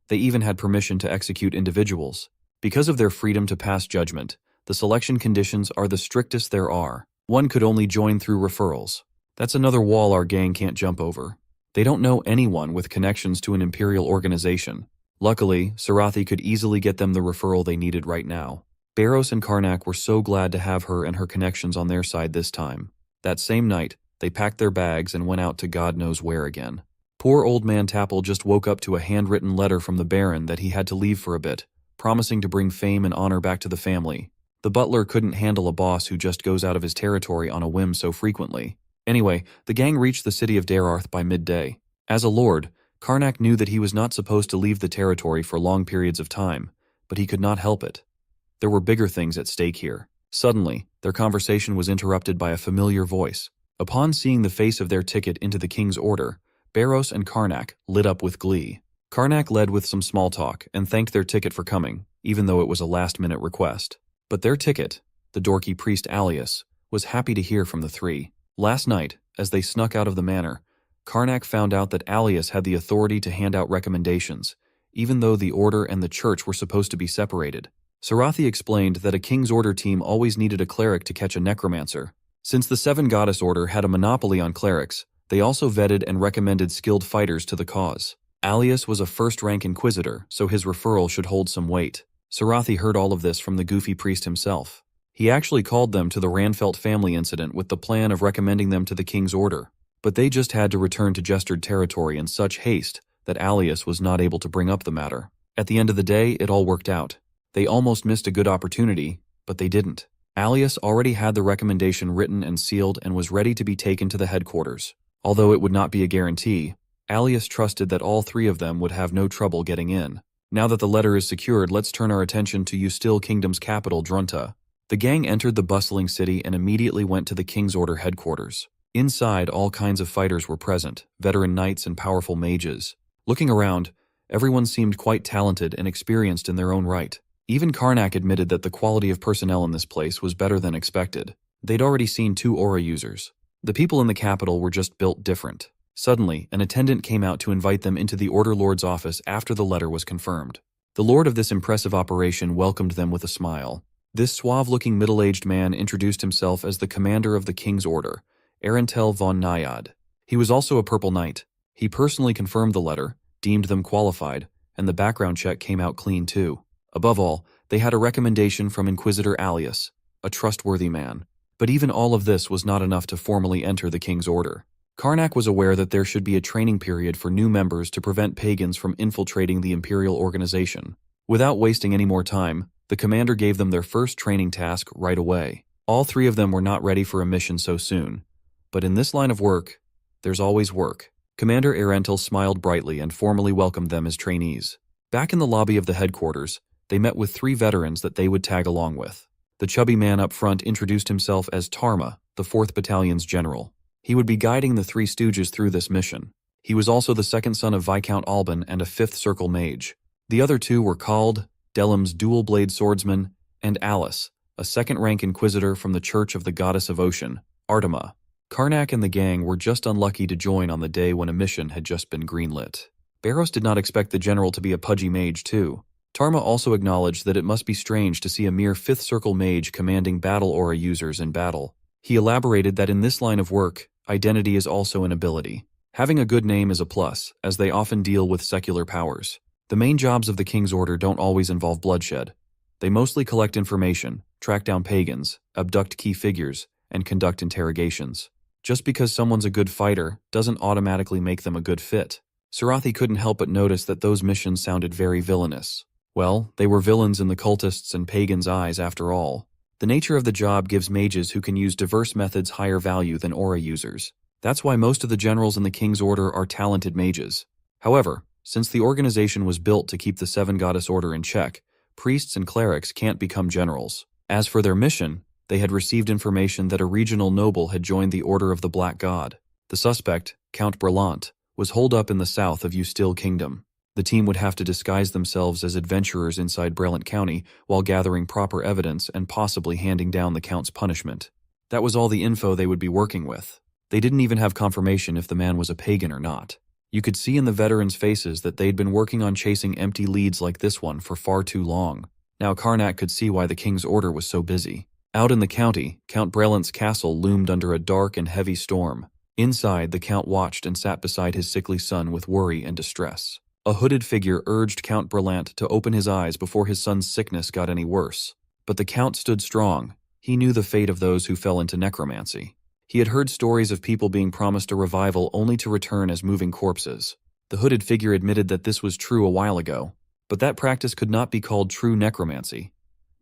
They even had permission to execute individuals. Because of their freedom to pass judgment, the selection conditions are the strictest there are. One could only join through referrals. That's another wall our gang can't jump over. They don't know anyone with connections to an imperial organization. Luckily, Sarathi could easily get them the referral they needed right now. Barros and Karnak were so glad to have her and her connections on their side this time. That same night, they packed their bags and went out to God knows where again. Poor old man Tapple just woke up to a handwritten letter from the Baron that he had to leave for a bit, promising to bring fame and honor back to the family. The butler couldn't handle a boss who just goes out of his territory on a whim so frequently. Anyway, the gang reached the city of Dararth by midday. As a lord, Karnak knew that he was not supposed to leave the territory for long periods of time, but he could not help it. There were bigger things at stake here. Suddenly, their conversation was interrupted by a familiar voice. Upon seeing the face of their ticket into the King's Order, Barros and Karnak lit up with glee. Karnak led with some small talk and thanked their ticket for coming, even though it was a last-minute request. But their ticket, the dorky priest Alias, was happy to hear from the 3. Last night, as they snuck out of the manor, Karnak found out that Alias had the authority to hand out recommendations, even though the Order and the Church were supposed to be separated. Sarathi explained that a King's Order team always needed a cleric to catch a necromancer. Since the 7 Goddess Order had a monopoly on clerics, they also vetted and recommended skilled fighters to the cause. Alias was a first-rank inquisitor, so his referral should hold some weight. Sarathi heard all of this from the goofy priest himself. He actually called them to the Ranfelt family incident with the plan of recommending them to the King's Order, but they just had to return to Jestard territory in such haste that Alias was not able to bring up the matter. At the end of the day, it all worked out. They almost missed a good opportunity, but they didn't. Alias already had the recommendation written and sealed and was ready to be taken to the headquarters. Although it would not be a guarantee, Alias trusted that all 3 of them would have no trouble getting in. Now that the letter is secured, let's turn our attention to Ustil Kingdom's capital, Drunta. The gang entered the bustling city and immediately went to the King's Order headquarters. Inside, all kinds of fighters were present, veteran knights and powerful mages. Looking around, everyone seemed quite talented and experienced in their own right. Even Karnak admitted that the quality of personnel in this place was better than expected. They'd already seen 2 aura users. The people in the capital were just built different. Suddenly, an attendant came out to invite them into the Order Lord's office after the letter was confirmed. The lord of this impressive operation welcomed them with a smile. This suave-looking middle-aged man introduced himself as the commander of the King's Order, Arentel von Naiad. He was also a Purple Knight. He personally confirmed the letter, deemed them qualified, and the background check came out clean too. Above all, they had a recommendation from Inquisitor Alias, a trustworthy man. But even all of this was not enough to formally enter the King's Order. Karnak was aware that there should be a training period for new members to prevent pagans from infiltrating the Imperial organization. Without wasting any more time, the commander gave them their first training task right away. All three of them were not ready for a mission so soon. But in this line of work, there's always work. Commander Arentel smiled brightly and formally welcomed them as trainees. Back in the lobby of the headquarters, they met with 3 veterans that they would tag along with. The chubby man up front introduced himself as Tarma, the 4th Battalion's general. He would be guiding the 3 Stooges through this mission. He was also the second son of Viscount Alban and a 5th Circle mage. The other 2 were Kald, Delim's dual-blade swordsman, and Alice, a second-rank inquisitor from the Church of the Goddess of Ocean, Artema. Karnak and the gang were just unlucky to join on the day when a mission had just been greenlit. Barros did not expect the general to be a pudgy mage too. Tarma also acknowledged that it must be strange to see a mere 5th Circle mage commanding battle aura users in battle. He elaborated that in this line of work, identity is also an ability. Having a good name is a plus, as they often deal with secular powers. The main jobs of the King's Order don't always involve bloodshed. They mostly collect information, track down pagans, abduct key figures, and conduct interrogations. Just because someone's a good fighter doesn't automatically make them a good fit. Sarathi couldn't help but notice that those missions sounded very villainous. Well, they were villains in the cultists' and pagans' eyes after all. The nature of the job gives mages who can use diverse methods higher value than aura users. That's why most of the generals in the King's Order are talented mages. However, since the organization was built to keep the 7 Goddess Order in check, priests and clerics can't become generals. As for their mission, they had received information that a regional noble had joined the Order of the Black God. The suspect, Count Brelant, was holed up in the south of Ustil Kingdom. The team would have to disguise themselves as adventurers inside Brelant County while gathering proper evidence and possibly handing down the Count's punishment. That was all the info they would be working with. They didn't even have confirmation if the man was a pagan or not. You could see in the veterans' faces that they'd been working on chasing empty leads like this one for far too long. Now Karnak could see why the King's Order was so busy. Out in the county, Count Brelant's castle loomed under a dark and heavy storm. Inside, the Count watched and sat beside his sickly son with worry and distress. A hooded figure urged Count Brelant to open his eyes before his son's sickness got any worse. But the Count stood strong. He knew the fate of those who fell into necromancy. He had heard stories of people being promised a revival only to return as moving corpses. The hooded figure admitted that this was true a while ago, but that practice could not be called true necromancy.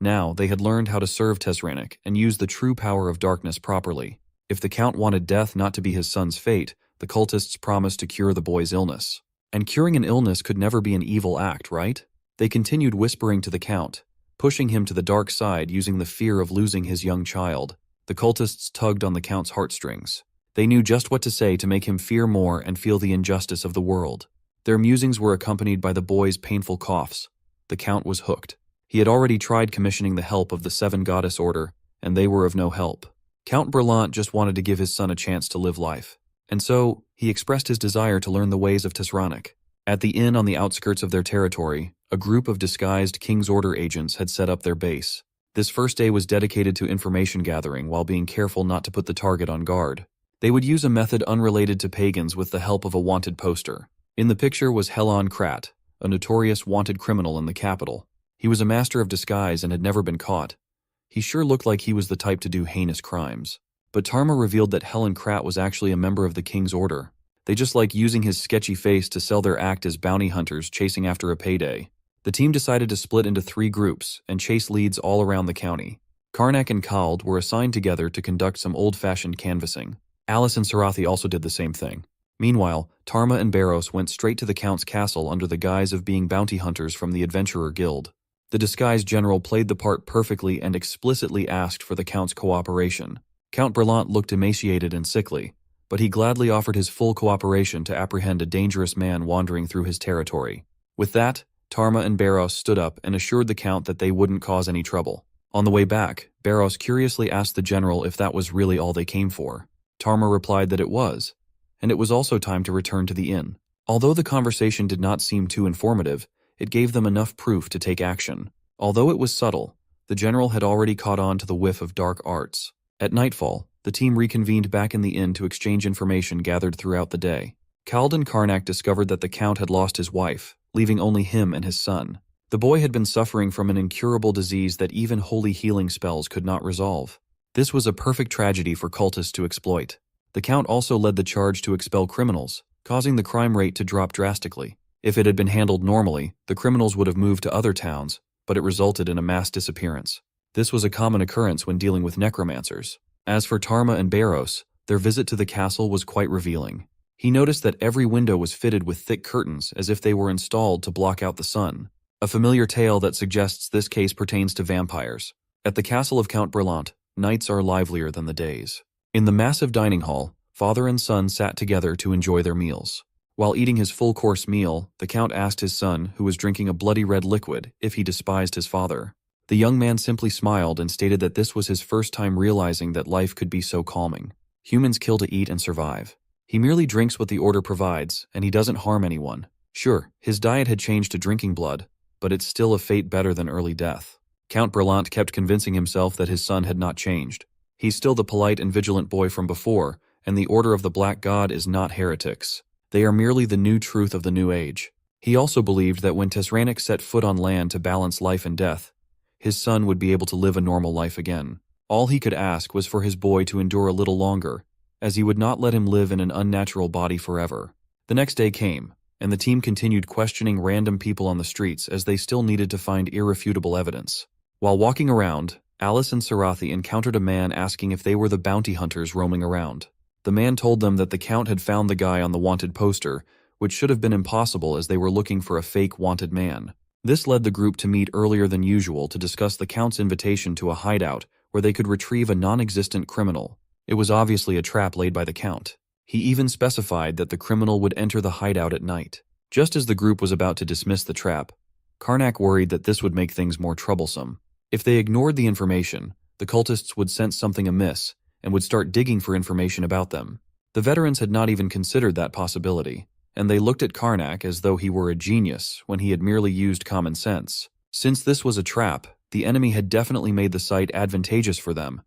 Now, they had learned how to serve Tesranic and use the true power of darkness properly. If the Count wanted death not to be his son's fate, the cultists promised to cure the boy's illness. And curing an illness could never be an evil act, right? They continued whispering to the Count, pushing him to the dark side using the fear of losing his young child. The cultists tugged on the Count's heartstrings. They knew just what to say to make him fear more and feel the injustice of the world. Their musings were accompanied by the boy's painful coughs. The Count was hooked. He had already tried commissioning the help of the 7 Goddess Order, and they were of no help. Count Brelant just wanted to give his son a chance to live life. And so, he expressed his desire to learn the ways of Tesranic. At the inn on the outskirts of their territory, a group of disguised King's Order agents had set up their base. This first day was dedicated to information gathering while being careful not to put the target on guard. They would use a method unrelated to pagans with the help of a wanted poster. In the picture was Helon Krat, a notorious wanted criminal in the capital. He was a master of disguise and had never been caught. He sure looked like he was the type to do heinous crimes. But Tarma revealed that Helen Krat was actually a member of the King's Order. They just like using his sketchy face to sell their act as bounty hunters chasing after a payday. The team decided to split into 3 groups and chase leads all around the county. Karnak and Kald were assigned together to conduct some old-fashioned canvassing. Alice and Sarathi also did the same thing. Meanwhile, Tarma and Barros went straight to the Count's castle under the guise of being bounty hunters from the Adventurer Guild. The disguised general played the part perfectly and explicitly asked for the Count's cooperation. Count Brelant looked emaciated and sickly, but he gladly offered his full cooperation to apprehend a dangerous man wandering through his territory. With that, Tarma and Barros stood up and assured the Count that they wouldn't cause any trouble. On the way back, Barros curiously asked the general if that was really all they came for. Tarma replied that it was, and it was also time to return to the inn. Although the conversation did not seem too informative, it gave them enough proof to take action. Although it was subtle, The general had already caught on to the whiff of dark arts. At nightfall, the team reconvened back in the inn to exchange information gathered throughout the day. Kald and Karnak discovered that the Count had lost his wife, leaving only him and his son. The boy had been suffering from an incurable disease that even holy healing spells could not resolve. This was a perfect tragedy for cultists to exploit. The Count also led the charge to expel criminals, causing the crime rate to drop drastically. If it had been handled normally, the criminals would have moved to other towns, but it resulted in a mass disappearance. This was a common occurrence when dealing with necromancers. As for Tarma and Barros, their visit to the castle was quite revealing. He noticed that every window was fitted with thick curtains as if they were installed to block out the sun. A familiar tale that suggests this case pertains to vampires. At the castle of Count Brillant, nights are livelier than the days. In the massive dining hall, father and son sat together to enjoy their meals. While eating his full-course meal, the Count asked his son, who was drinking a bloody red liquid, if he despised his father. The young man simply smiled and stated that this was his first time realizing that life could be so calming. Humans kill to eat and survive. He merely drinks what the order provides, and he doesn't harm anyone. Sure, his diet had changed to drinking blood, but it's still a fate better than early death. Count Brillant kept convincing himself that his son had not changed. He's still the polite and vigilant boy from before, and the Order of the Black God is not heretics. They are merely the new truth of the new age. He also believed that when Tesranik set foot on land to balance life and death, his son would be able to live a normal life again. All he could ask was for his boy to endure a little longer, as he would not let him live in an unnatural body forever. The next day came, and the team continued questioning random people on the streets as they still needed to find irrefutable evidence. While walking around, Alice and Sarathi encountered a man asking if they were the bounty hunters roaming around. The man told them that the Count had found the guy on the wanted poster, which should have been impossible as they were looking for a fake wanted man. This led the group to meet earlier than usual to discuss the Count's invitation to a hideout where they could retrieve a non-existent criminal. It was obviously a trap laid by the Count. He even specified that the criminal would enter the hideout at night. Just as the group was about to dismiss the trap, Karnak worried that this would make things more troublesome. If they ignored the information, the cultists would sense something amiss and would start digging for information about them. The veterans had not even considered that possibility, and they looked at Karnak as though he were a genius when he had merely used common sense. Since this was a trap, the enemy had definitely made the site advantageous for them,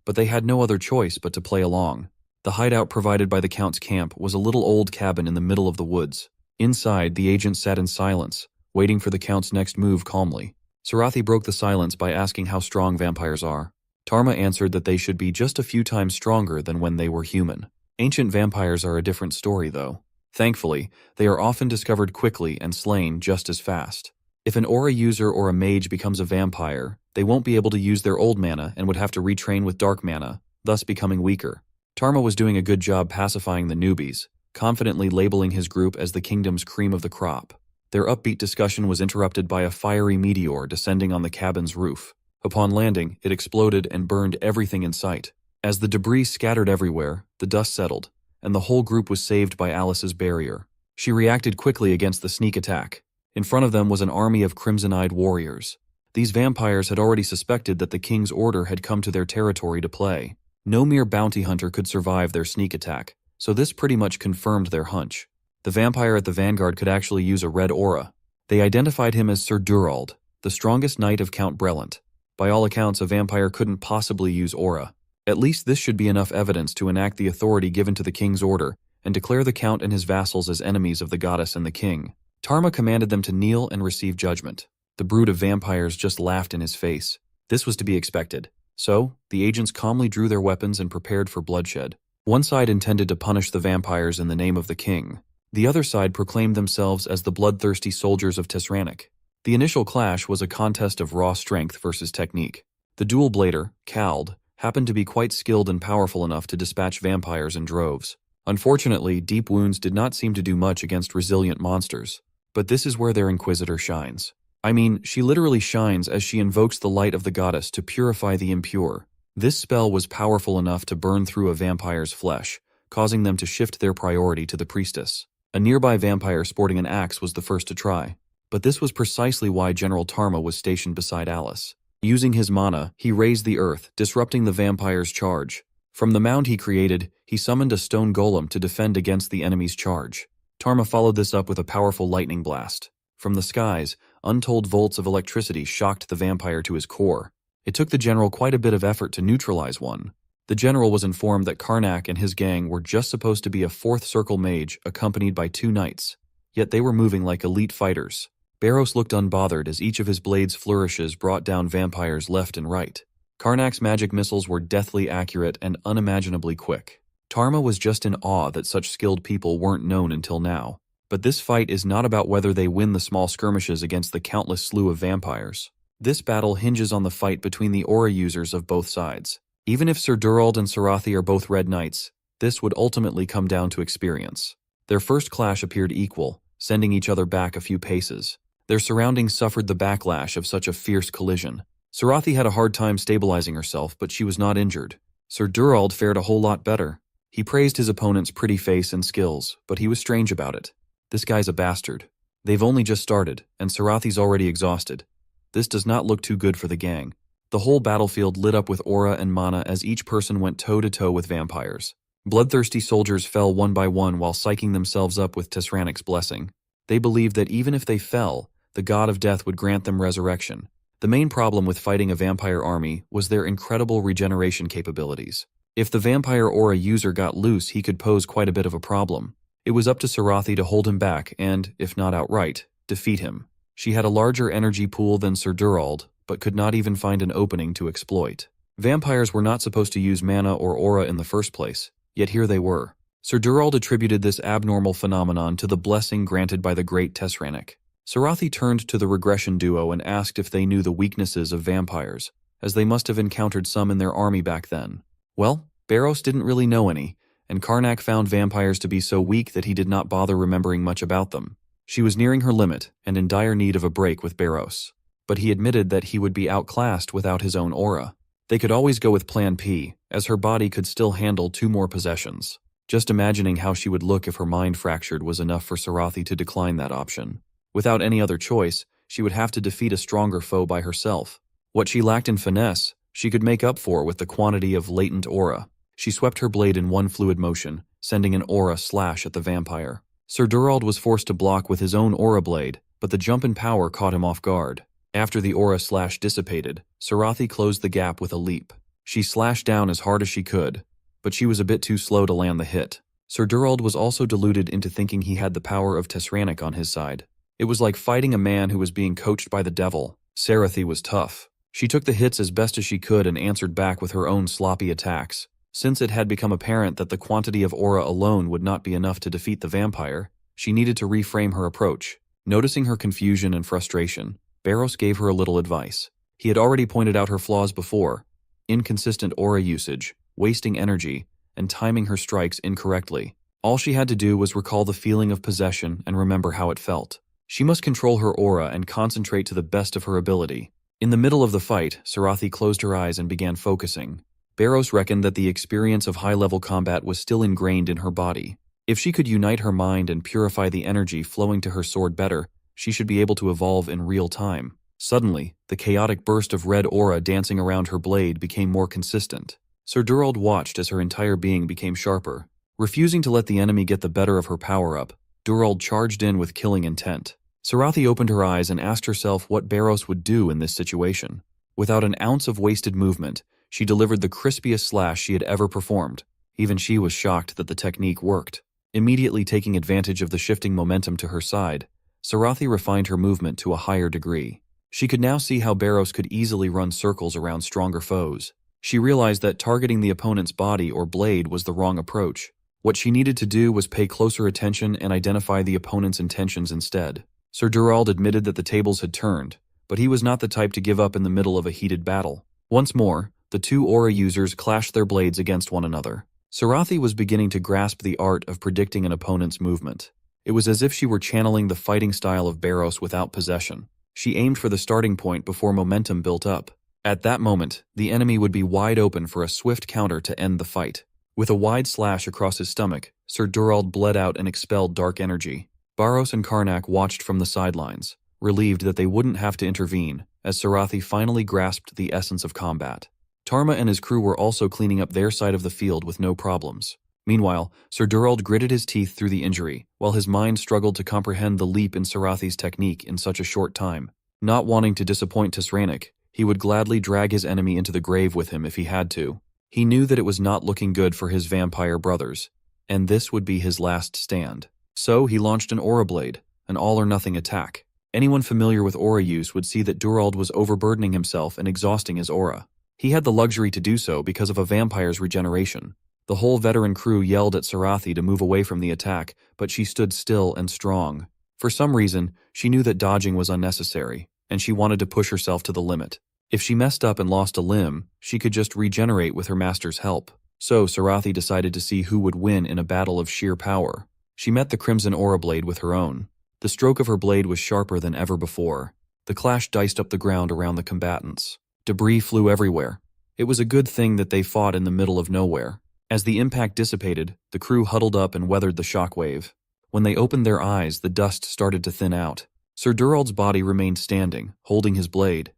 but they had no other choice but to play along. The hideout provided by the Count's camp was a little old cabin in the middle of the woods. Inside, the agent sat in silence, waiting for the Count's next move calmly. Sarathi broke the silence by asking how strong vampires are. Tarma answered that they should be just a few times stronger than when they were human. Ancient vampires are a different story, though. Thankfully, they are often discovered quickly and slain just as fast. If an aura user or a mage becomes a vampire, they won't be able to use their old mana and would have to retrain with dark mana, thus becoming weaker. Tarma was doing a good job pacifying the newbies, confidently labeling his group as the kingdom's cream of the crop. Their upbeat discussion was interrupted by a fiery meteor descending on the cabin's roof. Upon landing, it exploded and burned everything in sight. As the debris scattered everywhere, the dust settled, and the whole group was saved by Alice's barrier. She reacted quickly against the sneak attack. In front of them was an army of crimson-eyed warriors. These vampires had already suspected that the king's order had come to their territory to play. No mere bounty hunter could survive their sneak attack, so this pretty much confirmed their hunch. The vampire at the vanguard could actually use a red aura. They identified him as Sir Durald, the strongest knight of Count Brillant. By all accounts, a vampire couldn't possibly use aura. At least this should be enough evidence to enact the authority given to the king's order and declare the Count and his vassals as enemies of the goddess and the king. Tarma commanded them to kneel and receive judgment. The brood of vampires just laughed in his face. This was to be expected. So, the agents calmly drew their weapons and prepared for bloodshed. One side intended to punish the vampires in the name of the king. The other side proclaimed themselves as the bloodthirsty soldiers of Tesranik. The initial clash was a contest of raw strength versus technique. The dual blader, Kald, happened to be quite skilled and powerful enough to dispatch vampires in droves. Unfortunately, deep wounds did not seem to do much against resilient monsters. But this is where their Inquisitor shines. I mean, she literally shines as she invokes the light of the goddess to purify the impure. This spell was powerful enough to burn through a vampire's flesh, causing them to shift their priority to the priestess. A nearby vampire sporting an axe was the first to try. But this was precisely why General Tarma was stationed beside Alice. Using his mana, he raised the earth, disrupting the vampire's charge. From the mound he created, he summoned a stone golem to defend against the enemy's charge. Tarma followed this up with a powerful lightning blast. From the skies, untold volts of electricity shocked the vampire to his core. It took the general quite a bit of effort to neutralize one. The general was informed that Karnak and his gang were just supposed to be a fourth circle mage accompanied by 2 knights, yet they were moving like elite fighters. Barros looked unbothered as each of his blade's flourishes brought down vampires left and right. Karnak's magic missiles were deathly accurate and unimaginably quick. Tarma was just in awe that such skilled people weren't known until now. But this fight is not about whether they win the small skirmishes against the countless slew of vampires. This battle hinges on the fight between the aura users of both sides. Even if Sir Durald and Sarathi are both Red Knights, this would ultimately come down to experience. Their first clash appeared equal, sending each other back a few paces. Their surroundings suffered the backlash of such a fierce collision. Sarathi had a hard time stabilizing herself, but she was not injured. Sir Durald fared a whole lot better. He praised his opponent's pretty face and skills, but he was strange about it. This guy's a bastard. They've only just started, and Sarathi's already exhausted. This does not look too good for the gang. The whole battlefield lit up with aura and mana as each person went toe-to-toe with vampires. Bloodthirsty soldiers fell one by one while psyching themselves up with Tisranic's blessing. They believed that even if they fell, the god of death would grant them resurrection. The main problem with fighting a vampire army was their incredible regeneration capabilities. If the vampire aura user got loose, he could pose quite a bit of a problem. It was up to Sarathi to hold him back and, if not outright, defeat him. She had a larger energy pool than Sir Durald, but could not even find an opening to exploit. Vampires were not supposed to use mana or aura in the first place, yet here they were. Sir Durald attributed this abnormal phenomenon to the blessing granted by the great Tisranic. Sarathi turned to the regression duo and asked if they knew the weaknesses of vampires, as they must have encountered some in their army back then. Well, Barros didn't really know any, and Karnak found vampires to be so weak that he did not bother remembering much about them. She was nearing her limit and in dire need of a break with Barros, but he admitted that he would be outclassed without his own aura. They could always go with Plan P, as her body could still handle 2 more possessions. Just imagining how she would look if her mind fractured was enough for Sarathi to decline that option. Without any other choice, she would have to defeat a stronger foe by herself. What she lacked in finesse, she could make up for with the quantity of latent aura. She swept her blade in one fluid motion, sending an aura slash at the vampire. Sir Durald was forced to block with his own aura blade, but the jump in power caught him off guard. After the aura slash dissipated, Sarathi closed the gap with a leap. She slashed down as hard as she could, but she was a bit too slow to land the hit. Sir Durald was also deluded into thinking he had the power of Tisranic on his side. It was like fighting a man who was being coached by the devil. Sarathi was tough. She took the hits as best as she could and answered back with her own sloppy attacks. Since it had become apparent that the quantity of aura alone would not be enough to defeat the vampire, she needed to reframe her approach. Noticing her confusion and frustration, Barros gave her a little advice. He had already pointed out her flaws before: inconsistent aura usage, wasting energy, and timing her strikes incorrectly. All she had to do was recall the feeling of possession and remember how it felt. She must control her aura and concentrate to the best of her ability. In the middle of the fight, Sarathi closed her eyes and began focusing. Barros reckoned that the experience of high-level combat was still ingrained in her body. If she could unite her mind and purify the energy flowing to her sword better, she should be able to evolve in real time. Suddenly, the chaotic burst of red aura dancing around her blade became more consistent. Sir Durald watched as her entire being became sharper. Refusing to let the enemy get the better of her power-up, Durald charged in with killing intent. Sarathi opened her eyes and asked herself what Barros would do in this situation. Without an ounce of wasted movement, she delivered the crispiest slash she had ever performed. Even she was shocked that the technique worked. Immediately taking advantage of the shifting momentum to her side, Sarathi refined her movement to a higher degree. She could now see how Barros could easily run circles around stronger foes. She realized that targeting the opponent's body or blade was the wrong approach. What she needed to do was pay closer attention and identify the opponent's intentions instead. Sir Durald admitted that the tables had turned, but he was not the type to give up in the middle of a heated battle. Once more, the 2 aura users clashed their blades against one another. Sarathi was beginning to grasp the art of predicting an opponent's movement. It was as if she were channeling the fighting style of Barros without possession. She aimed for the starting point before momentum built up. At that moment, the enemy would be wide open for a swift counter to end the fight. With a wide slash across his stomach, Sir Durald bled out and expelled dark energy. Barros and Karnak watched from the sidelines, relieved that they wouldn't have to intervene, as Sarathi finally grasped the essence of combat. Tarma and his crew were also cleaning up their side of the field with no problems. Meanwhile, Sir Durald gritted his teeth through the injury, while his mind struggled to comprehend the leap in Sarathi's technique in such a short time. Not wanting to disappoint Tisranic, He would gladly drag his enemy into the grave with him if he had to. He knew that it was not looking good for his vampire brothers, and this would be his last stand. So he launched an aura blade, an all-or-nothing attack. Anyone familiar with aura use would see that Durald was overburdening himself and exhausting his aura. He had the luxury to do so because of a vampire's regeneration. The whole veteran crew yelled at Sarathi to move away from the attack, but she stood still and strong. For some reason, she knew that dodging was unnecessary, and she wanted to push herself to the limit. If she messed up and lost a limb, she could just regenerate with her master's help. So Sarathi decided to see who would win in a battle of sheer power. She met the Crimson Aura Blade with her own. The stroke of her blade was sharper than ever before. The clash diced up the ground around the combatants. Debris flew everywhere. It was a good thing that they fought in the middle of nowhere. As the impact dissipated, the crew huddled up and weathered the shockwave. When they opened their eyes, the dust started to thin out. Sir Durald's body remained standing, holding his blade,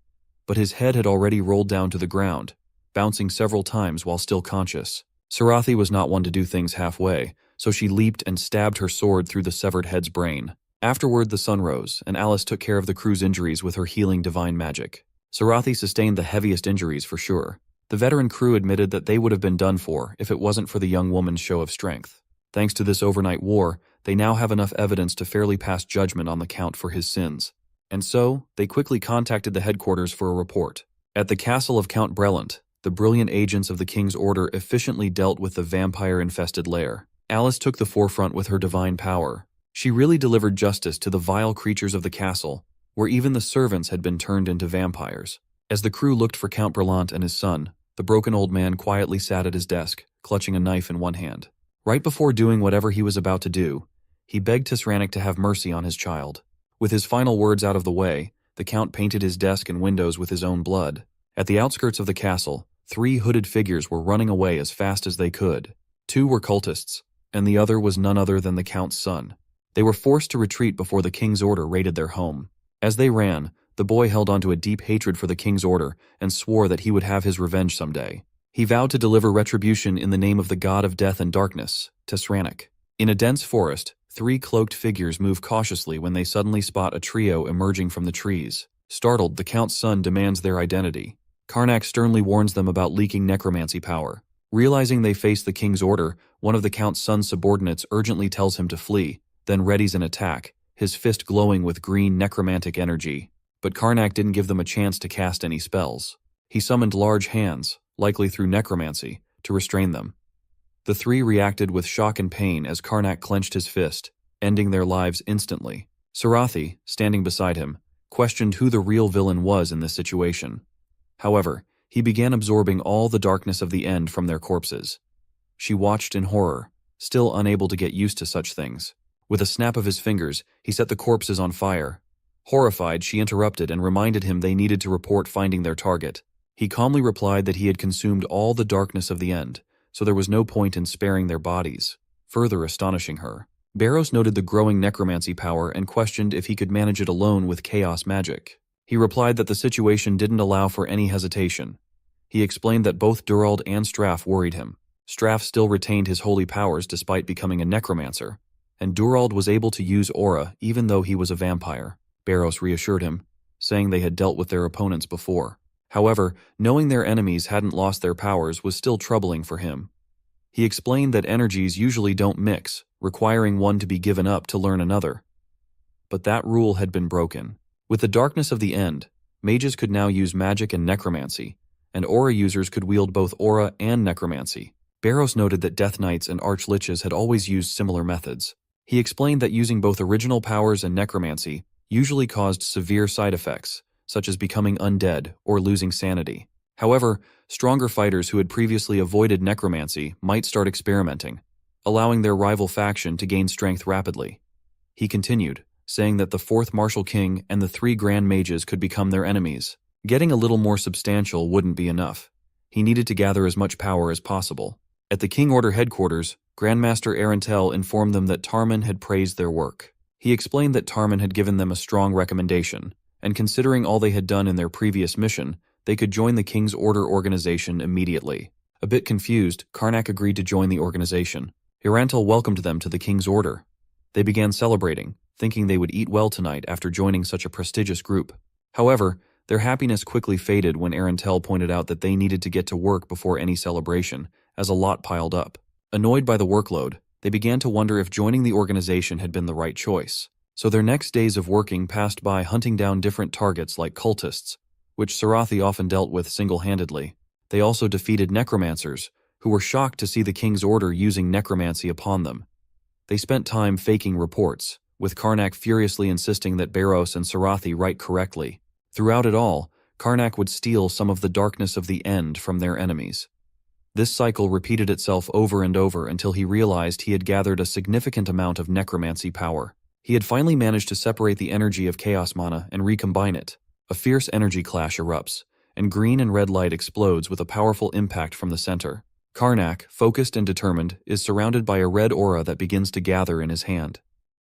but his head had already rolled down to the ground, bouncing several times while still conscious. Sarathi was not one to do things halfway, so she leaped and stabbed her sword through the severed head's brain. Afterward, the sun rose, and Alice took care of the crew's injuries with her healing divine magic. Sarathi sustained the heaviest injuries for sure. The veteran crew admitted that they would have been done for if it wasn't for the young woman's show of strength. Thanks to this overnight war, they now have enough evidence to fairly pass judgment on the Count for his sins. And so, they quickly contacted the headquarters for a report. At the castle of Count Brelant, the brilliant agents of the King's Order efficiently dealt with the vampire-infested lair. Alice took the forefront with her divine power. She really delivered justice to the vile creatures of the castle, where even the servants had been turned into vampires. As the crew looked for Count Brelant and his son, the broken old man quietly sat at his desk, clutching a knife in one hand. Right before doing whatever he was about to do, he begged Tisranik to have mercy on his child. With his final words out of the way, the Count painted his desk and windows with his own blood. At the outskirts of the castle, 3 hooded figures were running away as fast as they could. 2 were cultists, and the other was none other than the Count's son. They were forced to retreat before the King's Order raided their home. As they ran, the boy held onto a deep hatred for the King's Order and swore that he would have his revenge someday. He vowed to deliver retribution in the name of the god of death and darkness, Tisranik. In a dense forest, 3 cloaked figures move cautiously when they suddenly spot a trio emerging from the trees. Startled, the Count's son demands their identity. Karnak sternly warns them about leaking necromancy power. Realizing they face the King's Order, one of the Count's son's subordinates urgently tells him to flee, then readies an attack, his fist glowing with green necromantic energy. But Karnak didn't give them a chance to cast any spells. He summoned large hands, likely through necromancy, to restrain them. The 3 reacted with shock and pain as Karnak clenched his fist, ending their lives instantly. Sarathi, standing beside him, questioned who the real villain was in this situation. However, he began absorbing all the darkness of the end from their corpses. She watched in horror, still unable to get used to such things. With a snap of his fingers, he set the corpses on fire. Horrified, she interrupted and reminded him they needed to report finding their target. He calmly replied that he had consumed all the darkness of the end, so there was no point in sparing their bodies, further astonishing her. Barros noted the growing necromancy power and questioned if he could manage it alone with chaos magic. He replied that the situation didn't allow for any hesitation. He explained that both Durald and Straff worried him. Straff still retained his holy powers despite becoming a necromancer, and Durald was able to use aura even though he was a vampire. Barros reassured him, saying they had dealt with their opponents before. However, knowing their enemies hadn't lost their powers was still troubling for him. He explained that energies usually don't mix, requiring one to be given up to learn another. But that rule had been broken. With the darkness of the end, mages could now use magic and necromancy, and aura users could wield both aura and necromancy. Barros noted that Death Knights and Archliches had always used similar methods. He explained that using both original powers and necromancy usually caused severe side effects, such as becoming undead or losing sanity. However, stronger fighters who had previously avoided necromancy might start experimenting, allowing their rival faction to gain strength rapidly. He continued, saying that the 4th Martial King and the 3 Grand Mages could become their enemies. Getting a little more substantial wouldn't be enough. He needed to gather as much power as possible. At the King Order headquarters, Grandmaster Arantel informed them that Tarman had praised their work. He explained that Tarman had given them a strong recommendation, and considering all they had done in their previous mission, they could join the King's Order organization immediately. A bit confused, Karnak agreed to join the organization. Arantel welcomed them to the King's Order. They began celebrating, thinking they would eat well tonight after joining such a prestigious group. However, Their happiness quickly faded when Arantel pointed out that they needed to get to work before any celebration, as a lot piled up. Annoyed by the workload, they began to wonder if joining the organization had been the right choice. So their next days of working passed by hunting down different targets like cultists, which Sarathi often dealt with single-handedly. They also defeated necromancers, who were shocked to see the king's order using necromancy upon them. They spent time faking reports, with Karnak furiously insisting that Barros and Sarathi write correctly. Throughout it all, Karnak would steal some of the darkness of the end from their enemies. This cycle repeated itself over and over until he realized he had gathered a significant amount of necromancy power. He had finally managed to separate the energy of chaos mana and recombine it. A fierce energy clash erupts, and green and red light explodes with a powerful impact from the center. Karnak, focused and determined, is surrounded by a red aura that begins to gather in his hand.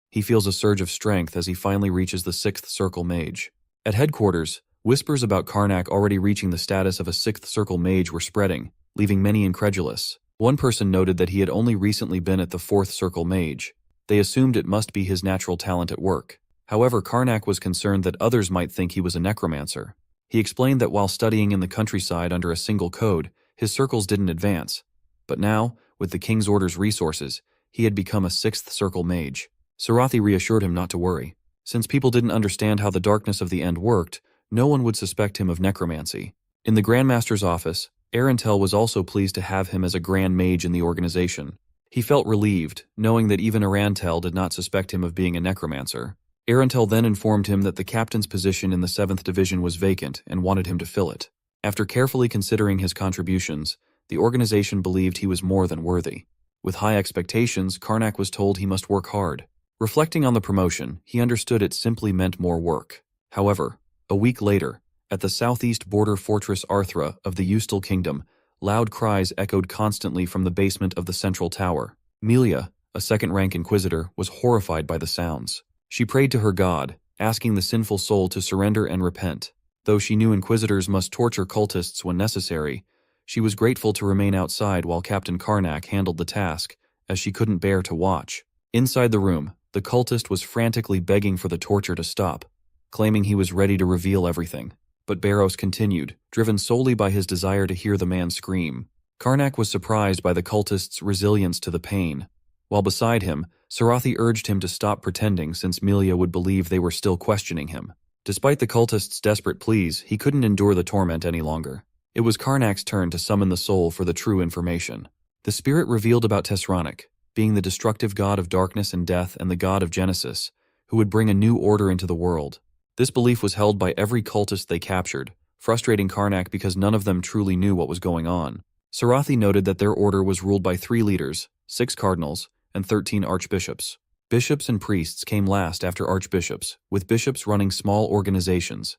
He feels a surge of strength as he finally reaches the 6th Circle Mage. At headquarters, whispers about Karnak already reaching the status of a 6th Circle Mage were spreading, leaving many incredulous. One person noted that he had only recently been at the 4th Circle Mage. They assumed it must be his natural talent at work. However, Karnak was concerned that others might think he was a necromancer. He explained that while studying in the countryside under a single code, his circles didn't advance. But now, with the king's order's resources, he had become a 6th Circle Mage. Sarathi reassured him not to worry. Since people didn't understand how the darkness of the end worked, no one would suspect him of necromancy. In the Grandmaster's office, Arantel was also pleased to have him as a Grand Mage in the organization. He felt relieved, knowing that even Arantel did not suspect him of being a necromancer. Arantel then informed him that the captain's position in the 7th Division was vacant and wanted him to fill it. After carefully considering his contributions, the organization believed he was more than worthy. With high expectations, Karnak was told he must work hard. Reflecting on the promotion, he understood it simply meant more work. However, a week later, at the southeast border fortress Arthra of the Eustil Kingdom, loud cries echoed constantly from the basement of the central tower. Melia, a second-rank inquisitor, was horrified by the sounds. She prayed to her god, asking the sinful soul to surrender and repent. Though she knew inquisitors must torture cultists when necessary, she was grateful to remain outside while Captain Karnak handled the task, as she couldn't bear to watch. Inside the room, the cultist was frantically begging for the torture to stop, claiming he was ready to reveal everything. But Barros continued, driven solely by his desire to hear the man scream. Karnak was surprised by the cultist's resilience to the pain. While beside him, Sarathi urged him to stop pretending since Melia would believe they were still questioning him. Despite the cultist's desperate pleas, he couldn't endure the torment any longer. It was Karnak's turn to summon the soul for the true information. The spirit revealed about Tesronic, being the destructive god of darkness and death and the god of Genesis, who would bring a new order into the world. This belief was held by every cultist they captured, frustrating Karnak because none of them truly knew what was going on. Sarathi noted that their order was ruled by 3 leaders, 6 cardinals, and 13 archbishops. Bishops and priests came last after archbishops, with bishops running small organizations.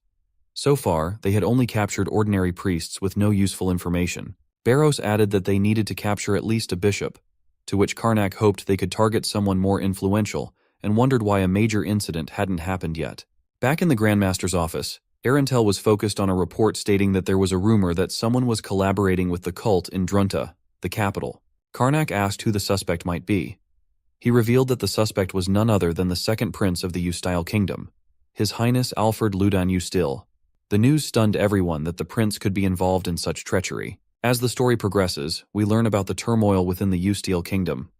So far, they had only captured ordinary priests with no useful information. Barros added that they needed to capture at least a bishop, to which Karnak hoped they could target someone more influential and wondered why a major incident hadn't happened yet. Back in the Grandmaster's office, Arantel was focused on a report stating that there was a rumor that someone was collaborating with the cult in Drunta, the capital. Karnak asked who the suspect might be. He revealed that the suspect was none other than the 2nd Prince of the Eustile Kingdom, His Highness Alfred Ludan Eustil. The news stunned everyone that the prince could be involved in such treachery. As the story progresses, we learn about the turmoil within the Eustile Kingdom.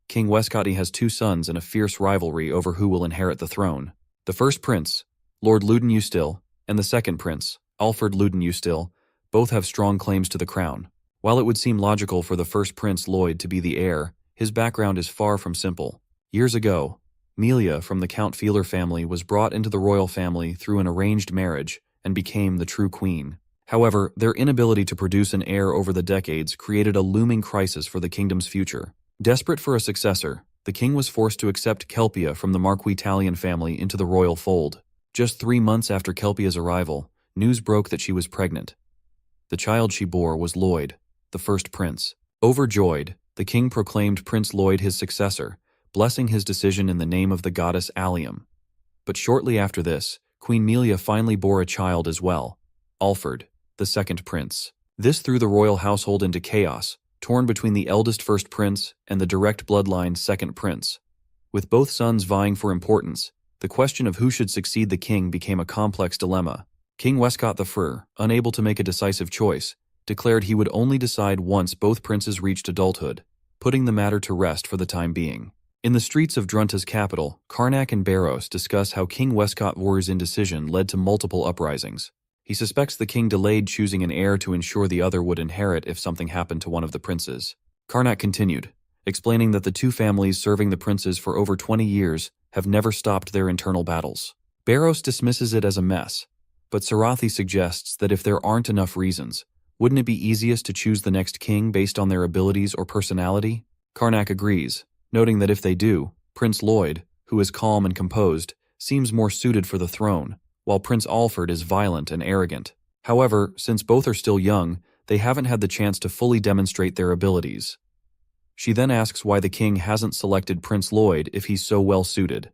King Westcotty has 2 sons and a fierce rivalry over who will inherit the throne. The first prince, Lord Ludan Eustil, and the second prince, Alfred Ludan Eustil, both have strong claims to the crown. While it would seem logical for the first prince Lloyd to be the heir, his background is far from simple. Years ago, Melia from the Count Feeler family was brought into the royal family through an arranged marriage and became the true queen. However, their inability to produce an heir over the decades created a looming crisis for the kingdom's future. Desperate for a successor, the king was forced to accept Kelpia from the Marquitalian family into the royal fold. Just 3 months after Kelpia's arrival, news broke that she was pregnant. The child she bore was Lloyd, the first prince. Overjoyed, the king proclaimed Prince Lloyd his successor, blessing his decision in the name of the goddess Allium. But shortly after this, Queen Melia finally bore a child as well, Alfred, the second prince. This threw the royal household into chaos, torn between the eldest first prince and the direct bloodline second prince. With both sons vying for importance, the question of who should succeed the king became a complex dilemma. King Westcott I, unable to make a decisive choice, declared he would only decide once both princes reached adulthood, putting the matter to rest for the time being. In the streets of Drunta's capital, Karnak and Barros discuss how King Westcott I's indecision led to multiple uprisings. He suspects the king delayed choosing an heir to ensure the other would inherit if something happened to one of the princes. Karnak continued, explaining that the two families serving the princes for over 20 years have never stopped their internal battles. Barros dismisses it as a mess, but Sarathi suggests that if there aren't enough reasons, wouldn't it be easiest to choose the next king based on their abilities or personality? Karnak agrees, noting that if they do, Prince Lloyd, who is calm and composed, seems more suited for the throne, while Prince Alfred is violent and arrogant. However, since both are still young, they haven't had the chance to fully demonstrate their abilities. She then asks why the king hasn't selected Prince Lloyd if he's so well suited.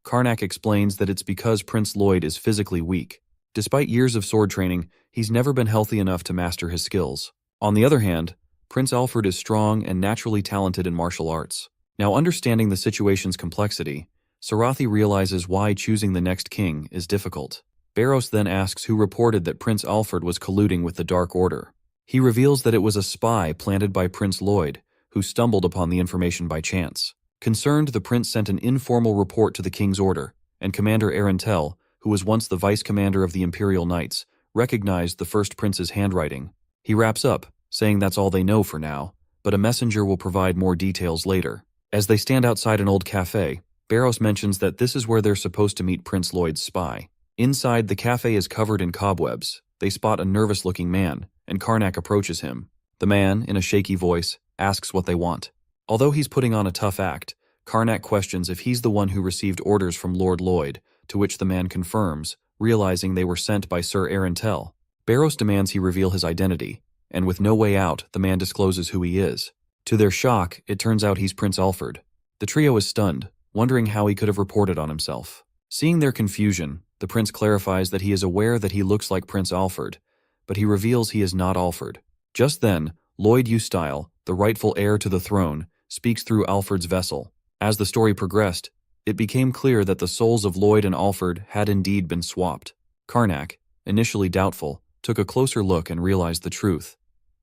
Karnak explains that it's because Prince Lloyd is physically weak. Despite years of sword training, he's never been healthy enough to master his skills. On the other hand, Prince Alfred is strong and naturally talented in martial arts. Now, understanding the situation's complexity, Sarathi realizes why choosing the next king is difficult. Barros then asks who reported that Prince Alfred was colluding with the Dark Order. He reveals that it was a spy planted by Prince Lloyd, who stumbled upon the information by chance. Concerned, the prince sent an informal report to the king's order, and Commander Arentel, who was once the vice commander of the Imperial Knights, recognized the first prince's handwriting. He wraps up, saying that's all they know for now, but a messenger will provide more details later. As they stand outside an old cafe, Barros mentions that this is where they're supposed to meet Prince Lloyd's spy. Inside, the cafe is covered in cobwebs. They spot a nervous-looking man, and Karnak approaches him. The man, in a shaky voice, asks what they want. Although he's putting on a tough act, Karnak questions if he's the one who received orders from Lord Lloyd, to which the man confirms, realizing they were sent by Sir Arentel. Barros demands he reveal his identity, and with no way out, the man discloses who he is. To their shock, it turns out he's Prince Alfred. The trio is stunned, wondering how he could have reported on himself. Seeing their confusion, the prince clarifies that he is aware that he looks like Prince Alfred, but he reveals he is not Alfred. Just then, Lloyd Eustyle, the rightful heir to the throne, speaks through Alfred's vessel. As the story progressed, it became clear that the souls of Lloyd and Alfred had indeed been swapped. Karnak, initially doubtful, took a closer look and realized the truth.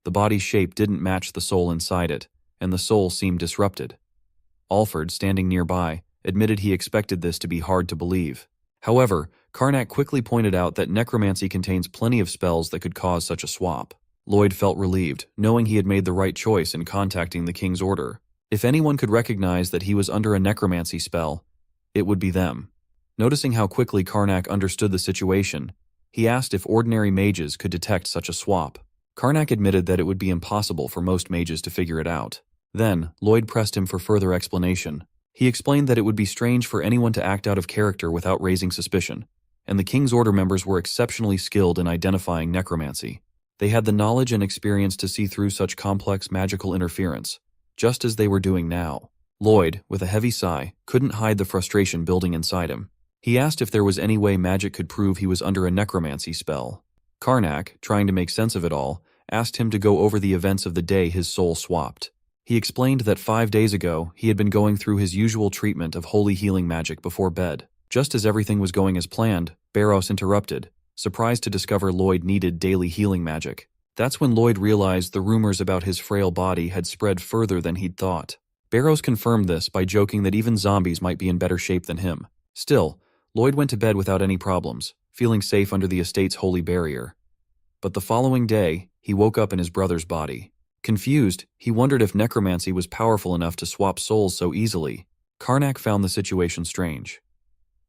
The body's shape didn't match the soul inside it, and the soul seemed disrupted. Alfred, standing nearby, admitted he expected this to be hard to believe. However, Karnak quickly pointed out that necromancy contains plenty of spells that could cause such a swap. Lloyd felt relieved, knowing he had made the right choice in contacting the king's order. If anyone could recognize that he was under a necromancy spell, it would be them. Noticing how quickly Karnak understood the situation, he asked if ordinary mages could detect such a swap. Karnak admitted that it would be impossible for most mages to figure it out. Then, Lloyd pressed him for further explanation. He explained that it would be strange for anyone to act out of character without raising suspicion, and the King's Order members were exceptionally skilled in identifying necromancy. They had the knowledge and experience to see through such complex magical interference, just as they were doing now. Lloyd, with a heavy sigh, couldn't hide the frustration building inside him. He asked if there was any way magic could prove he was under a necromancy spell. Karnak, trying to make sense of it all, asked him to go over the events of the day his soul swapped. He explained that 5 days ago, he had been going through his usual treatment of holy healing magic before bed. Just as everything was going as planned, Barros interrupted, surprised to discover Lloyd needed daily healing magic. That's when Lloyd realized the rumors about his frail body had spread further than he'd thought. Barros confirmed this by joking that even zombies might be in better shape than him. Still, Lloyd went to bed without any problems, feeling safe under the estate's holy barrier. But the following day, he woke up in his brother's body. Confused, he wondered if necromancy was powerful enough to swap souls so easily. Karnak found the situation strange.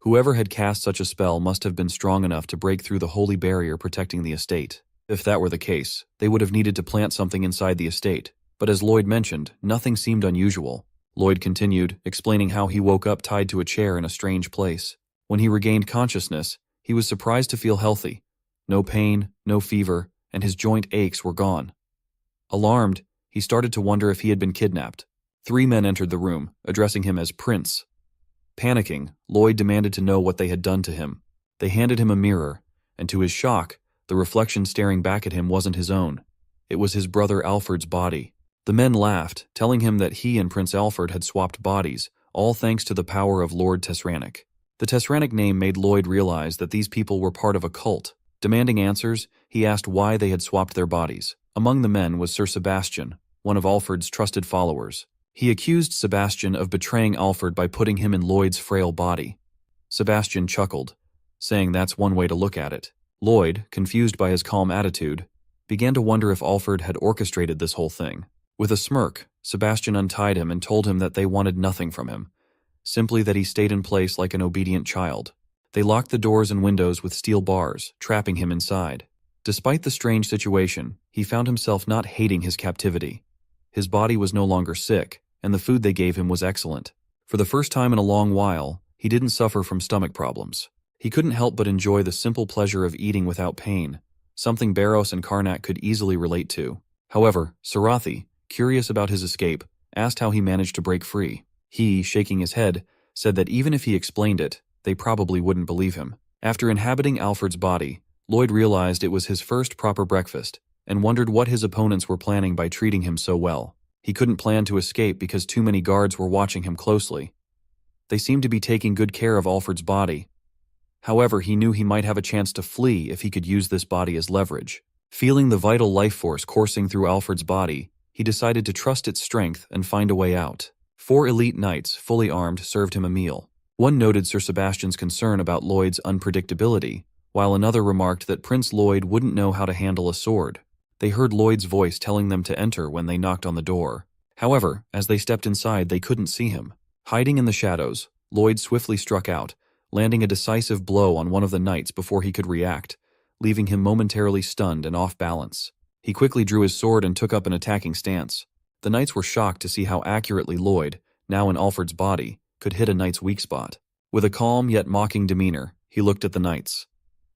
Whoever had cast such a spell must have been strong enough to break through the holy barrier protecting the estate. If that were the case, they would have needed to plant something inside the estate. But as Lloyd mentioned, nothing seemed unusual. Lloyd continued, explaining how he woke up tied to a chair in a strange place. When he regained consciousness, he was surprised to feel healthy. No pain, no fever, and his joint aches were gone. Alarmed, he started to wonder if he had been kidnapped. 3 men entered the room, addressing him as Prince. Panicking, Lloyd demanded to know what they had done to him. They handed him a mirror, and to his shock, the reflection staring back at him wasn't his own. It was his brother Alfred's body. The men laughed, telling him that he and Prince Alfred had swapped bodies, all thanks to the power of Lord Tesranic. The Tesranic name made Lloyd realize that these people were part of a cult. Demanding answers, he asked why they had swapped their bodies. Among the men was Sir Sebastian, one of Alfred's trusted followers. He accused Sebastian of betraying Alfred by putting him in Lloyd's frail body. Sebastian chuckled, saying that's one way to look at it. Lloyd, confused by his calm attitude, began to wonder if Alfred had orchestrated this whole thing. With a smirk, Sebastian untied him and told him that they wanted nothing from him, simply that he stayed in place like an obedient child. They locked the doors and windows with steel bars, trapping him inside. Despite the strange situation, he found himself not hating his captivity. His body was no longer sick, and the food they gave him was excellent. For the first time in a long while, he didn't suffer from stomach problems. He couldn't help but enjoy the simple pleasure of eating without pain, something Barros and Karnak could easily relate to. However, Sarathi, curious about his escape, asked how he managed to break free. He, shaking his head, said that even if he explained it, they probably wouldn't believe him. After inhabiting Alfred's body, Lloyd realized it was his first proper breakfast and wondered what his opponents were planning by treating him so well. He couldn't plan to escape because too many guards were watching him closely. They seemed to be taking good care of Alfred's body. However, he knew he might have a chance to flee if he could use this body as leverage. Feeling the vital life force coursing through Alfred's body, he decided to trust its strength and find a way out. 4 elite knights, fully armed, served him a meal. One noted Sir Sebastian's concern about Lloyd's unpredictability, while another remarked that Prince Lloyd wouldn't know how to handle a sword. They heard Lloyd's voice telling them to enter when they knocked on the door. However, as they stepped inside, they couldn't see him. Hiding in the shadows, Lloyd swiftly struck out, landing a decisive blow on one of the knights before he could react, leaving him momentarily stunned and off balance. He quickly drew his sword and took up an attacking stance. The knights were shocked to see how accurately Lloyd, now in Alfred's body, could hit a knight's weak spot. With a calm yet mocking demeanor, he looked at the knights.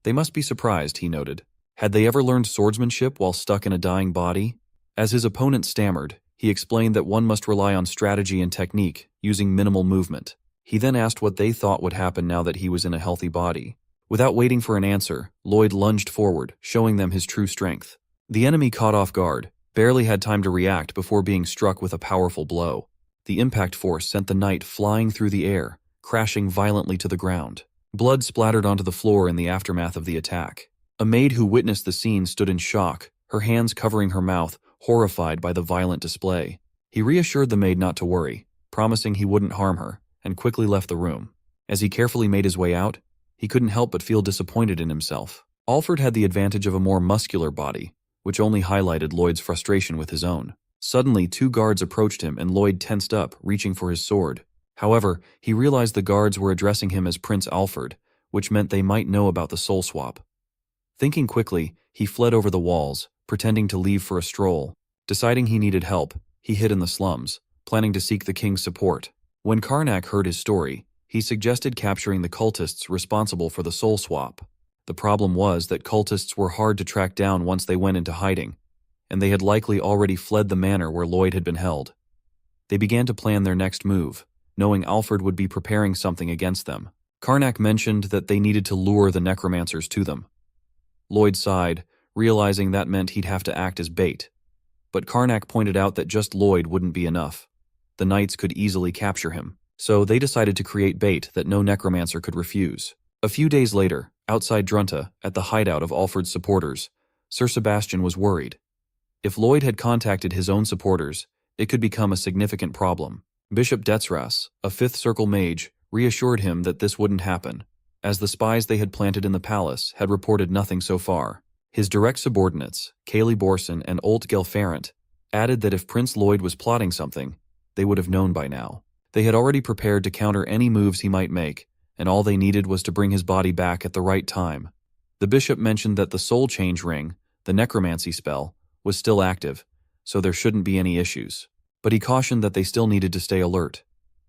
They must be surprised, he noted. Had they ever learned swordsmanship while stuck in a dying body? As his opponent stammered, he explained that one must rely on strategy and technique, using minimal movement. He then asked what they thought would happen now that he was in a healthy body. Without waiting for an answer, Lloyd lunged forward, showing them his true strength. The enemy, caught off guard, barely had time to react before being struck with a powerful blow. The impact force sent the knight flying through the air, crashing violently to the ground. Blood splattered onto the floor in the aftermath of the attack. A maid who witnessed the scene stood in shock, her hands covering her mouth, horrified by the violent display. He reassured the maid not to worry, promising he wouldn't harm her, and quickly left the room. As he carefully made his way out, he couldn't help but feel disappointed in himself. Alfred had the advantage of a more muscular body, which only highlighted Lloyd's frustration with his own. Suddenly, 2 guards approached him and Lloyd tensed up, reaching for his sword. However, he realized the guards were addressing him as Prince Alfred, which meant they might know about the soul swap. Thinking quickly, he fled over the walls, pretending to leave for a stroll. Deciding he needed help, he hid in the slums, planning to seek the king's support. When Karnak heard his story, he suggested capturing the cultists responsible for the soul swap. The problem was that cultists were hard to track down once they went into hiding, and they had likely already fled the manor where Lloyd had been held. They began to plan their next move, knowing Alfred would be preparing something against them. Karnak mentioned that they needed to lure the necromancers to them. Lloyd sighed, realizing that meant he'd have to act as bait. But Karnak pointed out that just Lloyd wouldn't be enough. The knights could easily capture him, so they decided to create bait that no necromancer could refuse. A few days later, outside Drunta, at the hideout of Alfred's supporters, Sir Sebastian was worried. If Lloyd had contacted his own supporters, it could become a significant problem. Bishop Detzras, a 5th Circle mage, reassured him that this wouldn't happen, as the spies they had planted in the palace had reported nothing so far. His direct subordinates, Cayley Borson and Olt Gelfarent, added that if Prince Lloyd was plotting something, they would have known by now. They had already prepared to counter any moves he might make, and all they needed was to bring his body back at the right time. The bishop mentioned that the soul change ring, the necromancy spell, was still active, so there shouldn't be any issues. But he cautioned that they still needed to stay alert.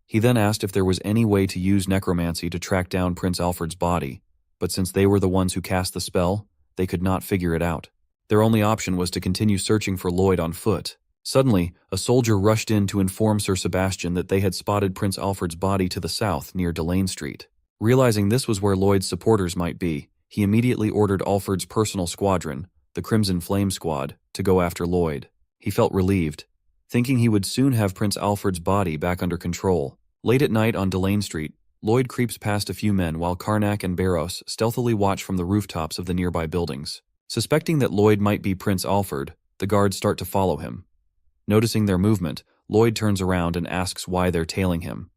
He then asked if there was any way to use necromancy to track down Prince Alfred's body, but since they were the ones who cast the spell, they could not figure it out. Their only option was to continue searching for Lloyd on foot. Suddenly, a soldier rushed in to inform Sir Sebastian that they had spotted Prince Alfred's body to the south near Delane Street. Realizing this was where Lloyd's supporters might be, he immediately ordered Alfred's personal squadron, the Crimson Flame Squad, to go after Lloyd. He felt relieved, thinking he would soon have Prince Alfred's body back under control. Late at night on Delane Street, Lloyd creeps past a few men while Karnak and Barros stealthily watch from the rooftops of the nearby buildings. Suspecting that Lloyd might be Prince Alfred, the guards start to follow him. Noticing their movement, Lloyd turns around and asks why they're tailing him.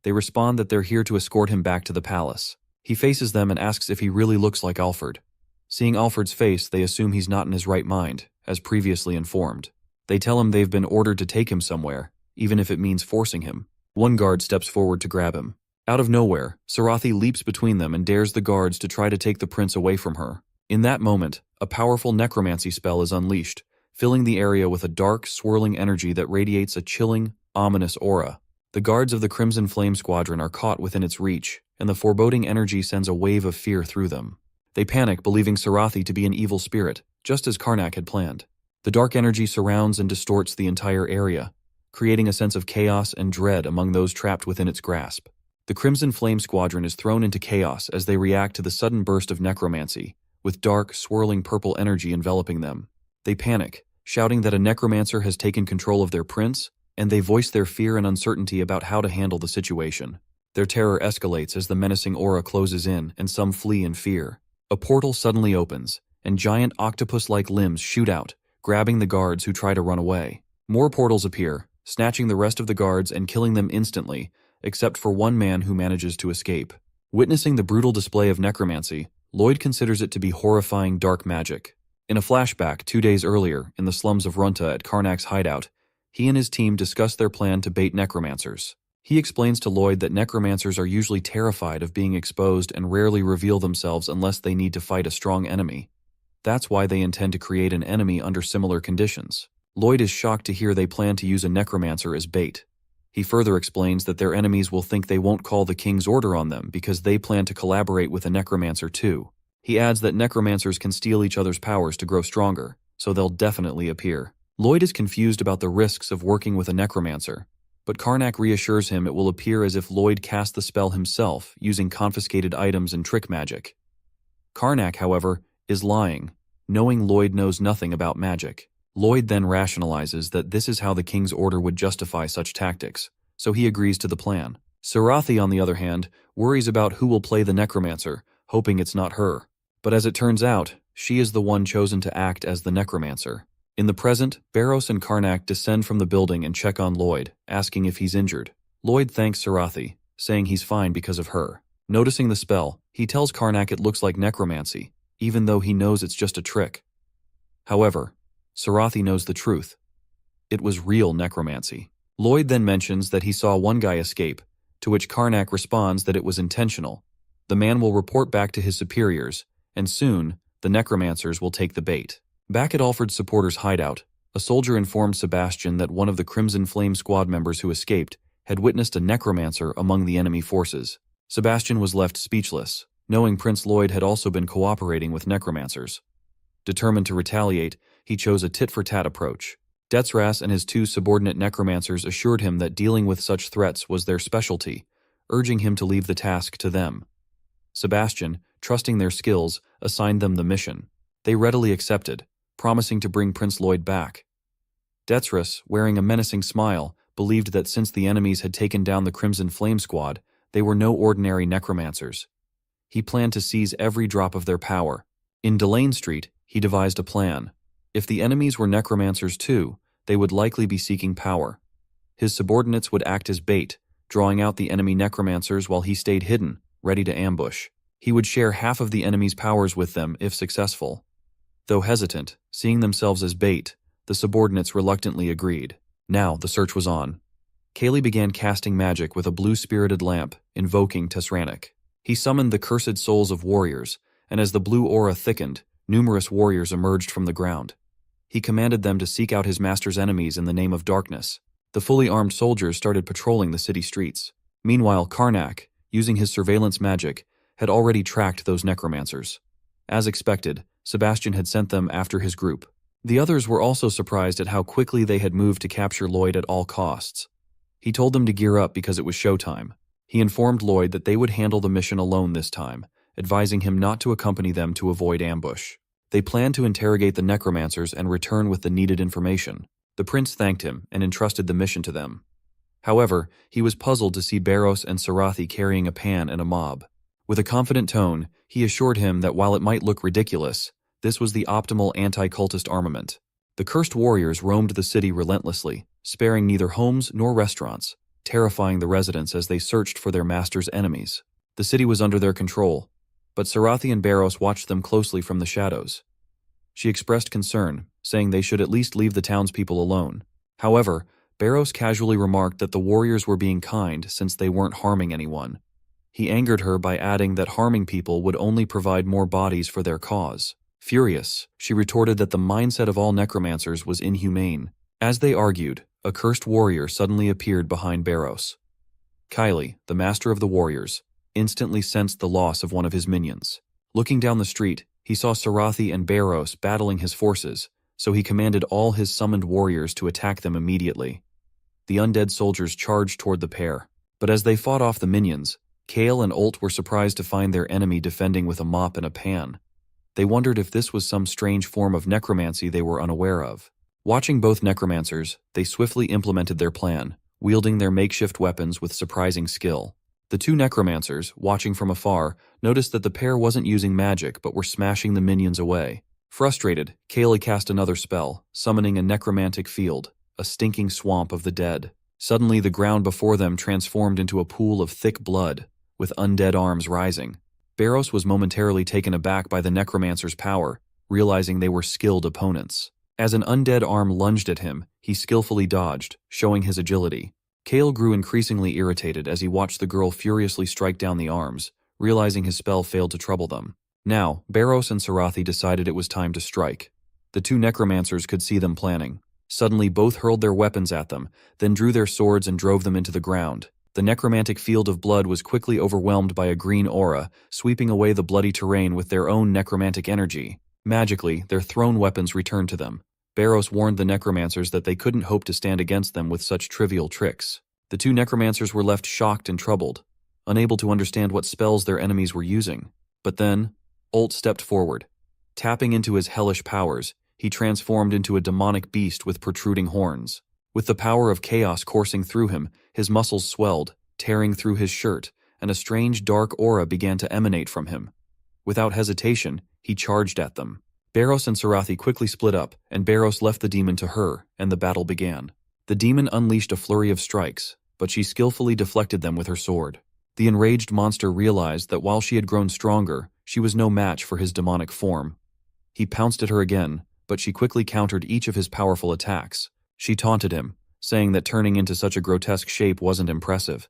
They respond that they're here to escort him back to the palace. He faces them and asks if he really looks like Alfred. Seeing Alfred's face, they assume he's not in his right mind, as previously informed. They tell him they've been ordered to take him somewhere, even if it means forcing him. One guard steps forward to grab him. Out of nowhere, Sarathi leaps between them and dares the guards to try to take the prince away from her. In that moment, a powerful necromancy spell is unleashed, filling the area with a dark, swirling energy that radiates a chilling, ominous aura. The guards of the Crimson Flame Squadron are caught within its reach, and the foreboding energy sends a wave of fear through them. They panic, believing Sarathi to be an evil spirit, just as Karnak had planned. The dark energy surrounds and distorts the entire area, creating a sense of chaos and dread among those trapped within its grasp. The Crimson Flame Squadron is thrown into chaos as they react to the sudden burst of necromancy, with dark, swirling purple energy enveloping them. They panic, shouting that a necromancer has taken control of their prince, and they voice their fear and uncertainty about how to handle the situation. Their terror escalates as the menacing aura closes in and some flee in fear. A portal suddenly opens, and giant octopus-like limbs shoot out, grabbing the guards who try to run away. More portals appear, snatching the rest of the guards and killing them instantly, except for one man who manages to escape. Witnessing the brutal display of necromancy, Lloyd considers it to be horrifying dark magic. In a flashback 2 days earlier, in the slums of Runta at Karnak's hideout, he and his team discuss their plan to bait necromancers. He explains to Lloyd that necromancers are usually terrified of being exposed and rarely reveal themselves unless they need to fight a strong enemy. That's why they intend to create an enemy under similar conditions. Lloyd is shocked to hear they plan to use a necromancer as bait. He further explains that their enemies will think they won't call the king's order on them because they plan to collaborate with a necromancer too. He adds that necromancers can steal each other's powers to grow stronger, so they'll definitely appear. Lloyd is confused about the risks of working with a necromancer, but Karnak reassures him it will appear as if Lloyd cast the spell himself using confiscated items and trick magic. Karnak, however, is lying, knowing Lloyd knows nothing about magic. Lloyd then rationalizes that this is how the king's order would justify such tactics, so he agrees to the plan. Sarathi, on the other hand, worries about who will play the necromancer, hoping it's not her. But as it turns out, she is the one chosen to act as the necromancer. In the present, Barros and Karnak descend from the building and check on Lloyd, asking if he's injured. Lloyd thanks Sarathi, saying he's fine because of her. Noticing the spell, he tells Karnak it looks like necromancy, even though he knows it's just a trick. However, Sarathi knows the truth. It was real necromancy. Lloyd then mentions that he saw one guy escape, to which Karnak responds that it was intentional. The man will report back to his superiors, and soon, the necromancers will take the bait. Back at Alfred's supporters' hideout, a soldier informed Sebastian that one of the Crimson Flame Squad members who escaped had witnessed a necromancer among the enemy forces. Sebastian was left speechless, knowing Prince Lloyd had also been cooperating with necromancers. Determined to retaliate, he chose a tit-for-tat approach. Detzras and his 2 subordinate necromancers assured him that dealing with such threats was their specialty, urging him to leave the task to them. Sebastian, trusting their skills, assigned them the mission. They readily accepted, promising to bring Prince Lloyd back. Detzras, wearing a menacing smile, believed that since the enemies had taken down the Crimson Flame Squad, they were no ordinary necromancers. He planned to seize every drop of their power. In Delane Street, he devised a plan. If the enemies were necromancers too, they would likely be seeking power. His subordinates would act as bait, drawing out the enemy necromancers while he stayed hidden, ready to ambush. He would share half of the enemy's powers with them if successful. Though hesitant, seeing themselves as bait, the subordinates reluctantly agreed. Now the search was on. Kaylee began casting magic with a blue-spirited lamp, invoking Tesranic. He summoned the cursed souls of warriors, and as the blue aura thickened, numerous warriors emerged from the ground. He commanded them to seek out his master's enemies in the name of darkness. The fully armed soldiers started patrolling the city streets. Meanwhile, Karnak, using his surveillance magic, had already tracked those necromancers. As expected, Sebastian had sent them after his group. The others were also surprised at how quickly they had moved to capture Lloyd at all costs. He told them to gear up because it was showtime. He informed Lloyd that they would handle the mission alone this time, advising him not to accompany them to avoid ambush. They planned to interrogate the necromancers and return with the needed information. The prince thanked him and entrusted the mission to them. However, he was puzzled to see Barros and Sarathi carrying a pan and a mob. With a confident tone, he assured him that while it might look ridiculous, this was the optimal anti-cultist armament. The cursed warriors roamed the city relentlessly, sparing neither homes nor restaurants, terrifying the residents as they searched for their master's enemies. The city was under their control, but Sarathi and Barros watched them closely from the shadows. She expressed concern, saying they should at least leave the townspeople alone. However, Barros casually remarked that the warriors were being kind since they weren't harming anyone. He angered her by adding that harming people would only provide more bodies for their cause. Furious, she retorted that the mindset of all necromancers was inhumane. As they argued, a cursed warrior suddenly appeared behind Barros. Kylie, the master of the warriors, instantly sensed the loss of one of his minions. Looking down the street, he saw Sarathi and Barros battling his forces, so he commanded all his summoned warriors to attack them immediately. The undead soldiers charged toward the pair, but as they fought off the minions, Kale and Olt were surprised to find their enemy defending with a mop and a pan. They wondered if this was some strange form of necromancy they were unaware of. Watching both necromancers, they swiftly implemented their plan, wielding their makeshift weapons with surprising skill. The two necromancers, watching from afar, noticed that the pair wasn't using magic but were smashing the minions away. Frustrated, Kaylee cast another spell, summoning a necromantic field, a stinking swamp of the dead. Suddenly the ground before them transformed into a pool of thick blood, with undead arms rising. Barros was momentarily taken aback by the necromancer's power, realizing they were skilled opponents. As an undead arm lunged at him, he skillfully dodged, showing his agility. Kale grew increasingly irritated as he watched the girl furiously strike down the arms, realizing his spell failed to trouble them. Now, Barros and Sarathi decided it was time to strike. The two necromancers could see them planning. Suddenly both hurled their weapons at them, then drew their swords and drove them into the ground. The necromantic field of blood was quickly overwhelmed by a green aura, sweeping away the bloody terrain with their own necromantic energy. Magically, their thrown weapons returned to them. Barros warned the necromancers that they couldn't hope to stand against them with such trivial tricks. The two necromancers were left shocked and troubled, unable to understand what spells their enemies were using. But then, Olt stepped forward. Tapping into his hellish powers, he transformed into a demonic beast with protruding horns. With the power of chaos coursing through him, his muscles swelled, tearing through his shirt, and a strange dark aura began to emanate from him. Without hesitation, he charged at them. Barros and Sarathi quickly split up, and Barros left the demon to her, and the battle began. The demon unleashed a flurry of strikes, but she skillfully deflected them with her sword. The enraged monster realized that while she had grown stronger, she was no match for his demonic form. He pounced at her again, but she quickly countered each of his powerful attacks. She taunted him, saying that turning into such a grotesque shape wasn't impressive.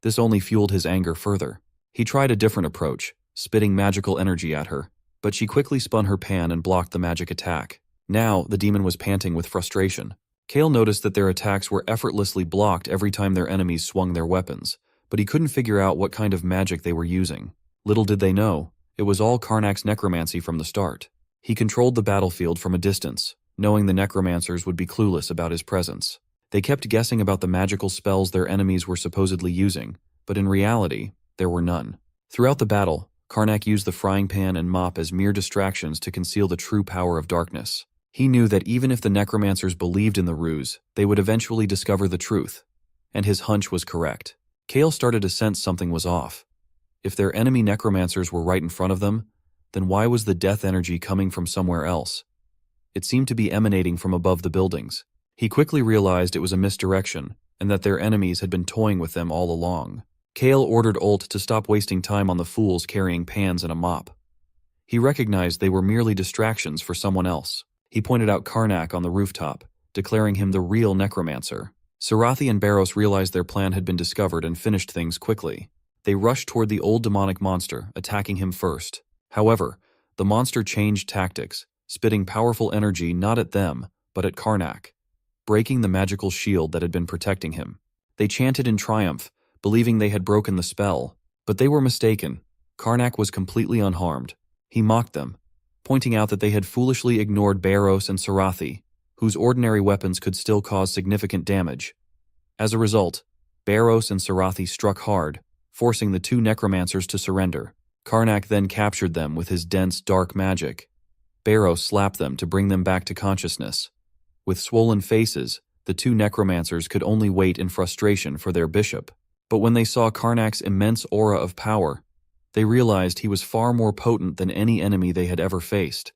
This only fueled his anger further. He tried a different approach, spitting magical energy at her, but she quickly spun her pan and blocked the magic attack. Now, the demon was panting with frustration. Kale noticed that their attacks were effortlessly blocked every time their enemies swung their weapons, but he couldn't figure out what kind of magic they were using. Little did they know, it was all Karnak's necromancy from the start. He controlled the battlefield from a distance, knowing the necromancers would be clueless about his presence. They kept guessing about the magical spells their enemies were supposedly using, but in reality, there were none. Throughout the battle, Karnak used the frying pan and mop as mere distractions to conceal the true power of darkness. He knew that even if the necromancers believed in the ruse, they would eventually discover the truth. And his hunch was correct. Kale started to sense something was off. If their enemy necromancers were right in front of them, then why was the death energy coming from somewhere else? It seemed to be emanating from above the buildings. He quickly realized it was a misdirection, and that their enemies had been toying with them all along. Kale ordered Olt to stop wasting time on the fools carrying pans and a mop. He recognized they were merely distractions for someone else. He pointed out Karnak on the rooftop, declaring him the real necromancer. Sarathi and Barros realized their plan had been discovered and finished things quickly. They rushed toward the old demonic monster, attacking him first. However, the monster changed tactics, spitting powerful energy not at them, but at Karnak, breaking the magical shield that had been protecting him. They chanted in triumph, believing they had broken the spell, but they were mistaken. Karnak was completely unharmed. He mocked them, pointing out that they had foolishly ignored Barros and Sarathi, whose ordinary weapons could still cause significant damage. As a result, Barros and Sarathi struck hard, forcing the two necromancers to surrender. Karnak then captured them with his dense, dark magic. Barros slapped them to bring them back to consciousness. With swollen faces, The two necromancers could only wait in frustration for their bishop. But when they saw Karnak's immense aura of power, they realized he was far more potent than any enemy they had ever faced.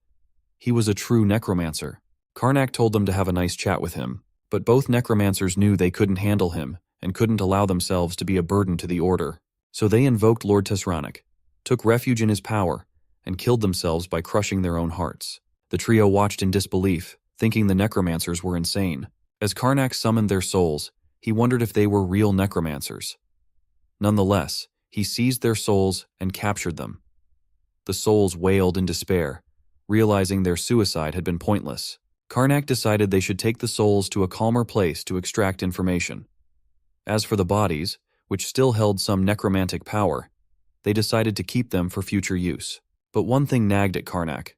He was a true necromancer. Karnak told them to have a nice chat with him, but both necromancers knew they couldn't handle him and couldn't allow themselves to be a burden to the order. So they invoked Lord Tesranic, took refuge in his power, and killed themselves by crushing their own hearts. The trio watched in disbelief, thinking the necromancers were insane. As Karnak summoned their souls, he wondered if they were real necromancers. Nonetheless, he seized their souls and captured them. The souls wailed in despair, realizing their suicide had been pointless. Karnak decided they should take the souls to a calmer place to extract information. As for the bodies, which still held some necromantic power, they decided to keep them for future use. But one thing nagged at Karnak.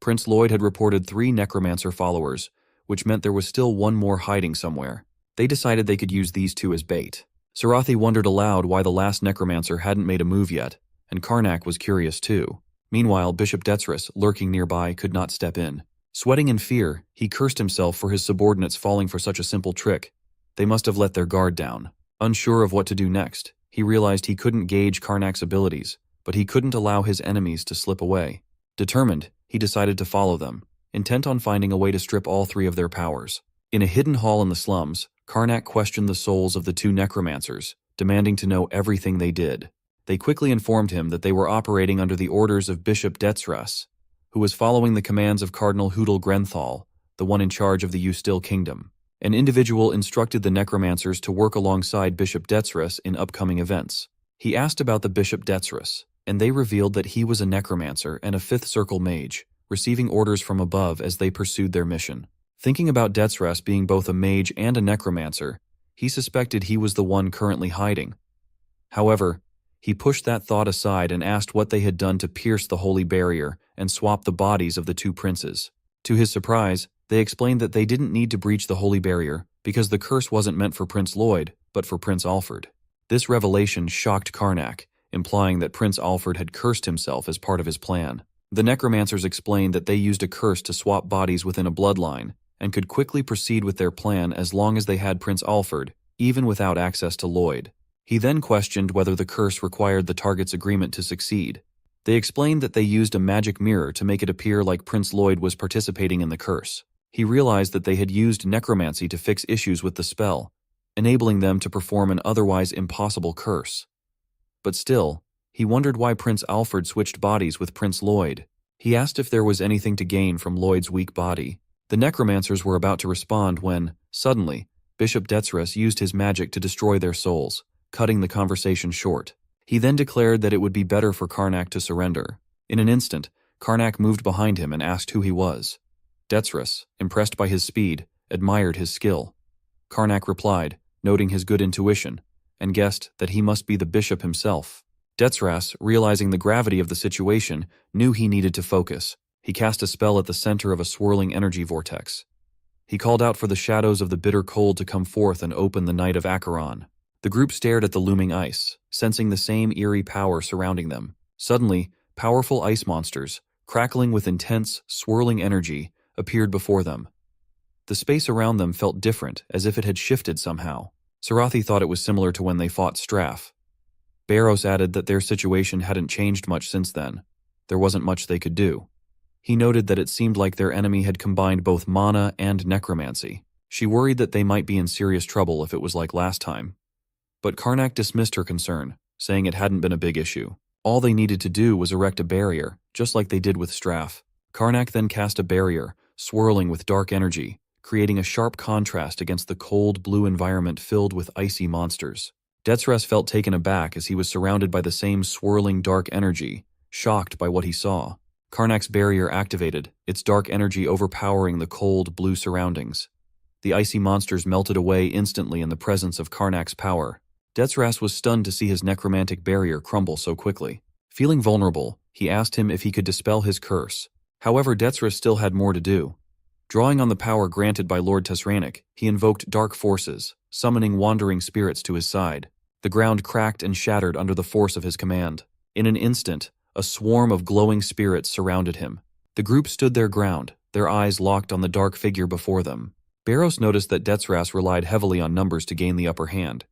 Prince Lloyd had reported 3 necromancer followers, which meant there was still one more hiding somewhere. They decided they could use these 2 as bait. Sarathi wondered aloud why the last necromancer hadn't made a move yet, and Karnak was curious too. Meanwhile, Bishop Detzrus, lurking nearby, could not step in. Sweating in fear, he cursed himself for his subordinates falling for such a simple trick. They must have let their guard down. Unsure of what to do next, he realized he couldn't gauge Karnak's abilities, but he couldn't allow his enemies to slip away. Determined, he decided to follow them, intent on finding a way to strip all 3 of their powers. In a hidden hall in the slums, Karnak questioned the souls of the 2 necromancers, demanding to know everything they did. They quickly informed him that they were operating under the orders of Bishop Detzrus, who was following the commands of Cardinal Hudal Grenthal, the one in charge of the Ustil Kingdom. An individual instructed the necromancers to work alongside Bishop Detzrus in upcoming events. He asked about the Bishop Detzrus, and they revealed that he was a necromancer and a 5th Circle mage, receiving orders from above as they pursued their mission. Thinking about Detzrus being both a mage and a necromancer, he suspected he was the one currently hiding. However, he pushed that thought aside and asked what they had done to pierce the holy barrier and swap the bodies of the 2 princes. To his surprise, they explained that they didn't need to breach the holy barrier because the curse wasn't meant for Prince Lloyd, but for Prince Alfred. This revelation shocked Karnak, implying that Prince Alfred had cursed himself as part of his plan. The necromancers explained that they used a curse to swap bodies within a bloodline, and could quickly proceed with their plan as long as they had Prince Alfred, even without access to Lloyd. He then questioned whether the curse required the target's agreement to succeed. They explained that they used a magic mirror to make it appear like Prince Lloyd was participating in the curse. He realized that they had used necromancy to fix issues with the spell, enabling them to perform an otherwise impossible curse. But still, he wondered why Prince Alfred switched bodies with Prince Lloyd. He asked if there was anything to gain from Lloyd's weak body. The necromancers were about to respond when, suddenly, Bishop Detzrus used his magic to destroy their souls, cutting the conversation short. He then declared that it would be better for Karnak to surrender. In an instant, Karnak moved behind him and asked who he was. Detzrus, impressed by his speed, admired his skill. Karnak replied, noting his good intuition, and guessed that he must be the bishop himself. Detzrus, realizing the gravity of the situation, knew he needed to focus. He cast a spell at the center of a swirling energy vortex. He called out for the shadows of the bitter cold to come forth and open the night of Acheron. The group stared at the looming ice, sensing the same eerie power surrounding them. Suddenly, powerful ice monsters, crackling with intense, swirling energy, appeared before them. The space around them felt different, as if it had shifted somehow. Sarathi thought it was similar to when they fought Straff. Barros added that their situation hadn't changed much since then. There wasn't much they could do. He noted that it seemed like their enemy had combined both mana and necromancy. She worried that they might be in serious trouble if it was like last time. But Karnak dismissed her concern, saying it hadn't been a big issue. All they needed to do was erect a barrier, just like they did with Straff. Karnak then cast a barrier, swirling with dark energy, creating a sharp contrast against the cold blue environment filled with icy monsters. Detzrus felt taken aback as he was surrounded by the same swirling dark energy, shocked by what he saw. Karnak's barrier activated, its dark energy overpowering the cold blue surroundings. The icy monsters melted away instantly in the presence of Karnak's power. Detzrus was stunned to see his necromantic barrier crumble so quickly. Feeling vulnerable, he asked him if he could dispel his curse. However, Detzrus still had more to do. Drawing on the power granted by Lord Tesranic, he invoked dark forces, summoning wandering spirits to his side. The ground cracked and shattered under the force of his command. In an instant, a swarm of glowing spirits surrounded him. The group stood their ground, their eyes locked on the dark figure before them. Barros noticed that Detzras relied heavily on numbers to gain the upper hand.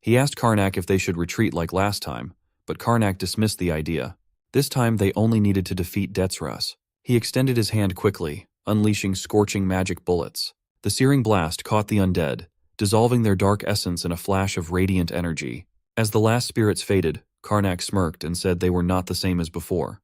He asked Karnak if they should retreat like last time, but Karnak dismissed the idea. This time they only needed to defeat Detzras. He extended his hand quickly, unleashing scorching magic bullets. The searing blast caught the undead, dissolving their dark essence in a flash of radiant energy. As the last spirits faded, Karnak smirked and said they were not the same as before.